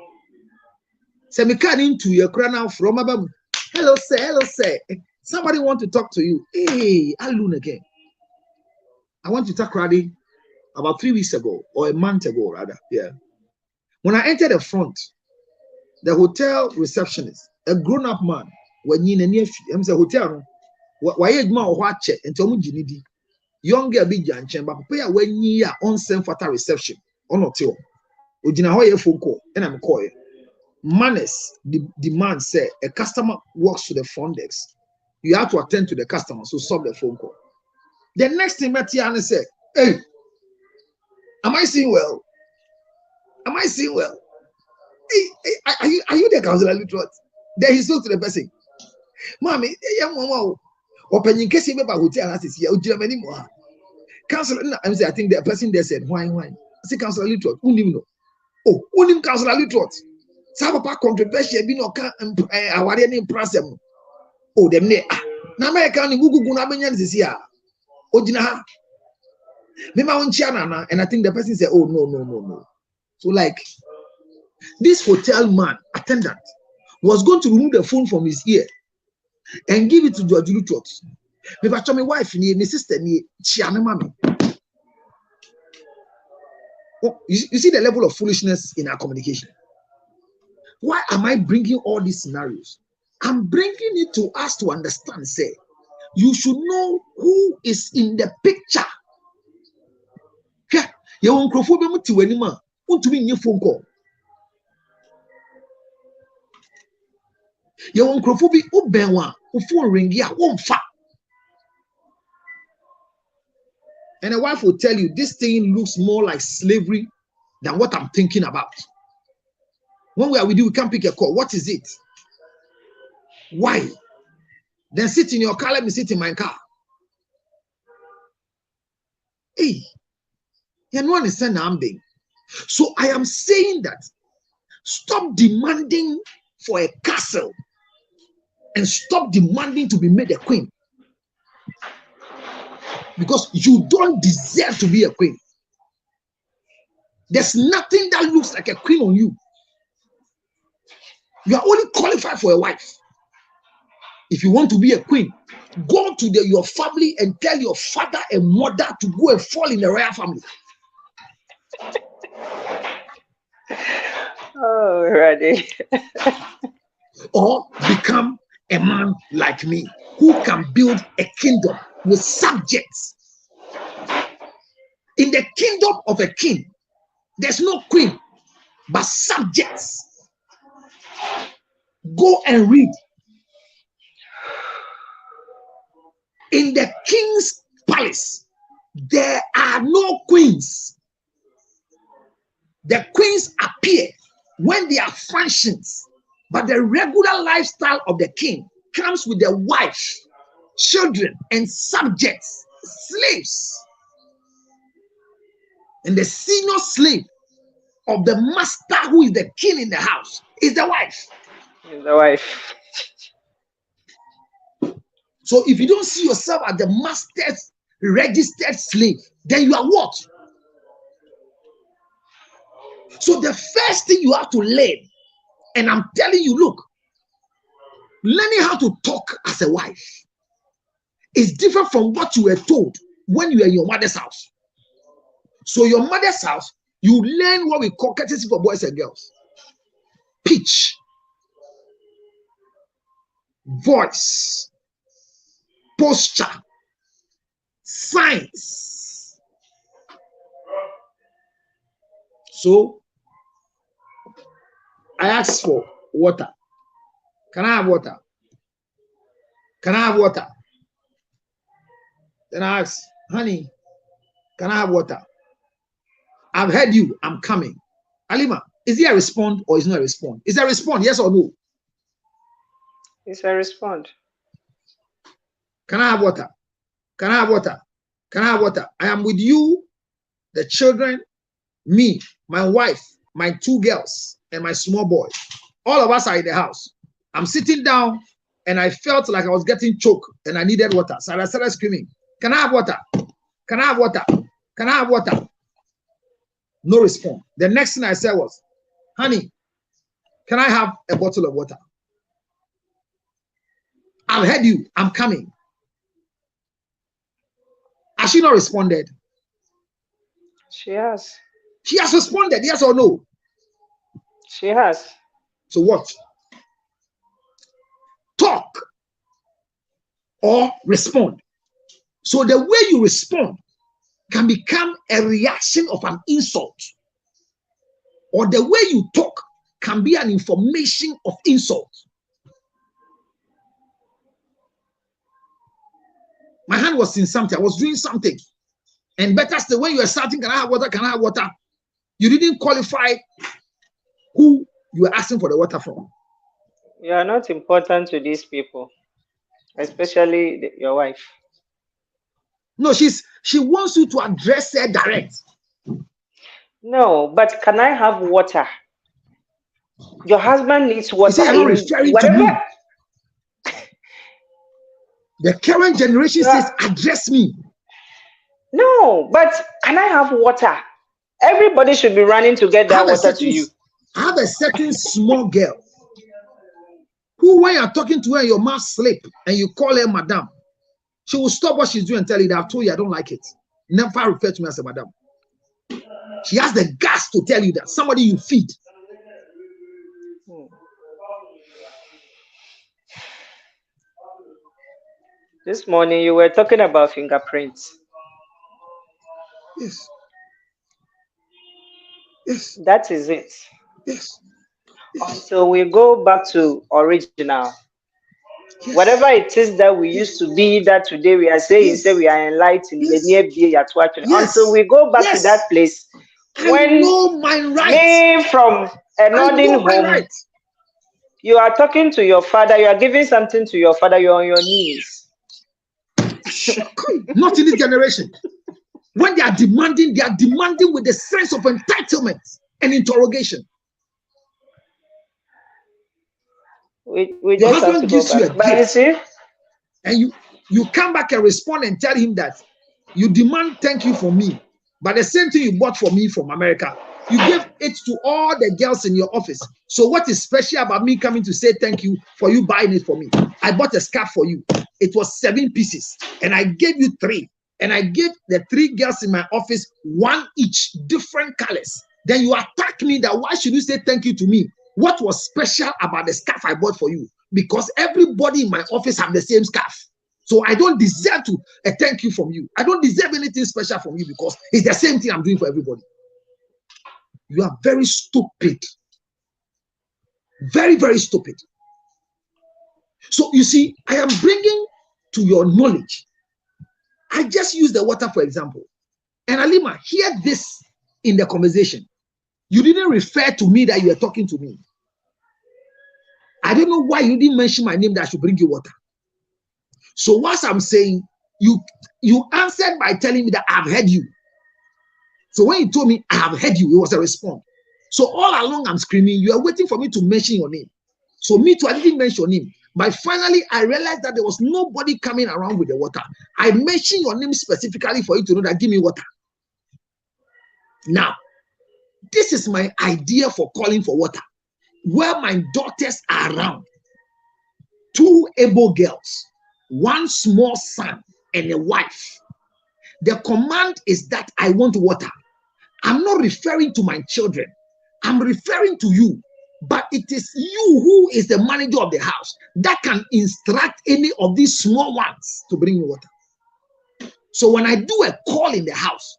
Say me can into your crown from above. Hello, sir. Hello, sir. Somebody want to talk to you. Hey, Alun again. I want to talk ready about 3 weeks ago or a month ago, rather. Yeah. When I entered the front, the hotel receptionist, a grown-up man, when you near him, the hotel, why you watch it and tell me young girl big janchen, but pay when you are on same for reception on hotel. Ujina hoye phone call and I'm calling. Manners, the man said a customer walks to the front desk. You have to attend to the customer, so solve the phone call. The next thing Matiana said, hey, am I seeing well? Am I seeing well? Hey, are you the counselor literate? Then he spoke to the person. Mommy, young mama, open in case you remember hotel as is here, anymore. Counselor, I think the person there said, why? I say, counselor literate, who didn't know? Oh, who didn't counselor literate? Sabapa controversial be no can aware any problem. Oh, them ne na America ni gugu na benya this here. Ojina me ma wonchia na and I think the person said, oh no. So like this hotel man attendant was going to remove the phone from his ear and give it to George Lutot. Me ba my wife ni my sister ni chia me mama. Oh, you see the level of foolishness in our communication. Why am I bringing all these scenarios? I'm bringing it to us to understand, say, you should know who is in the picture. Yeah, you won't crofobia to any man. Want to be in your phone call. You won't crophobia obenwa, who phone ring ya won't fa. And a wife will tell you this thing looks more like slavery than what I'm thinking about. When we are with you, we can't pick a call. What is it? Why? Then sit in your car, let me sit in my car. Hey, you don't understand how I'm being. So I am saying that stop demanding for a castle and stop demanding to be made a queen. Because you don't deserve to be a queen. There's nothing that looks like a queen on you. You are only qualified for a wife. If you want to be a queen, go to your family and tell your father and mother to go and fall in the royal family. Oh, ready. Or become a man like me who can build a kingdom with subjects. In the kingdom of a king, there's no queen, but subjects. Go and read. In the king's palace, there are no queens. The queens appear when they are functions, but the regular lifestyle of the king comes with their wife, children, and subjects, slaves. And the senior slave of the master, who is the king in the house, is the wife. The wife. So if you don't see yourself as the master's registered slave, then you are what? So the first thing you have to learn, and I'm telling you, look, learning how to talk as a wife is different from what you were told when you were in your mother's house. So your mother's house, you learn what we call courtesy for boys and girls. Pitch, voice, posture, signs. So I asked for water. Can I have water? Can I have water? Then I asked, honey, can I have water? I've heard you, I'm coming. Alima, is it a respond or is it not a respond? Is it a respond, yes or no? It's a respond. Can I have water? Can I have water? Can I have water? I am with you, the children, me, my wife, my 2 girls, and my small boy. All of us are in the house. I'm sitting down and I felt like I was getting choked and I needed water. So I started screaming, can I have water? Can I have water? Can I have water? No response. The next thing I said was, honey, Can I have a bottle of water? I've heard you. I'm coming. Has she not responded? She has. She has responded, yes or no? She has. So what? Talk or respond. So the way you respond can become a reaction of an insult, or the way you talk can be an information of insult. My hand was in something. I was doing something. And better still, when you are starting, can I have water? Can I have water? You didn't qualify who you were asking for the water from. You are not important to these people, especially your wife. No, she wants you to address her direct. No, but can I have water? Your husband needs water. I'm not referring to you. The current generation says, address me. No, but can I have water? Everybody should be running to get that water to you. I have a certain small girl who, when you're talking to her, your mouth slip and you call her madam, she will stop what she's doing and tell you that I've told you I don't like it. Never refer to me as a madam. She has the guts to tell you that somebody you feed. This morning you were talking about fingerprints. Yes. Yes. That is it. Yes. So we go back to original. Yes. Whatever it is that we used to be, that today we are saying, say we are enlightened. Yes. Until we go back to that place. I know my rights. Me from a nodding home, you are talking to your father, you are giving something to your father, you're on your knees. Not in this generation. When they are demanding with the sense of entitlement and interrogation. We just have to go back. But you see? And you come back and respond and tell him that you demand thank you for me, but the same thing you bought for me from America, you gave it to all the girls in your office. So what is special about me coming to say thank you for you buying it for me? I bought a scarf for you. It was 7 pieces and I gave you 3. And I gave the 3 girls in my office 1 each, different colors. Then you attack me that why should you say thank you to me? What was special about the scarf I bought for you? Because everybody in my office have the same scarf. So I don't deserve to thank you from you. I don't deserve anything special from you because it's the same thing I'm doing for everybody. You are very stupid. Very, very stupid. So you see, I am bringing to your knowledge. I just use the water for example. And Alima, hear this in the conversation. You didn't refer to me that you were talking to me. I don't know why you didn't mention my name that I should bring you water. So what I'm saying, you answered by telling me that I've heard you. So when you told me I have heard you, it was a response. So all along I'm screaming, you are waiting for me to mention your name. So me too, I didn't mention your name. But finally, I realized that there was nobody coming around with the water. I mentioned your name specifically for you to know that give me water. Now, this is my idea for calling for water. Where my daughters are around, 2 able girls, 1 small son, and a wife. The command is that I want water. I'm not referring to my children. I'm referring to you. But it is you who is the manager of the house that can instruct any of these small ones to bring me water. So when I do a call in the house,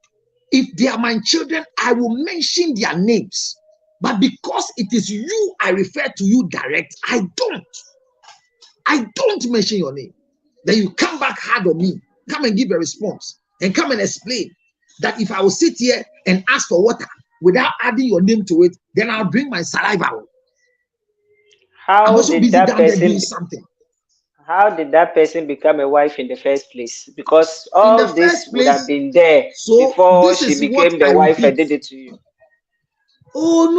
if they are my children, I will mention their names. But because it is you I refer to you direct, I don't mention your name. Then you come back hard on me, come and give a response, and come and explain that if I will sit here and ask for water without adding your name to it, then I'll bring my saliva. How did that person become a wife in the first place? Because all this would have been there before she became the wife and did it to you. Oh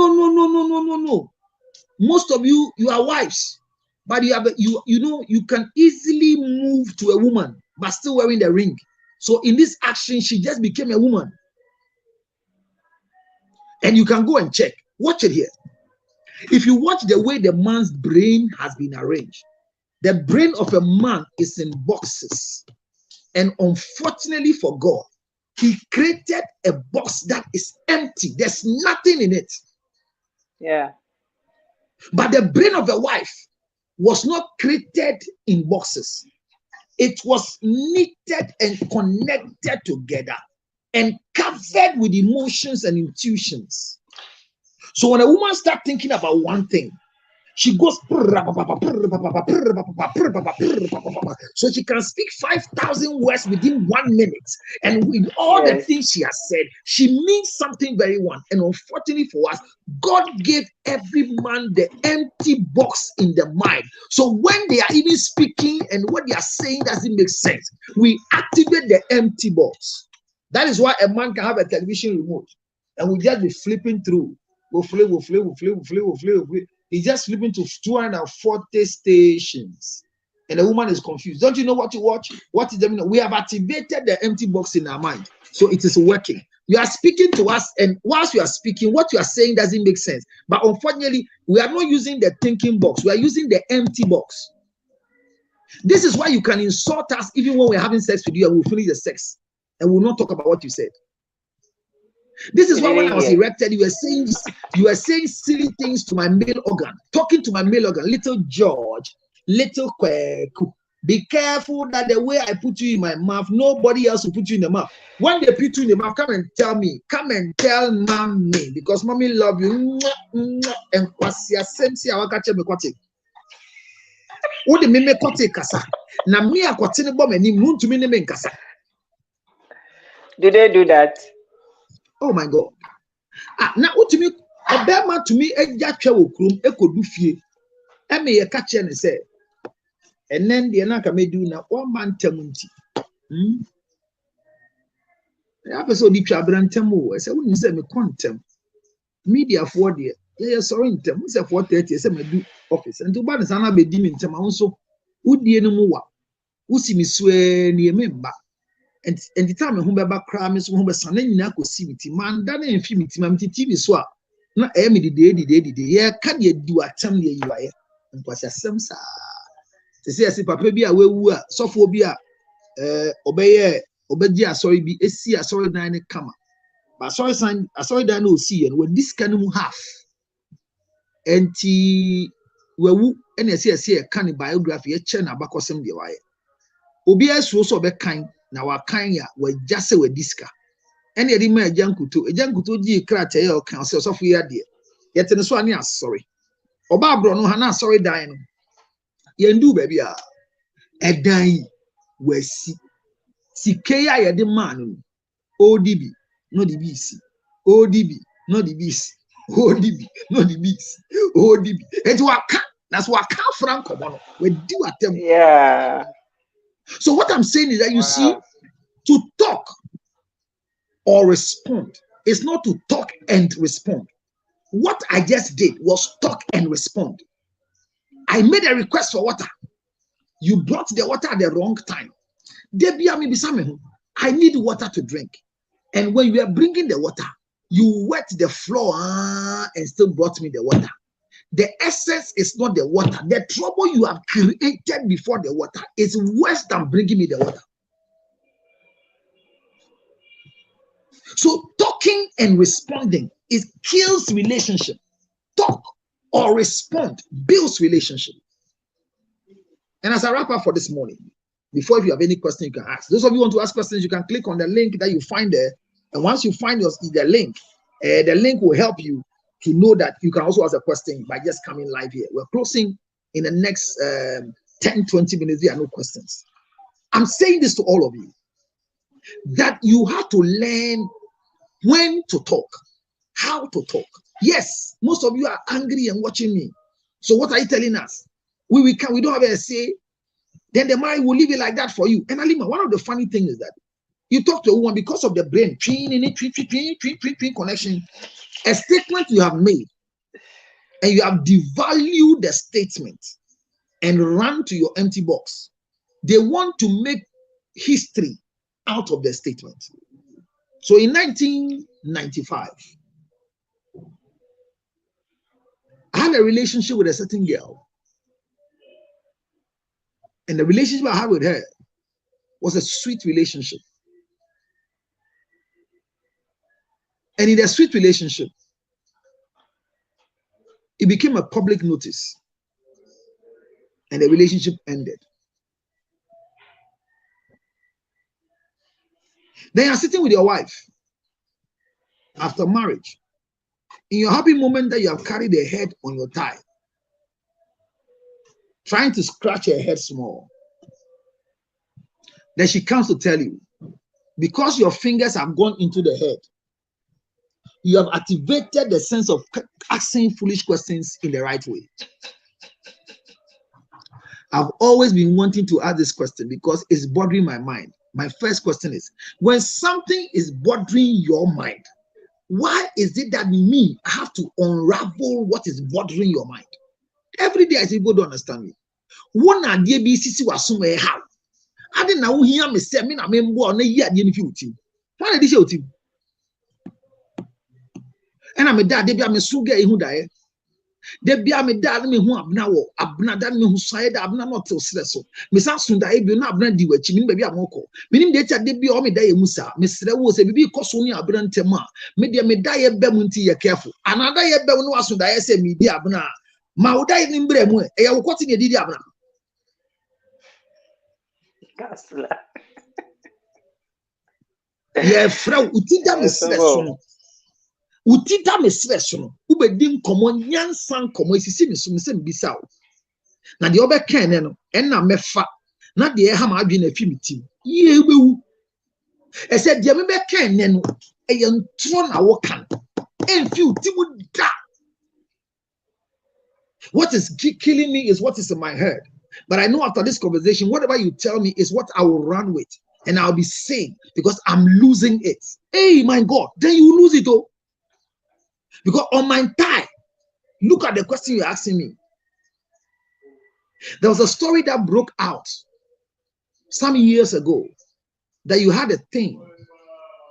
no. Most of you are wives, but you can easily move to a woman but still wearing the ring. So in this action, she just became a woman. And you can go and check. Watch it here. If you watch the way the man's brain has been arranged, the brain of a man is in boxes. And unfortunately for God, he created a box that is empty. There's nothing in it. Yeah. But the brain of a wife was not created in boxes. It was knitted and connected together and covered with emotions and intuitions. So when a woman starts thinking about one thing, she goes so she can speak 5,000 words within 1 minute, and with all the things she has said, she means something very one. And unfortunately for us, God gave every man the empty box in the mind. So when they are even speaking and what they are saying doesn't make sense, we activate the empty box. That is why a man can have a television remote and we just be flipping through. We'll flip. He's just flipping to 240 stations. And the woman is confused. Don't you know what to watch? What is the meaning? We have activated the empty box in our mind. So it is working. You are speaking to us, and whilst you are speaking, what you are saying doesn't make sense. But unfortunately, we are not using the thinking box. We are using the empty box. This is why you can insult us even when we're having sex with you and we'll finish the sex. And we'll not talk about what you said. This is why when I was erected, you were saying silly things to my male organ, talking to my male organ, little George, little Kweku. Be careful that the way I put you in my mouth, nobody else will put you in the mouth. When they put you in the mouth, come and tell me. Come and tell mommy, because mommy love you. And kwasia sensi awakache me kwate. Wo de me kwate kasa. Na me akwate ne bom ani mu ntumi ne me nkasa. Do they do that? Oh my God. Now what to me, a bear man to me, a jatcha krum, a could do fear. I may a catch and say, and then the anaka may do now 1 man temunti. The episode deep chabran temu, I said, wouldn't say me quantum media for dear. Yes, sorry, in terms of 4:30, I said, my do office and to balance an abbey demon tema so would be no more. Who see me swear near member. And the time whom about crime is whom a son in Nacosimity, man, done in infinity, mammy TV swap. Not Emmy the day, yeah, can you do a time near you are? And was a samsa. To say, I say, Papa be away, woo, sophobia, obey, sorry, be a see a sorry nine come. But sorry, sign, I saw it, I know, see, and when this can half. And tea, woo, and I see a canny biography, a chen about some the wire. Obia so be kind. Na wakanya we jase we diska ene yedi ma ejankuto ji krata ye o kan se osofo ye de yete ne so ani asori oba abro no ha na asori dan no ye ndu ba bia edan yi wasi sike ya yede ma no ODB no the BC ODB no the BC ODB no the BC ODB enti waka that's waka franco no we do atem. Yeah. So what I'm saying is that you see, to talk or respond is not to talk and respond. What I just did was talk and respond. I made a request for water. You brought the water at the wrong time. I need water to drink. And when you are bringing the water, you wet the floor and still brought me the water. The essence is not the water. The trouble you have created before the water is worse than bringing me the water. So talking and responding kills relationship. Talk or respond builds relationship. And as I wrap up for this morning, before if you have any question you can ask. Those of you who want to ask questions, you can click on the link that you find there. And once you find the link will help you to know that you can also ask a question by just coming live here. We're closing in the next 10-20 minutes. There are no questions. I'm saying this to all of you, that you have to learn when to talk, how to talk. Yes, most of you are angry and watching me. So what are you telling us? We don't have a say. Then the mind will leave it like that for you. And Alima, one of the funny things is that you talk to a woman because of the brain, connection. A statement you have made, and you have devalued the statement and run to your empty box. They want to make history out of the statement. So in 1995, I had had a relationship with a certain girl. And the relationship I had with her was a sweet relationship. And in a sweet relationship, it became a public notice. And the relationship ended. Then you're sitting with your wife after marriage. In your happy moment that you have carried a head on your thigh, trying to scratch her head small. Then she comes to tell you, because your fingers have gone into the head, you have activated the sense of asking foolish questions in the right way. I've always been wanting to ask this question because it's bothering my mind. My first question is, when something is bothering your mind, why is it that me, I have to unravel what is bothering your mind? Every day I say, people don't understand me. One idea BCC was somewhere how. I didn't know here me say me na me mbo on a year the you. Why did you say? And I'm a dad, they be a sugar who die. They be a me dad me who abna wo abna dad me who side abna not to so. Miss Sunda be na abna di wachi min baby amoko. Minim de they be all me die musa. Miss Rewo say bibi kosoni abna ntema. Me de me die be munti ye careful. Another ye be no asunda ye say me di abna. Ma wo die ni mbre mu e ye wo kwoti ne di abna. Yeah, frau utida me stress. Utida me stress no. Ubedi nkomo nyansa nkomo esisi me so me se mbisa wo. Na de obeka ne no na mefa. Na de e ha ma adwe na afi metim. Ye ebewu. E se de me beka ne no e ye ntro na wo kan. Emfi utimu da. What is killing me is what is in my head. But I know after this conversation, whatever you tell me is what I will run with. And I'll be saying because I'm losing it. Hey, my God, then you lose it, oh. Because on my thigh, look at the question you're asking me. There was a story that broke out some years ago that you had a thing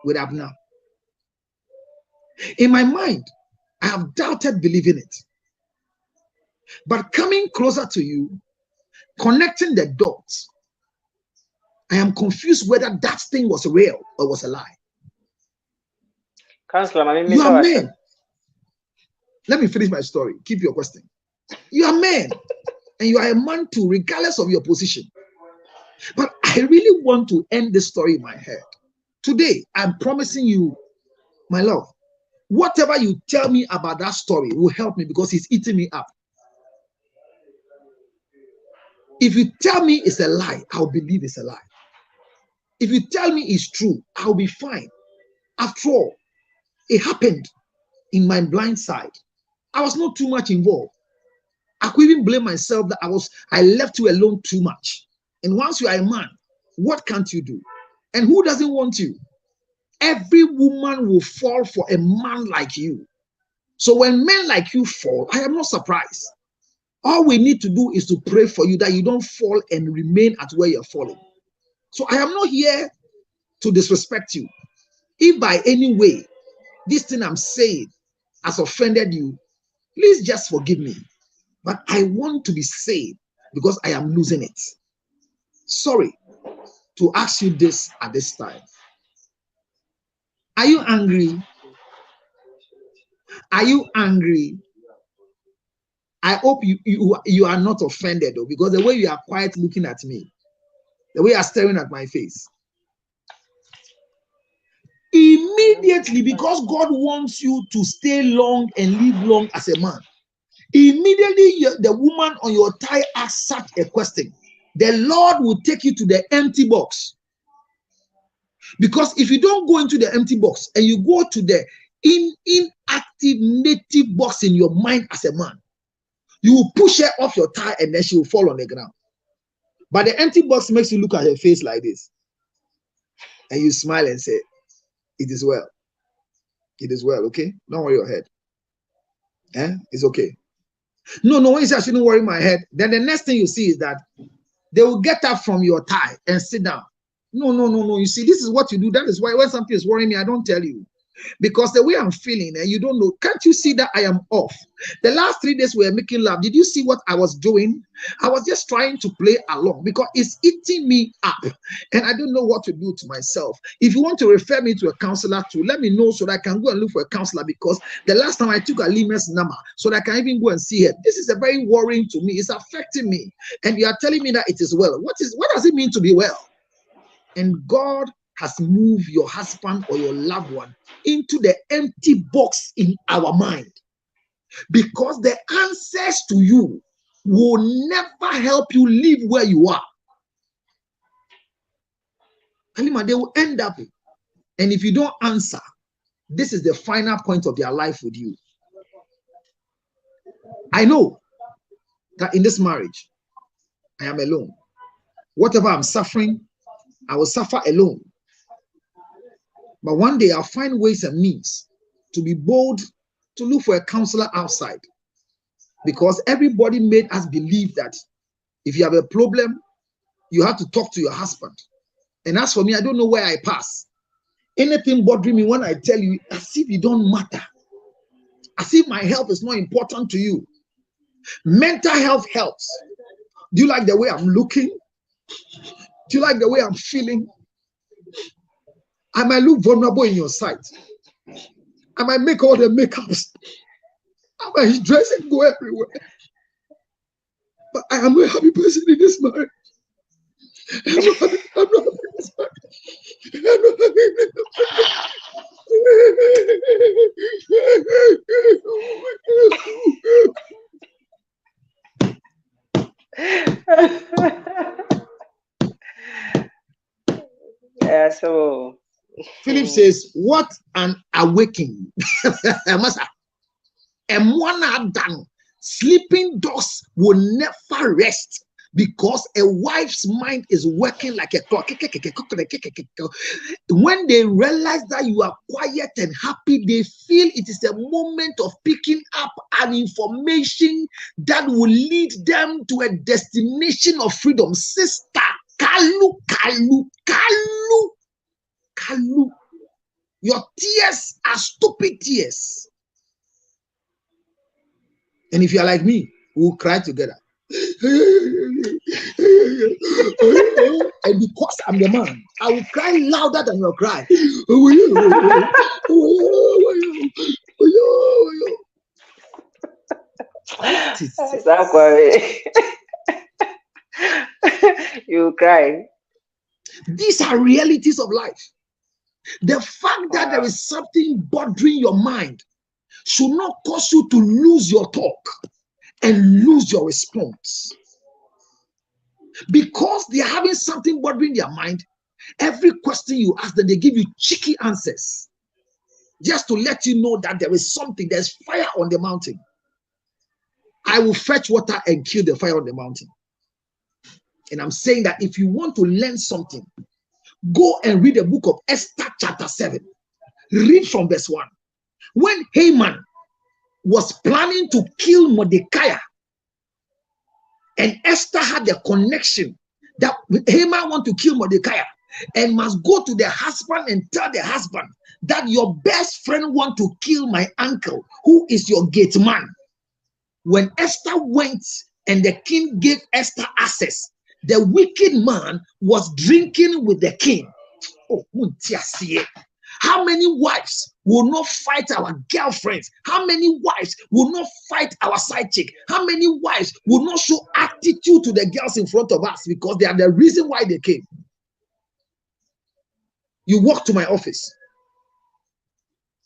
with Abner. In my mind, I have doubted believing it. But coming closer to you, connecting the dots, I am confused whether that thing was real or was a lie. Counselor, you are men. Let me finish my story. Keep your question. You are men, and you are a man too, regardless of your position. But I really want to end this story in my head. Today, I'm promising you, my love, whatever you tell me about that story will help me because it's eating me up. If you tell me it's a lie, I'll believe it's a lie. If you tell me it's true, I'll be fine. After all, it happened in my blind side. I was not too much involved. I could even blame myself that I left you alone too much. And once you are a man, what can't you do? And who doesn't want you? Every woman will fall for a man like you. So when men like you fall, I am not surprised. All we need to do is to pray for you that you don't fall and remain at where you're falling. So I am not here to disrespect you. If by any way this thing I'm saying has offended you, please just forgive me. But I want to be saved because I am losing it. Sorry to ask you this at this time. Are you angry? Are you angry? I hope you are not offended though, because the way you are quiet looking at me, the way you are staring at my face. Immediately, because God wants you to stay long and live long as a man, immediately the woman on your thigh asks such a question, the Lord will take you to the empty box. Because if you don't go into the empty box and you go to the inactive native box in your mind as a man, you will push her off your thigh and then she will fall on the ground. But the empty box makes you look at her face like this. And you smile and say, it is well. It is well, okay? Don't worry your head. It's okay. No, when you say I shouldn't worry my head, then the next thing you see is that they will get up from your thigh and sit down. No. You see, this is what you do. That is why when something is worrying me, I don't tell you. Because the way I'm feeling, and you don't know, can't you see that I am off? The last 3 days we were making love. Did you see what I was doing? I was just trying to play along because it's eating me up, and I don't know what to do to myself. If you want to refer me to a counselor too, let me know so that I can go and look for a counselor, because the last time I took Alima's number so that I can even go and see her. This is a very worrying to me. It's affecting me, and you are telling me that it is well. What does it mean to be well? And God has moved your husband or your loved one into the empty box in our mind, because the answers to you will never help you live where you are. Halima, they will end up, and if you don't answer, this is the final point of their life with you. I know that in this marriage, I am alone. Whatever I'm suffering, I will suffer alone. But one day I'll find ways and means to be bold to look for a counselor outside, because everybody made us believe that if you have a problem, you have to talk to your husband. And as for me, I don't know where I pass. Anything bothering me, when I tell you, as if it don't matter, as if my health is not important to you. Mental health helps. Do you like the way I'm looking? Do you like the way I'm feeling? I might look vulnerable in your sight. I might make all the makeups. I might dress and go everywhere. But I am a happy person in this marriage. I'm not happy in this marriage. I'm not happy in this Yeah, so Philip says, what an awakening. And one are done. Sleeping dogs will never rest, because a wife's mind is working like a clock. When they realize that you are quiet and happy, they feel it is a moment of picking up an information that will lead them to a destination of freedom. Sister, kalu. Your tears are stupid tears. And if you are like me, we'll cry together. And because I'm the man, I will cry louder than your cry. exactly. You cry. These are realities of life. The fact that there is something bothering your mind should not cause you to lose your talk and lose your response. Because they are having something bothering their mind, every question you ask them, they give you cheeky answers, just to let you know that there is something, there's fire on the mountain. I will fetch water and kill the fire on the mountain. And I'm saying that if you want to learn something, go and read the book of Esther chapter 7. Read from verse 1. When Haman was planning to kill Mordecai, and Esther had the connection that Haman want to kill Mordecai and must go to the husband and tell the husband that your best friend want to kill my uncle, who is your gate man. When Esther went and the king gave Esther access, the wicked man was drinking with the king. Oh, how many wives will not fight our girlfriends? How many wives will not fight our side chick? How many wives will not show attitude to the girls in front of us because they are the reason why they came? You walk to my office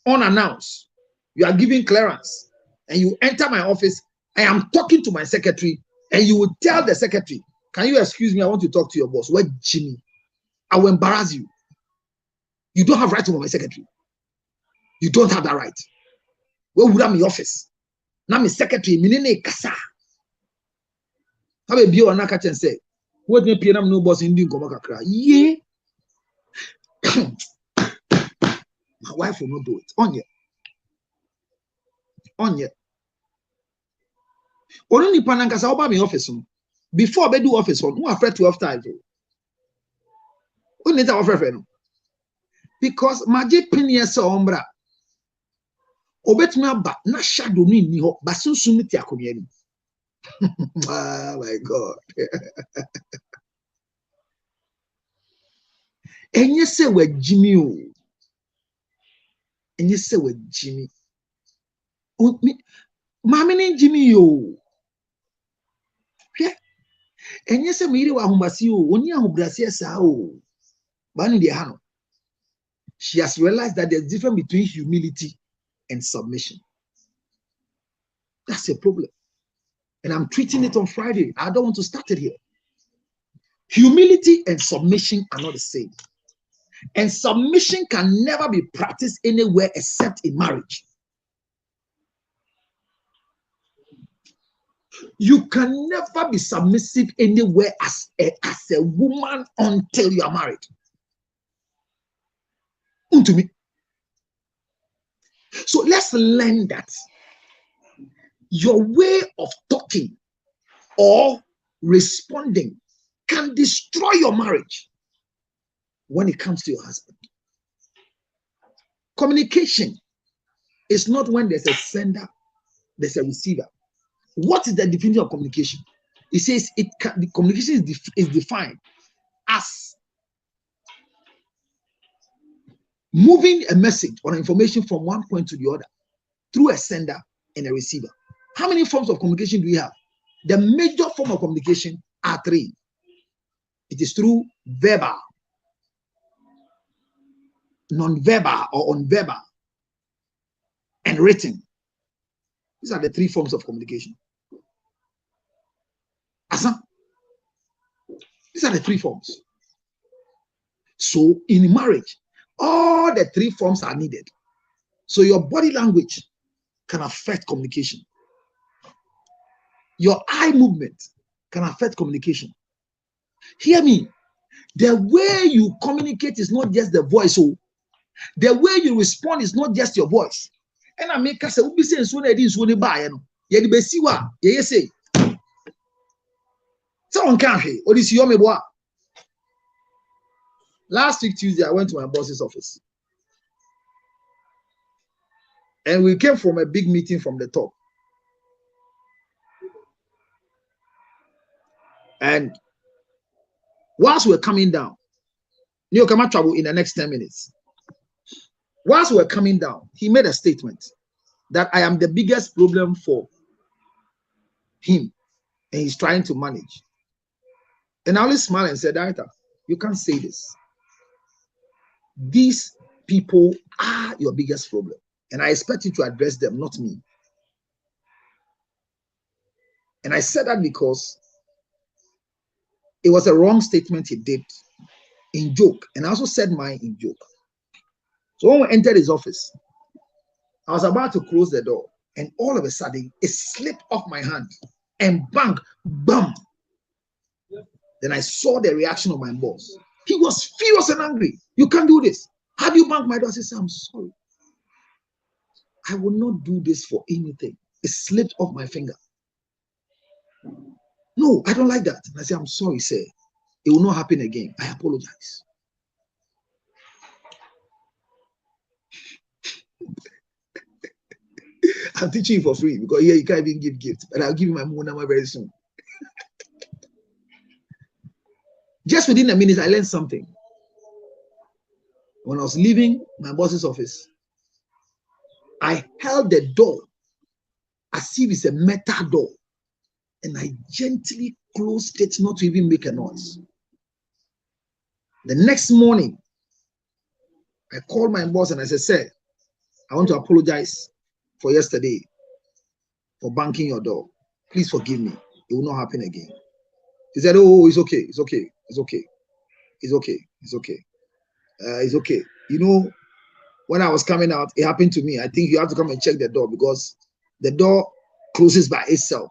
unannounced. You are giving clearance and you enter my office. I am talking to my secretary and you will tell the secretary, can you excuse me? I want to talk to your boss. Where Jimmy? I will embarrass you. You don't have right to my secretary. You don't have that right. Where would I be office? Now my secretary, minene kasa. How be on catch and say, what me pay no boss in doing kakra? Yeah. My wife will not do it. On yet. Only panankasa oba me office. Before I do office on, who after 12 times. Only that offer no. Because magic pinies ombra obetumi aba na shadow no ni ho ba sunsun ti akonwa ni. Oh my God. Enye se wa Jimmy o. Enye se wa Jimmy. O mi maame ni Jimmy o. Hwe. Enye se me yire wa ahomasi o. Oni ahobrase esa o. Ba no de ha no. She has realized that there's a difference between humility and submission. That's a problem. And I'm treating it on Friday. I don't want to start it here. Humility and submission are not the same. And submission can never be practiced anywhere except in marriage. You can never be submissive anywhere as a woman until you are married. To me. So let's learn that your way of talking or responding can destroy your marriage when it comes to your husband. Communication is not when there's a sender, there's a receiver. What is the definition of communication? It says the communication is defined as moving a message or information from one point to the other through a sender and a receiver. How many forms of communication do we have? The major form of communication are three. It is through verbal, non-verbal or unverbal, and written. These are the three forms of communication. Asa? These are the three forms. So in marriage, all the three forms are needed. So your body language can affect communication. Your eye movement can affect communication. Hear me. The way you communicate is not just the voice. Oh, the way you respond is not just your voice. And I make us say, so say. Someone can't hear. What is your me boy? Last week Tuesday, I went to my boss's office. And we came from a big meeting from the top. And whilst we're coming down, you come trouble in the next 10 minutes. Whilst we're coming down, he made a statement that I am the biggest problem for him. And he's trying to manage. And I only smiled and said, Director, you can't say this. These people are your biggest problem. And I expect you to address them, not me. And I said that because it was a wrong statement he did in joke. And I also said mine in joke. So when we entered his office, I was about to close the door. And all of a sudden, it slipped off my hand. And bang, bam. Then I saw the reaction of my boss. He was furious and angry. You can't do this. How do you bang my door? I said, I'm sorry. I will not do this for anything. It slipped off my finger. No, I don't like that. And I said, I'm sorry, sir. It will not happen again. I apologize. I'm teaching you for free because here you can't even give gifts, but I'll give you my phone number very soon. Just within a minute, I learned something. When I was leaving my boss's office, I held the door as if it's a metal door, and I gently closed it not to even make a noise. The next morning, I called my boss and I said, sir, I want to apologize for yesterday, for banging your door. Please forgive me. It will not happen again. He said, oh, it's okay. It's okay. It's okay. It's okay. It's okay. It's okay. You know, when I was coming out, it happened to me. I think you have to come and check the door because the door closes by itself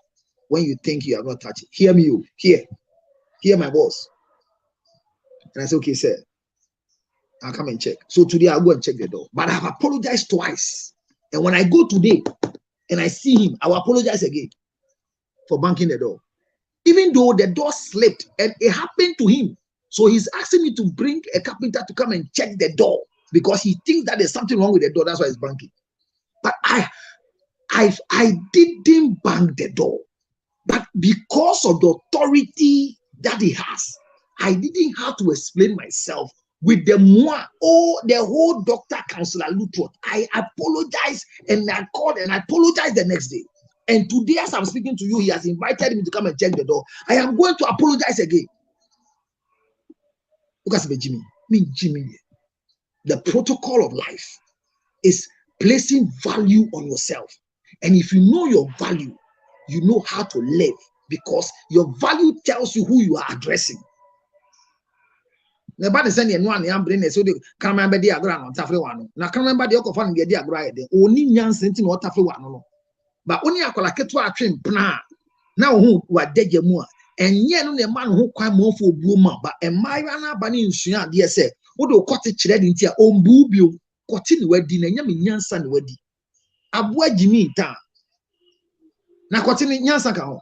when you think you have not touched it. Hear me, you. Hear my boss. And I said, okay, sir. I'll come and check. So today I'll go and check the door. But I have apologized twice. And when I go today and I see him, I will apologize again for banging the door. Even though the door slipped and it happened to him. So he's asking me to bring a carpenter to come and check the door because he thinks that there's something wrong with the door. That's why he's banging. But I didn't bang the door. But because of the authority that he has, I didn't have to explain myself with the whole doctor counselor Lutrot. I apologized and I called and I apologized the next day. And today, as I'm speaking to you, he has invited me to come and check the door. I am going to apologize again. Because Jimmy, the protocol of life is placing value on yourself. And if you know your value, you know how to live, because your value tells you who you are addressing. Nobody send you one yam brain so they can remember the agra on Tafre one. Now can remember the Okofan the agra the only yan sentiment or Tafre one. But only a colaketua train plan. Now who were dead more. And yet on the man who quite more for bloomer, but a Myrana Bunny in Suyan, dear say, what do cottage red into your own boobio, cotton wedding and yamin son wedding. Abwa Jimmy town. Now cotton in Yansaka.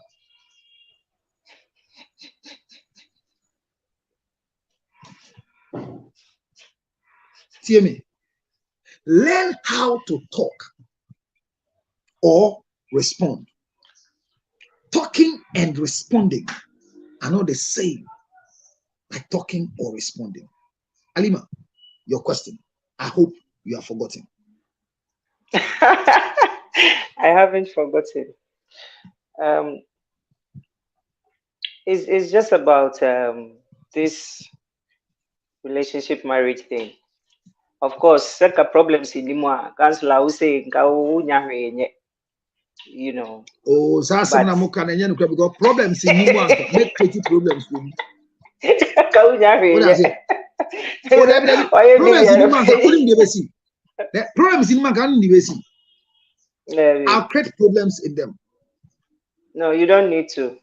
See me. Learn how to talk or respond. Talking and responding are not the same like talking or responding. Alima, your question. I hope you have forgotten. I haven't forgotten. It's just about this relationship marriage thing. Of course, second problems in Lima, counselor who say, you know. Oh, because problems in Lima make creative problems for me. Problems in Lima can't be seen. I'll create problems in them. No, you don't need to.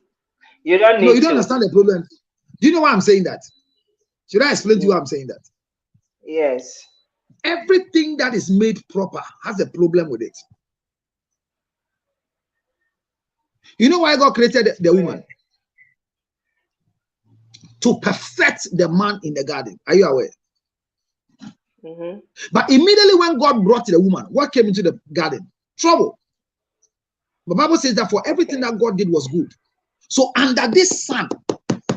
You don't need to. No, you don't understand the problem. Do you know why I'm saying that? Should I explain to you why I'm saying that? Yes. Everything that is made proper has a problem with it. You know why God created the woman? To perfect the man in the garden. Are you aware? Mm-hmm. But immediately when God brought the woman, what came into the garden? Trouble. The Bible says that for everything that God did was good. So under this sun,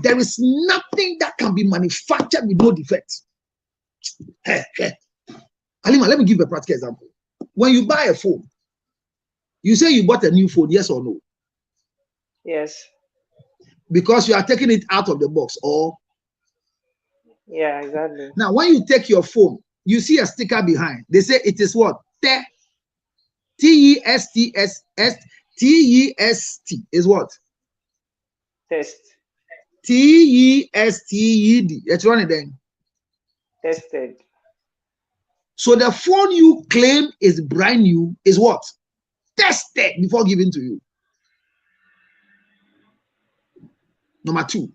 there is nothing that can be manufactured with no defects. Alima, let me give a practical example. When you buy a phone, you say you bought a new phone, yes or no? Yes. Because you are taking it out of the box, or? Yeah, exactly. Now, when you take your phone, you see a sticker behind. They say it is what? T-E-S-T-S-T-E-S-T is what? Test. T-E-S-T-E-D. It's running then. Tested. So the phone you claim is brand new is what? Tested before given to you. Number two,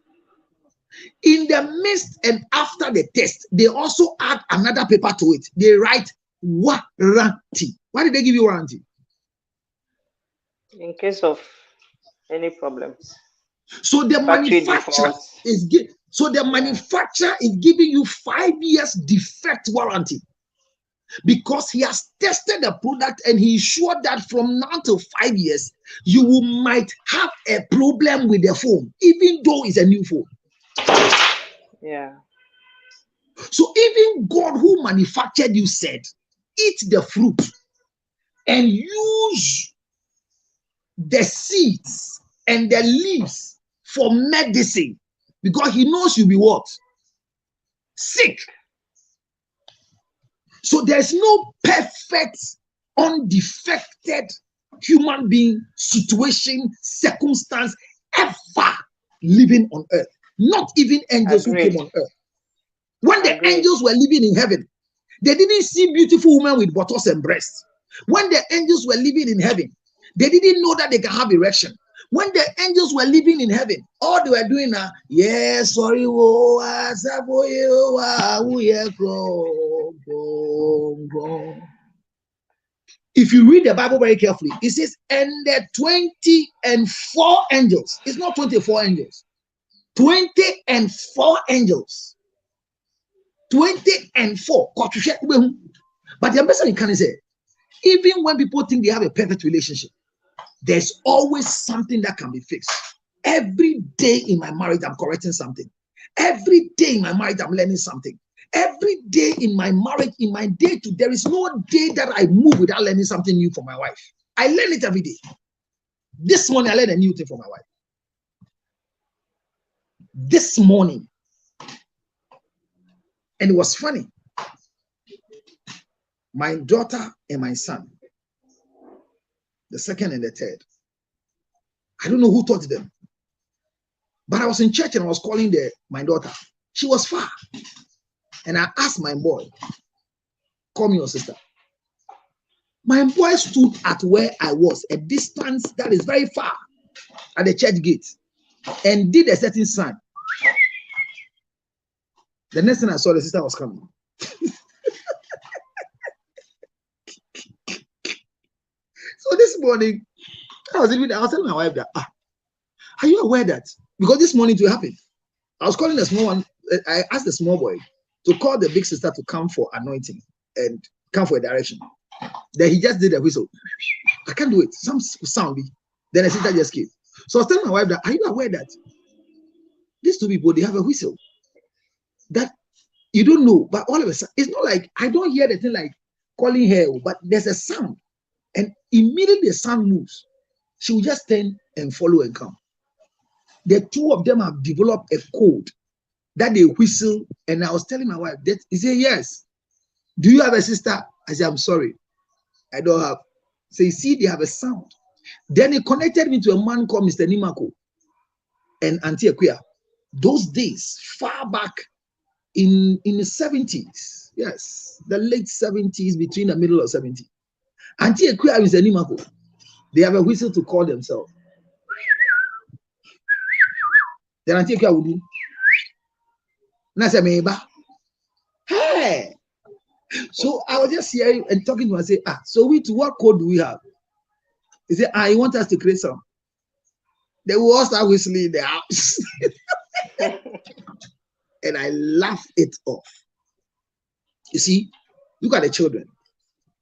in the midst and after the test, they also add another paper to it. They write warranty. Why did they give you warranty? In case of any problems. So the manufacturer is manufacturer is giving you 5 years defect warranty, because he has tested the product and he is sure that from now to 5 years you might have a problem with the phone, even though it's a new phone. Yeah. So even God who manufactured you said, eat the fruit and use the seeds and the leaves for medicine, because he knows you'll be what? Sick. So there's no perfect, undefected human being, situation, circumstance ever living on earth. Not even angels who came on earth. When the angels were living in heaven, they didn't see beautiful women with buttocks and breasts. When the angels were living in heaven, they didn't know that they can have erection. When the angels were living in heaven, all they were doing now, yes, sorry, if you read the Bible very carefully, it says, and the 24 angels. It's not 24 angels. 24 angels. 24. But the person can say, Even when people think they have a perfect relationship, there's always something that can be fixed. Every day in my marriage, I'm correcting something. Every day in my marriage, I'm learning something. Every day in my marriage, in my day to, there is no day that I move without learning something new for my wife. I learn it every day. This morning, I learned a new thing for my wife. This morning. And it was funny. My daughter and my son, the second and the third, I don't know who taught them. But I was in church and I was calling my daughter. She was far. And I asked my boy, call me your sister. My boy stood at where I was, a distance that is very far, at the church gate, and did a certain sign. The next thing I saw, the sister was coming. So this morning, I was telling my wife that, are you aware that? Because this morning it happened. I was calling the small one. I asked the small boy to call the big sister to come for anointing and come for a direction. Then he just did a whistle. I can't do it. Some sound. Then the sister just came. So I was telling my wife that, are you aware that these two people, they have a whistle that you don't know, but all of a sudden, it's not like I don't hear the thing like calling her, but there's a sound, and immediately the sound moves. She will just turn and follow and come. The two of them have developed a code that they whistle, and I was telling my wife that he said, yes. Do you have a sister? I said, I'm sorry, I don't have. So you see, they have a sound. Then he connected me to a man called Mr. Nimako and Auntie Akuya. Those days, far back in the 70s, yes, the late 70s, between the middle of 70s. Auntie Akuya and Mr. Nimako, they have a whistle to call themselves. Then Auntie Akuya would do. And I said, hey. So I was just hearing and talking to him and say, so what code do we have? He said, you want us to create some? They will all start whistling in the house. And I laugh it off. You see, look at the children.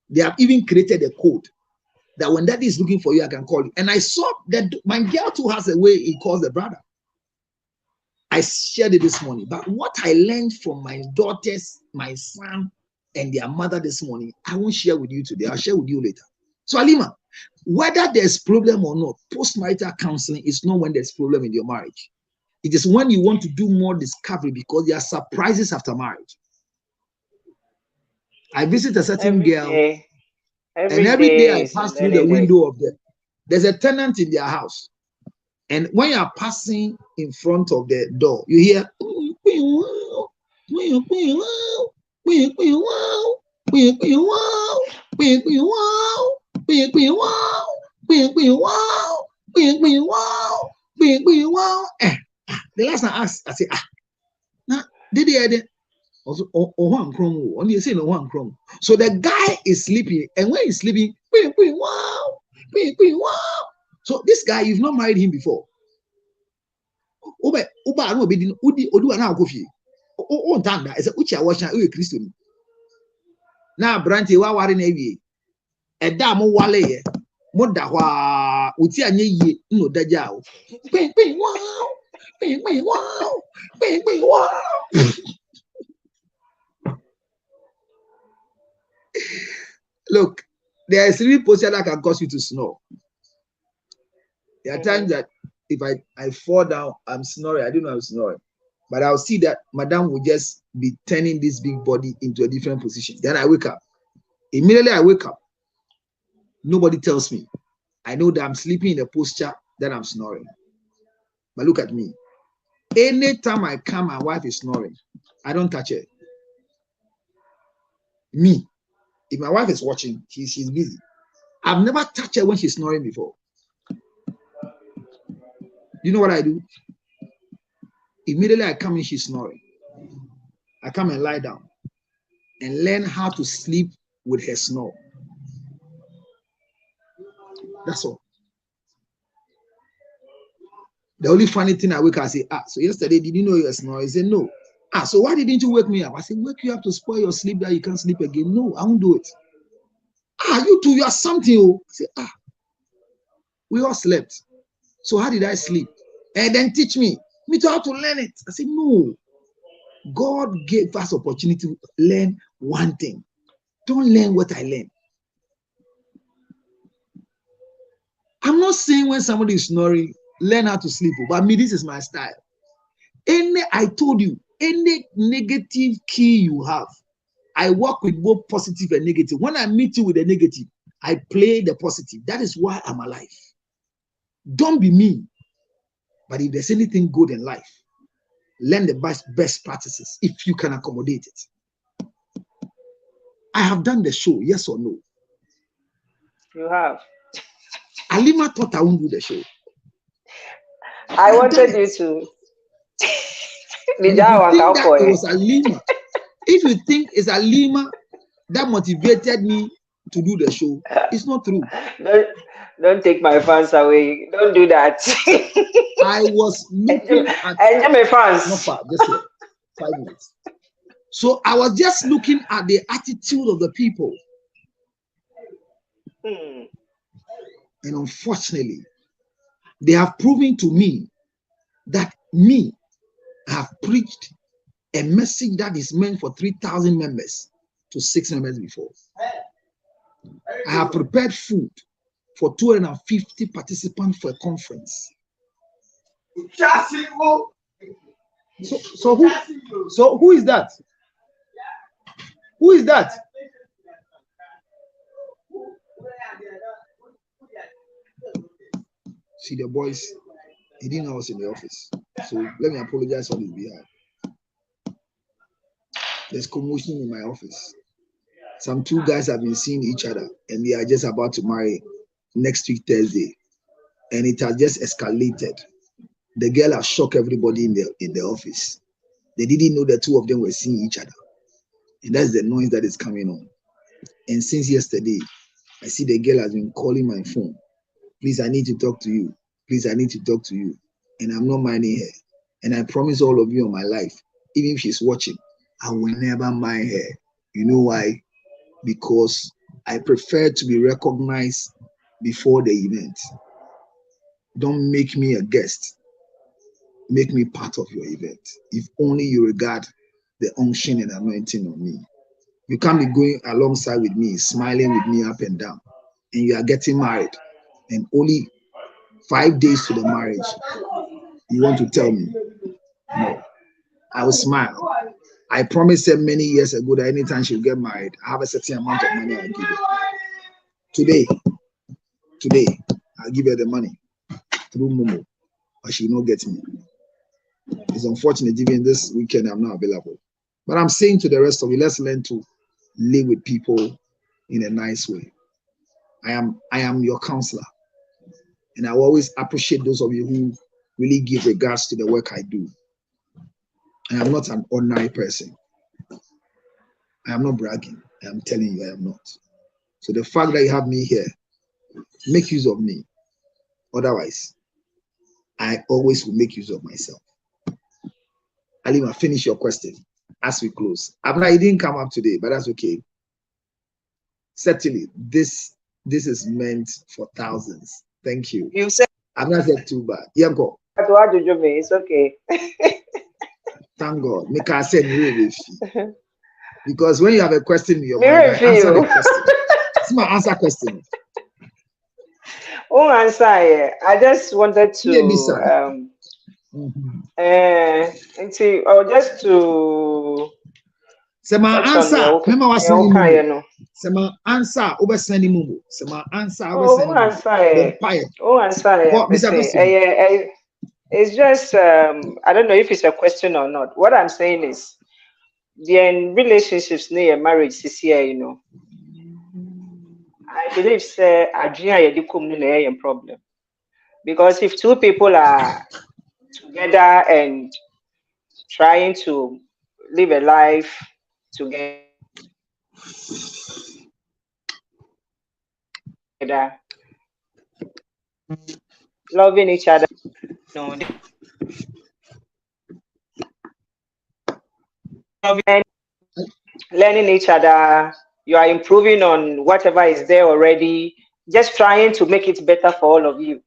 They have even created a code that when daddy is looking for you, I can call you. And I saw that my girl too has a way he calls the brother. I shared it this morning. But what I learned from my daughters, my son, and their mother this morning, I won't share with you today. I'll share with you later. So Alima, whether there's problem or not, postmarital counseling is not when there's problem in your marriage. It is when you want to do more discovery because there are surprises after marriage. I visit a certain girl, and every day I pass through the window of them. There's a tenant in their house. And when you are passing in front of the door, you hear, the last time I asked, I said, now, did he edit? Also, only you say no one chrome. So the guy is sleeping, and when he's sleeping, so this guy, you've not married him before. Now, Branty, what are in a dam wale, Modahwa, Utia ye, no dajao. Wow. Look, there is 3 postures that can cause you to snore. There are times that if I fall down, I'm snoring. I don't know I'm snoring. But I'll see that Madame will just be turning this big body into a different position. Then I wake up. Immediately I wake up. Nobody tells me. I know that I'm sleeping in a posture that I'm snoring. But look at me. Anytime I come, my wife is snoring. I don't touch her. Me. If my wife is watching, she's busy. I've never touched her when she's snoring before. You know what I do? Immediately I come in, she's snoring. I come and lie down and learn how to sleep with her snore. That's all. The only funny thing I wake up, I say, so yesterday, did you know you were snoring? He said, no. So why didn't you wake me up? I said, wake you up to spoil your sleep that you can't sleep again. No, I won't do it. You two, you are something. Oh. I say, we all slept. So how did I sleep? And then teach me to how to learn it. I said, no. God gave us opportunity to learn one thing. Don't learn what I learned. I'm not saying when somebody is snoring, learn how to sleep. But me, this is my style. I told you, any negative key you have, I work with both positive and negative. When I meet you with the negative, I play the positive. That is why I'm alive. Don't be mean. But if there's anything good in life, learn the best practices if you can accommodate it. I have done the show, yes or no? You have. Alima thought I won't do the show. I wanted you to. If you think that it was Alima, if you think it's Alima that motivated me to do the show, it's not true. Don't take my fans away. Don't do that. I was looking at my fans. Not far, just here, 5 minutes. So I was just looking at the attitude of the people. And unfortunately, they have proven to me that I have preached a message that is meant for 3,000 members to 6 members before. I have prepared food for 250 participants for a conference. So who is that? Who is that? See, the boys, he didn't know I was in the office. So let me apologize on his behalf. There's commotion in my office. Some 2 guys have been seeing each other and they are just about to marry next week, Thursday. And it has just escalated. The girl has shocked everybody in the office. They didn't know the 2 of them were seeing each other. And that's the noise that is coming on. And since yesterday, I see the girl has been calling my phone. Please, I need to talk to you. Please, I need to talk to you. And I'm not minding her. And I promise all of you on my life, even if she's watching, I will never mind her. You know why? Because I prefer to be recognized before the event. Don't make me a guest. Make me part of your event. If only you regard the unction and anointing on me. You can't be going alongside with me, smiling with me up and down, and you are getting married, and only 5 days to the marriage, you want to tell me? No. I will smile. I promised her many years ago that anytime she'll get married, I have a certain amount of money I'll give her. Today, I'll give her the money through Momo, but she will not get me. It's unfortunate, even this weekend, I'm not available. But I'm saying to the rest of you, let's learn to live with people in a nice way. I am your counselor. And I will always appreciate those of you who really give regards to the work I do. I am not an ordinary person. I am not bragging. I am telling you I am not. So the fact that you have me here, make use of me. Otherwise, I always will make use of myself. Alima, finish your question as we close. Abna, it didn't come up today, but that's okay. Certainly, this is meant for thousands. Thank you. You said I'm not said too bad. Yanko. It's okay. Thank God. Make I say because when you have a question in your mind, answer the question. It's my answer question. Oh, answer. I just wanted to just to say my answer. Remember what I say my answer over sending mumu. Say my answer over sending answer. It's just I don't know if it's a question or not. What I'm saying is, the relationships near marriage this year, you know, I believe say a problem, because if 2 people are together and trying to live a life together, loving each other, you know, learning each other, You are improving on whatever is there already, just trying to make it better for all of you.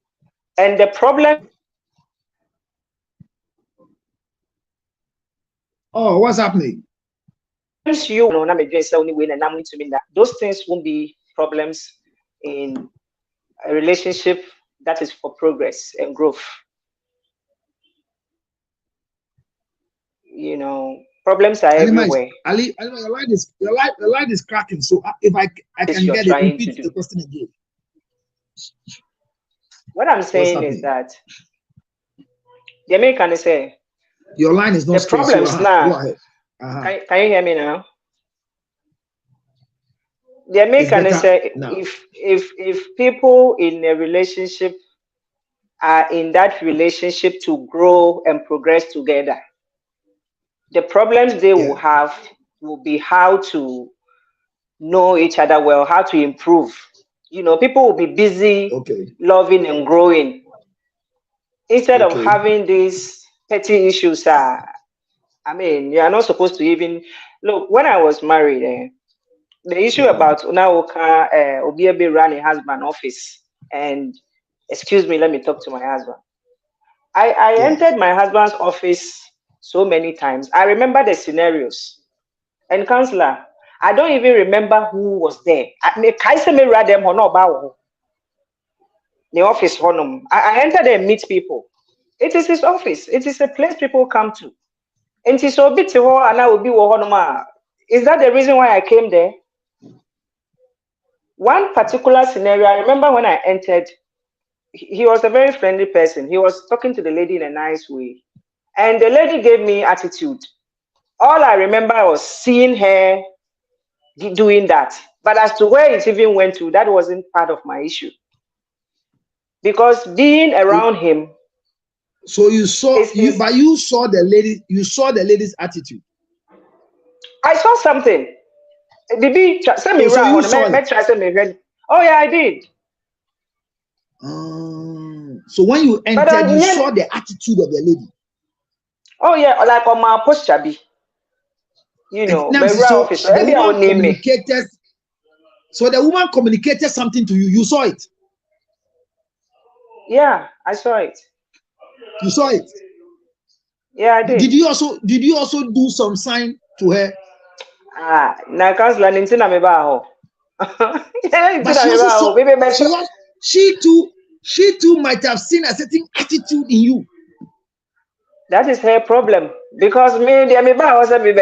And the problem. Oh, what's happening? Those things won't be problems in a relationship that is for progress and growth. You know, problems are everywhere. Ali, your line is cracking. So if I can get it, repeat the question again. What I'm saying is that the American say your line is not the straight, problems so now. Go ahead. Can you hear me now? The American say if people in a relationship are in that relationship to grow and progress together, the problems they will have will be how to know each other well, how to improve. You know, people will be busy loving and growing instead of having these petty issues. I mean, you are not supposed to even look. When I was married, the issue about Unaoka Obiebe ran a husband office, and excuse me, let me talk to my husband. I entered my husband's office so many times. I remember the scenarios. And counselor, I don't even remember who was there. The office. I entered there and meet people. It is his office. It is a place people come to. And is that the reason why I came there? One particular scenario, I remember when I entered, he was a very friendly person. He was talking to the lady in a nice way. And the lady gave me attitude. All I remember was seeing her doing that. But as to where it even went to, that wasn't part of my issue. Because being around him. So you saw, but you saw the lady. You saw the lady's attitude. I saw something. Oh yeah, I did. So when you entered, you saw the attitude of the lady. Oh yeah, like on my posture, you know. So the woman communicated something to you. You saw it. Yeah, I saw it. You saw it. Yeah, I did. Did you also do some sign to her? Na counselor nintina me ba ho. But she too might have seen a certain attitude in you. That is her problem. Because me was a baby,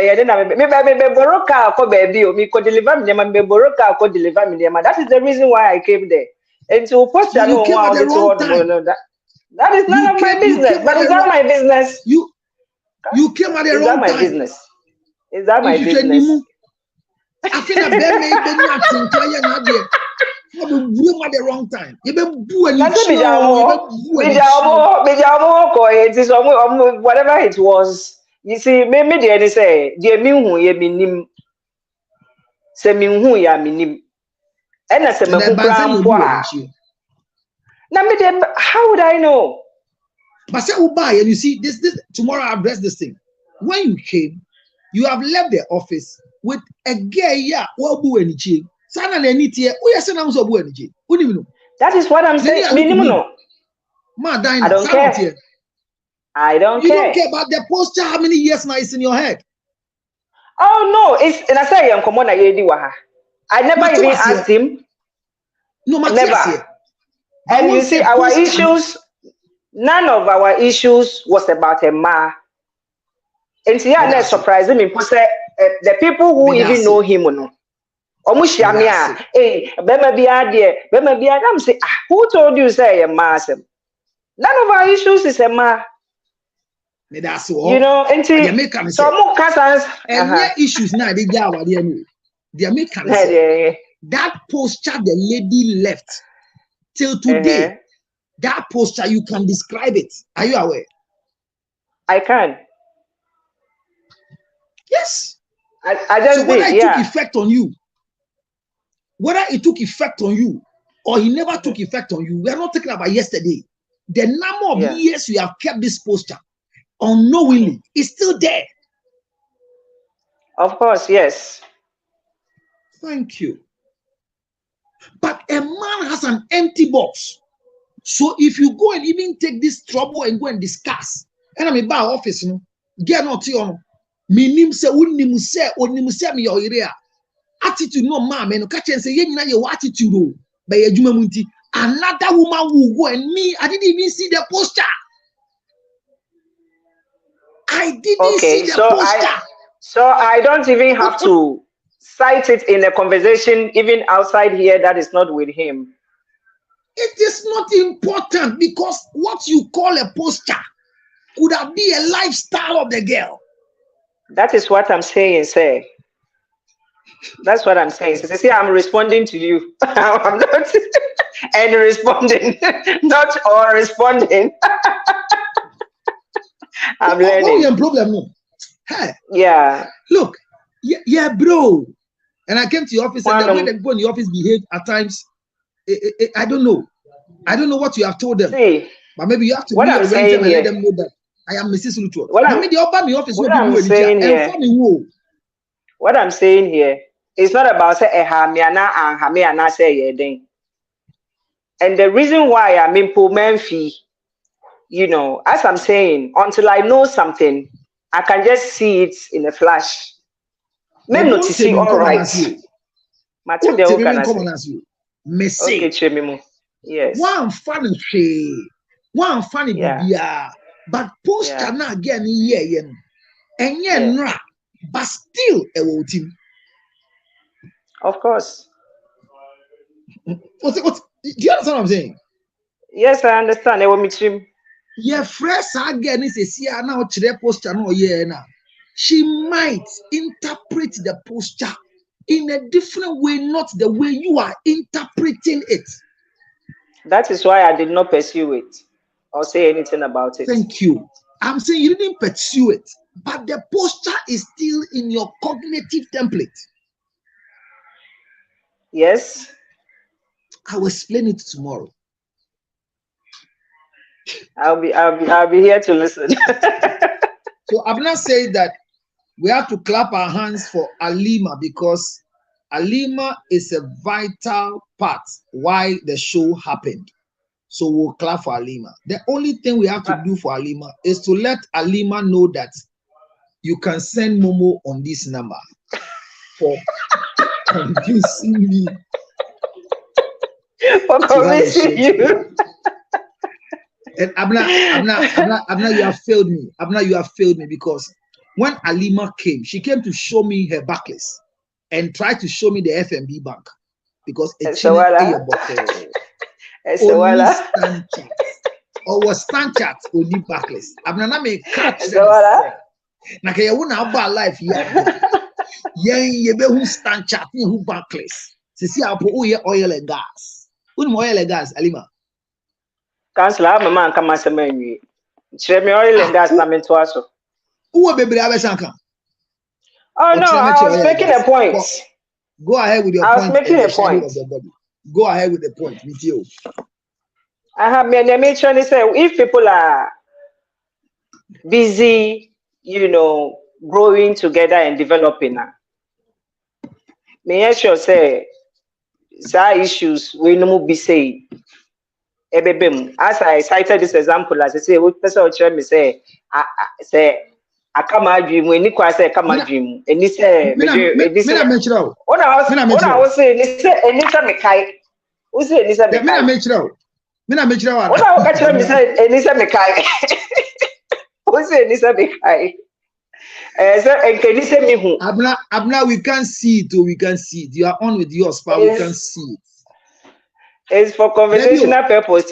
boroka ko baby, me ko deliver me boroka ko deliver me. That is the reason why I came there. And to post that is none of my business. But is that my business? You came at the wrong time. Is that my business? I feel like they may be not thinking at the wrong time. Whatever it was, you see, maybe they say, dear Minhu, ye minim, say Minhu ya minim, and I said, how would I know? But say, and you see, this tomorrow I'll address this thing. When you came, you have left the office with a gay that is what I'm saying. I don't care. I don't care. You don't care about the posture. How many years now is in your head? Oh no, it's and I say I never even asked him. No, never. And you see, our issues, none of our issues was about a ma. And see, I'm not surprised me because the people who even know him, no. I'm say, who told you say a ma? None of our issues is a ma. That's all. You know, and see, some cousins and issues now they American say that posture the lady left till today. That posture you can describe it. Are you aware? I can. Yes. I just so whether it took effect on you, whether it took effect on you or he never took effect on you, we are not talking about yesterday. The number of years you have kept this posture unknowingly is still there. Of course, yes. Thank you. But a man has an empty box. So if you go and even take this trouble and go and discuss, and I'm about office, no, get not on me say unim say me your area. Attitude no man, no catch and say, you know your attitude by a jumamunti. Another woman will go and me, I didn't even see the poster. I didn't see the poster. So I don't even have to cite it in a conversation, even outside here, that is not with him. It is not important because what you call a poster could have been a lifestyle of the girl. That is what I'm saying, sir. That's what I'm saying. So, see, I'm responding to you. I'm not and responding, not or responding. I'm learning. Oh, problem, no. Hey, yeah. Look, yeah, bro. And I came to your office, and the way that people in the office behave at times, I don't know. I don't know what you have told them. See, but maybe you have to what I'm saying and let them know that I am Mrs. Lutuo. What I'm saying here, what I'm saying here, it's not about say ehamiana and hamiana say yeding. And the reason why I'm in Menfi, you know, as I'm saying, until I know something, I can just see it in a flash. Men not see all right. Okay, yes. One funny yeah. But poster na again yeah, and yeah, but still a team. Of course. What do you understand what I'm saying? Yes, I understand. I will meet him. Yeah, fresh again is a see now poster no yeah now. She might interpret the poster in a different way, not the way you are interpreting it. That is why I did not pursue it or say anything about it. Thank you. I'm saying you didn't pursue it, but the poster is still in your cognitive template. Yes. I will explain it tomorrow. I'll be here to listen. So I'm not saying that we have to clap our hands for Alima because Alima is a vital part why the show happened. So we'll clap for Alima. The only thing we have to do for Alima is to let Alima know that you can send Momo on this number for convincing me. For convincing you. And Abna, you have failed me. Abna, you have failed me because when Alima came, she came to show me her backlist and tried to show me the FMB bank because it's only stand chart or was stand chart only backlist. Abna na me catch na kaya wuna about life yeah. Yen yebe who stand chart ni who backlist. Sisi apo oil and gas. Uni oil and gas Alima. Councillor, my man come as a menu. Share me oil and gas coming to us. Who will be Abesanka? Oh no, I was making a point. Go ahead with your point. I was making a point. Go ahead with the point with you. I have made sure to say if people are busy, you know, growing together and developing, may I sure say some issues we no be say. As I cited this example, as I say, what person me say, I come a dream when Nico say come a dream, and he say, what I was saying, he said, and he said, Mekai, who said, he said, Mekai, what I was catching me said, and he said, Mekai, who said, he said, Mekai. So, and can you say me who? Abna, we can't see it, we can see it. You are on with yours, but we can see it. It's for conversational purpose.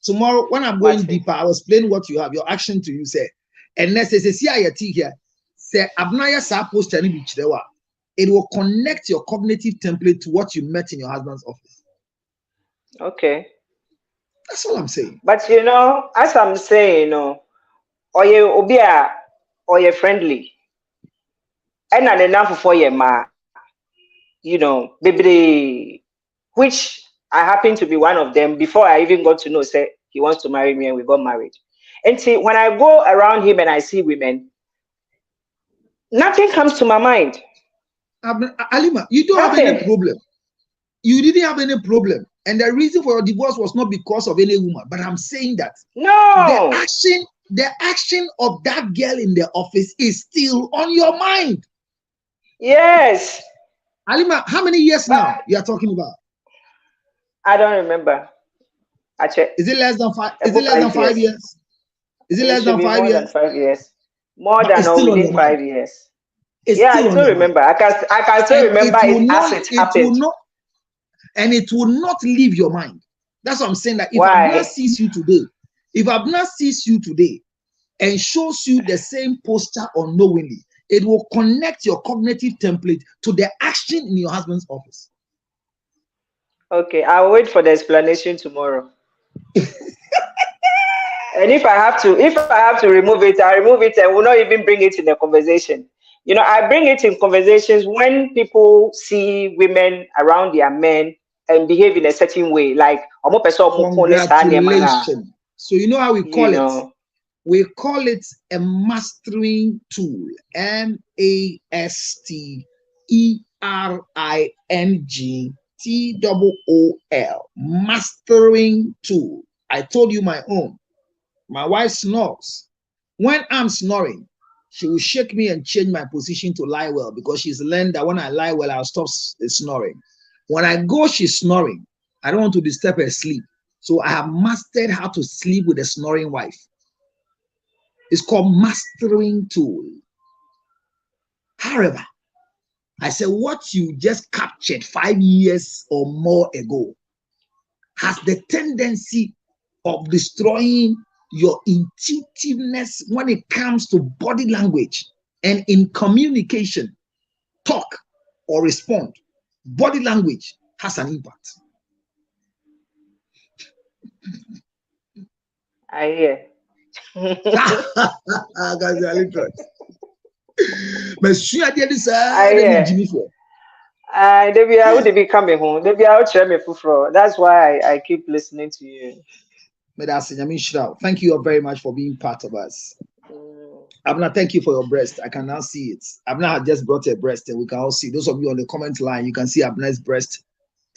Tomorrow when I'm going deeper, I will explain what you have, your action to you say. And let's say here, say Abnaya supposed to be it will connect your cognitive template to what you met in your husband's office. Okay. That's all I'm saying. But you know, as I'm saying, you know, or you friendly. And an enough for your ma, you know, baby, which I happen to be one of them before I even got to know, say he wants to marry me and we got married. And see, when I go around him and I see women, nothing comes to my mind. Alima, you don't have any problem. You didn't have any problem. And the reason for your divorce was not because of any woman. But I'm saying that no, the action of that girl in the office is still on your mind. Yes. Alima, how many years now you are talking about? I don't remember. Is it less than 5? Is it less than 5 years? Is it less than 5 years? More than 5 years. More than or within 5 years. Yeah, I still remember. I can still remember it as it happened. And it will not leave your mind. That's what I'm saying. That if Why? Abner sees you today and shows you the same posture unknowingly, it will connect your cognitive template to the action in your husband's office. Okay, I'll wait for the explanation tomorrow. And if I have to remove it, I remove it and will not even bring it in the conversation. You know, I bring it in conversations when people see women around their men and behave in a certain way, like congratulations. So you know how we call it? We call it a mastering tool. MASTERING TOOL. Mastering tool. I told you my own. My wife snores. When I'm snoring, she will shake me and change my position to lie well, because she's learned that when I lie well, I'll stop snoring. When I go, she's snoring. I don't want to disturb her sleep. So I have mastered how to sleep with a snoring wife. It's called mastering tool. However, I said what you just captured 5 years or more ago has the tendency of destroying your intuitiveness when it comes to body language and in communication, talk or respond. Body language has an impact. I hear. They be coming home. They be out me. That's why I keep listening to you. Thank you very much for being part of us. Abner, thank you for your breast. I can now see it. Abner had just brought her breast, and we can all see. Those of you on the comment line, you can see Abner's breast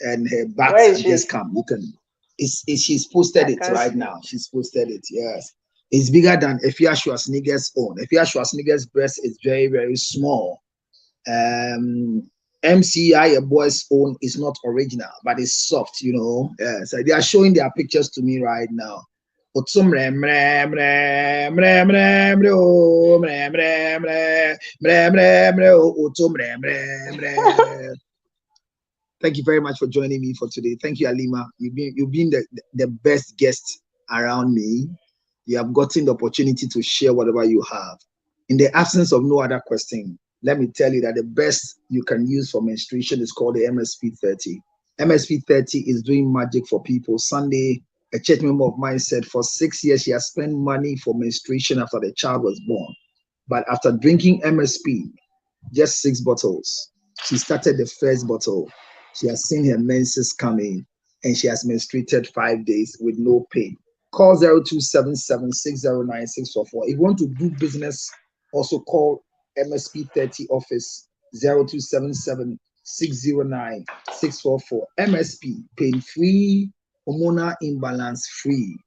and her back just come. You can. She's posted it right now. She's posted it. Yes, it's bigger than Efia Schwarzenegger's own. Efia Schwarzenegger's breast is very, very small. MCI, a boy's own, is not original, but it's soft, you know. So they are showing their pictures to me right now. Thank you very much for joining me for today. Thank you, Alima. You've been the best guest around me. You have gotten the opportunity to share whatever you have. In the absence of no other question, let me tell you that the best you can use for menstruation is called the MSP 30. MSP 30 is doing magic for people. Sunday, a church member of mine said for 6 years she has spent money for menstruation after the child was born. But after drinking MSP, just 6 bottles, she started the first bottle. She has seen her menses coming and she has menstruated 5 days with no pain. Call 0277-609-644. If you want to do business, also call MSP 30 office 0277-609-644. MSP, pain free, hormonal imbalance free.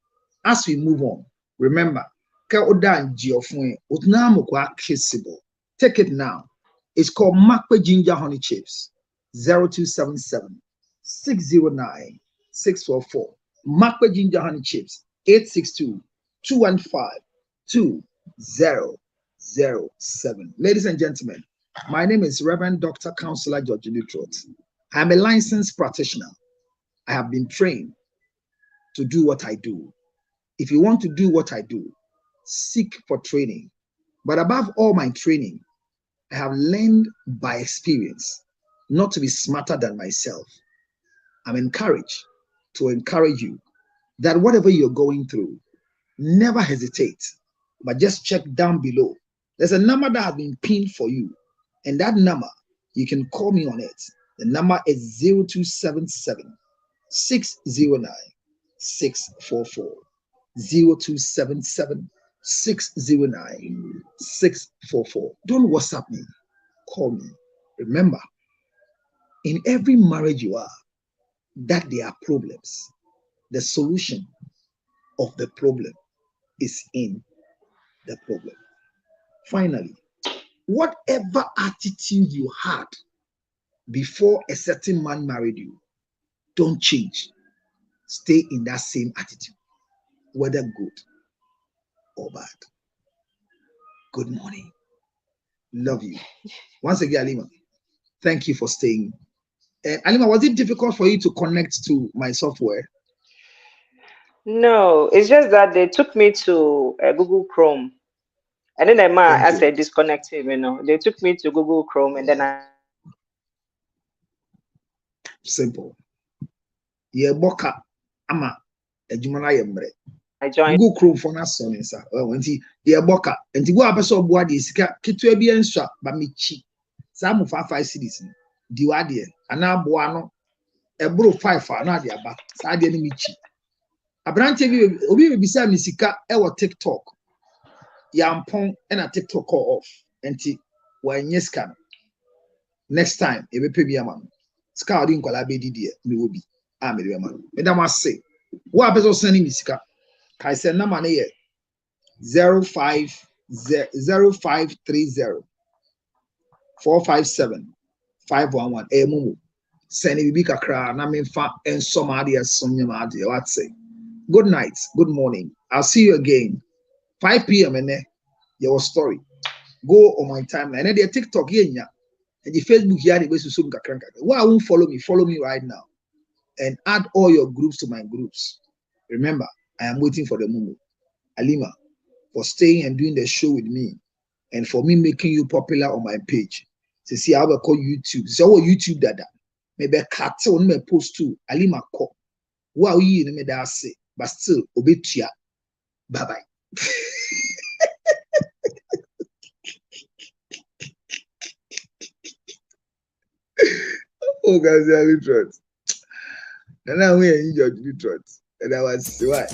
As we move on, remember, take it now. It's called Makwe Ginger Honey Chips 0277-609-644. Makwe Ginger Honey Chips 862-215-2007. Ladies and gentlemen, my name is Reverend Dr. Counselor George Lutrot. I'm a licensed practitioner. I have been trained to do what I do. If you want to do what I do, seek for training. But above all my training, I have learned by experience not to be smarter than myself. I'm encouraged to encourage you that whatever you're going through, never hesitate, but just check down below. There's a number that has been pinned for you, and that number, you can call me on it. The number is 0277-609-644. 0277 609 644. Don't WhatsApp me. Call me. Remember, in every marriage you are, that there are problems. The solution of the problem is in the problem. Finally, whatever attitude you had before a certain man married you, don't change. Stay in that same attitude, whether good or bad. Good morning. Love you. Once again, Alima, thank you for staying. Alima, was it difficult for you to connect to my software? No, it's just that they took me to Google Chrome. And then I said disconnect him, They took me to Google Chrome and then I simple. Yeah, boka ama ejumana yembre. I joined Google Chrome for na so nsa. Wenti yeah boka. Enti go abeso oboa de sika ketua bi enswa ba mechi. Sa mo 5 cities di wade ana aboa no ebro 5 na de aba. Sa de ni mechi. Abrante bi obi be bisa me sika e wo TikTok. Yampon and a TikTok call off. Enti when yeska next time e be pe bi ama. Ska odi nkwala be didi e me obi. Ah me man. Me da say. Wo abeso sending me sika. Kai say na man e 0530 457 511 mumu. Send me kakra na me fa enso ma de sonye ma de what say. Good night, good morning. I'll see you again 5 p.m. and your story. Go on my timeline. And then TikTok and the Facebook here the way to so kakranka. Why won't follow me? Follow me right now. And add all your groups to my groups. Remember, I am waiting for the Mumu. Alima, for staying and doing the show with me, and for me making you popular on my page. To see how I call YouTube. So YouTube dada. Maybe a cat on my post too. Alima call. Wow, you know me that say, but still obetia. Bye bye. Oh, guys, they are literate. And now we enjoy literate. And I was why.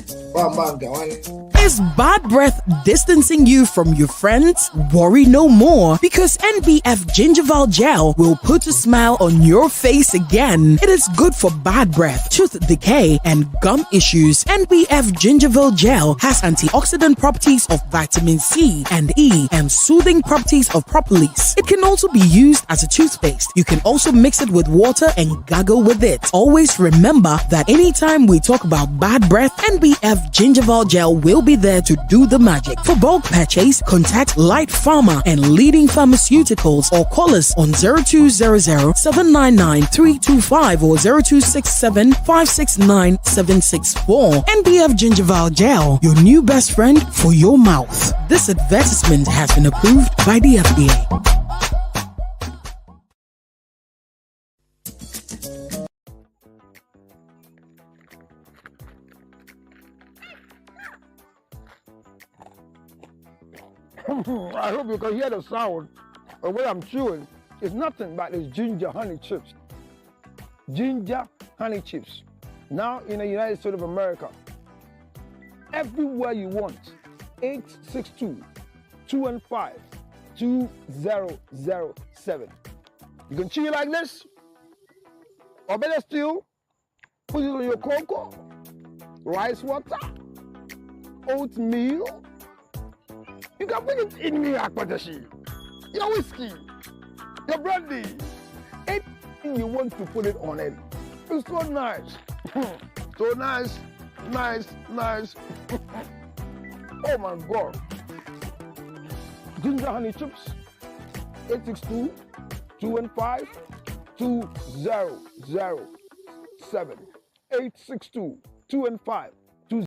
Is bad breath distancing you from your friends? Worry no more, because NBF Gingival Gel will put a smile on your face again. It is good for bad breath, tooth decay, and gum issues. NBF Gingival Gel has antioxidant properties of vitamin C and E and soothing properties of propolis. It can also be used as a toothpaste. You can also mix it with water and gargle with it. Always remember that anytime we talk about bad breath, NBF Gingival Gel will be there to do the magic. For bulk purchase, contact Light Pharma and leading pharmaceuticals or call us on 0200-799-325 or 0267-569-764. NBF Gingival Gel, your new best friend for your mouth. This advertisement has been approved by the FDA. I hope you can hear the sound of what I'm chewing. It's nothing but it's ginger honey chips. Ginger honey chips. Now in the United States of America, everywhere you want, 862-215-2007. You can chew it like this, or better still, put it on your cocoa, rice water, oatmeal. You can put it in me, akpatashi, your whiskey, your brandy, anything you want to put it on it. It's so nice. So nice, nice, nice. Oh my God. Ginger honey chips, 862-215-2007. 862-215-2007.